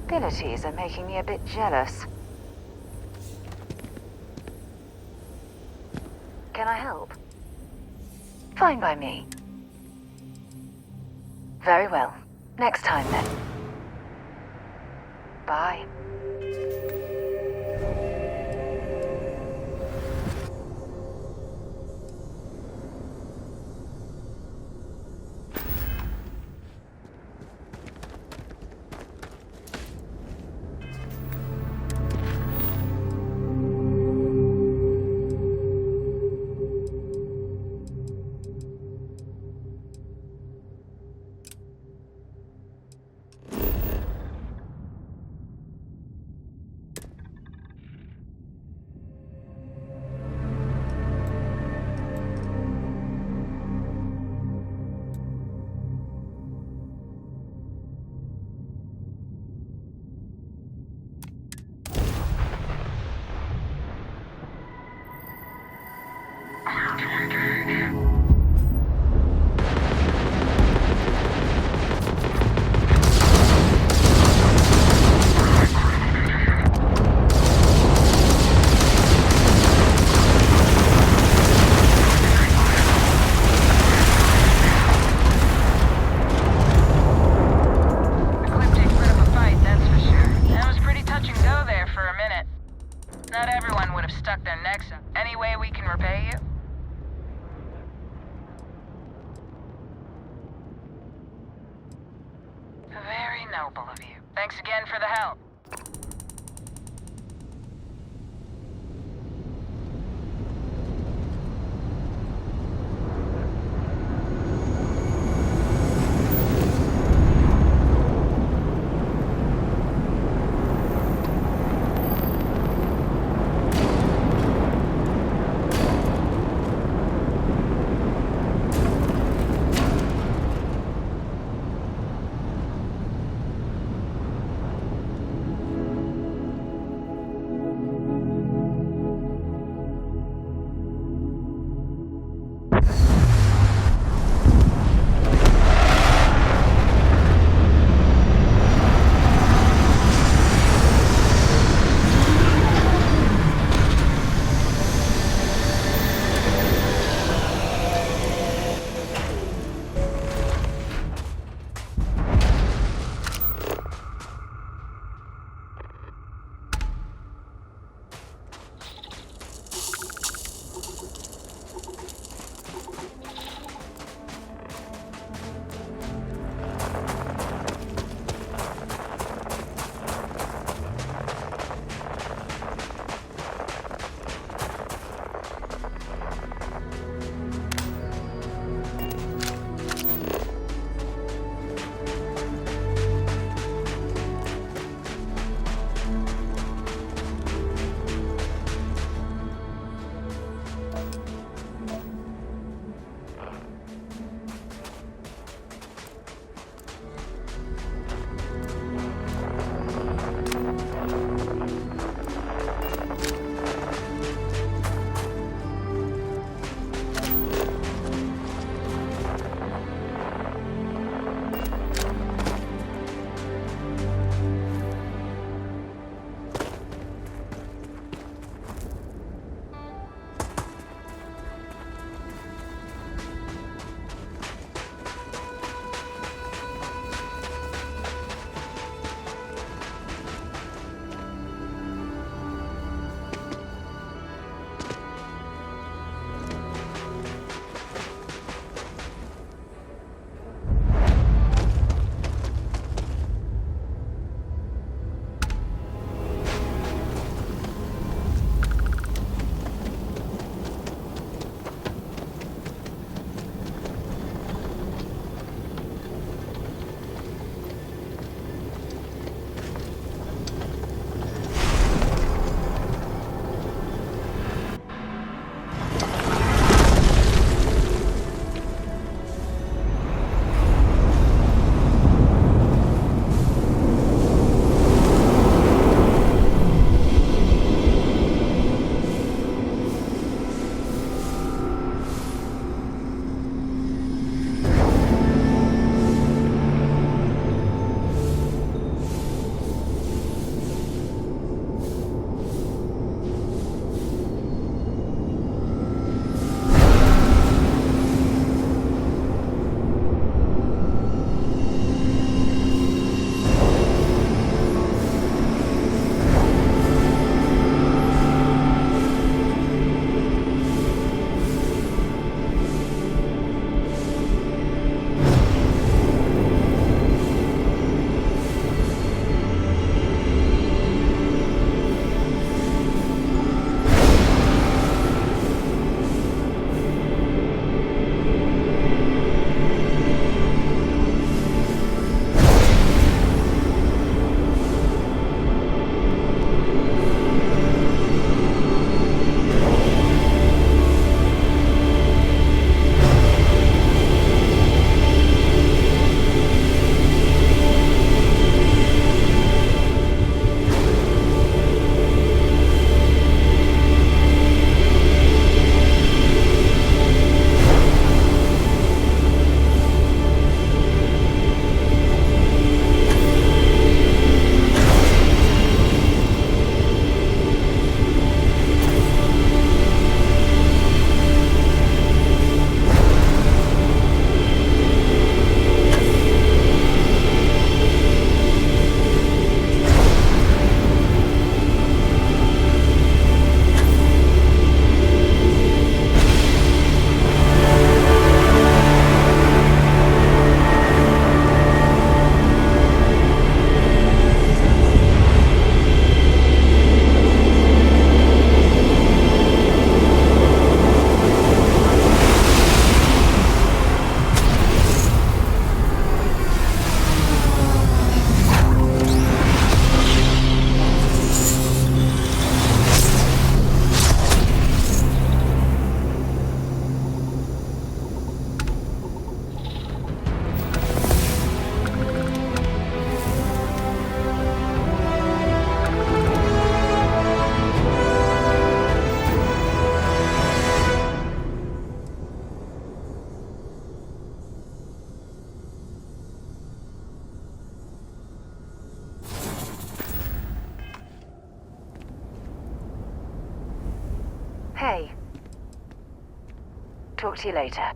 abilities are making me a bit jealous. Can I help? Fine by me. Very well. Next time then. Bye. Talk to you later.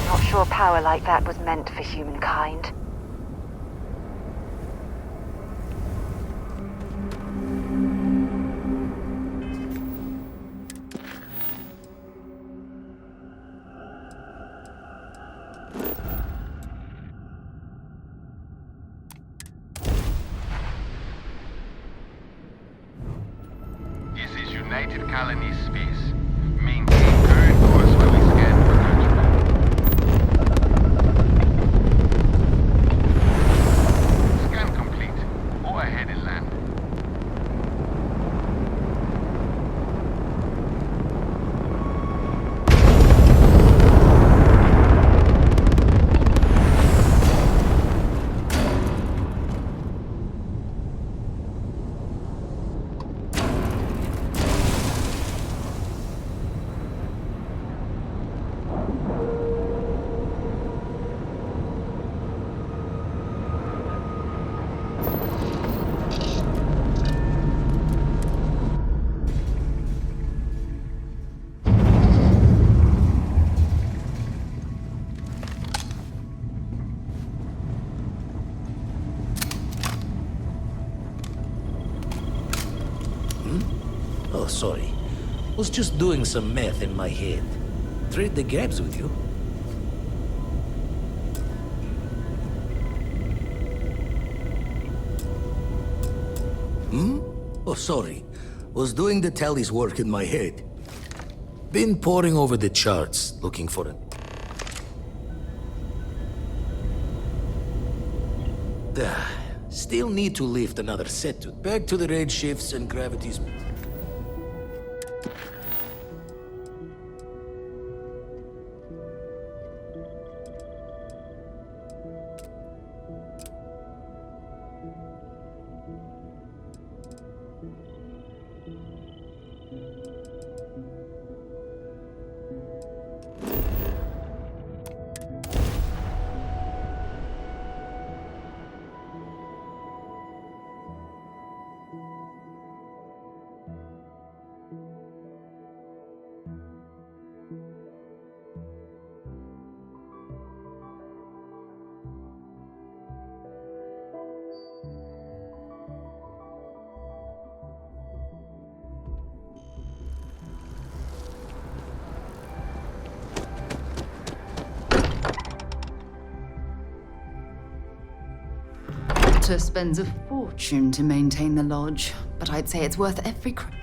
Not sure power like that was meant for humankind. This is United Colony Space. Maintain current course while we scan for scan complete. Go ahead and land. Oh, sorry. Was just doing some math in my head. Trade the gaps with you. Oh, sorry. Was doing the tallies work in my head. Been poring over the charts, looking for it. Still need to lift another set to back to the red shifts and gravities. Porter spends a fortune to maintain the lodge, but I'd say it's worth every credit.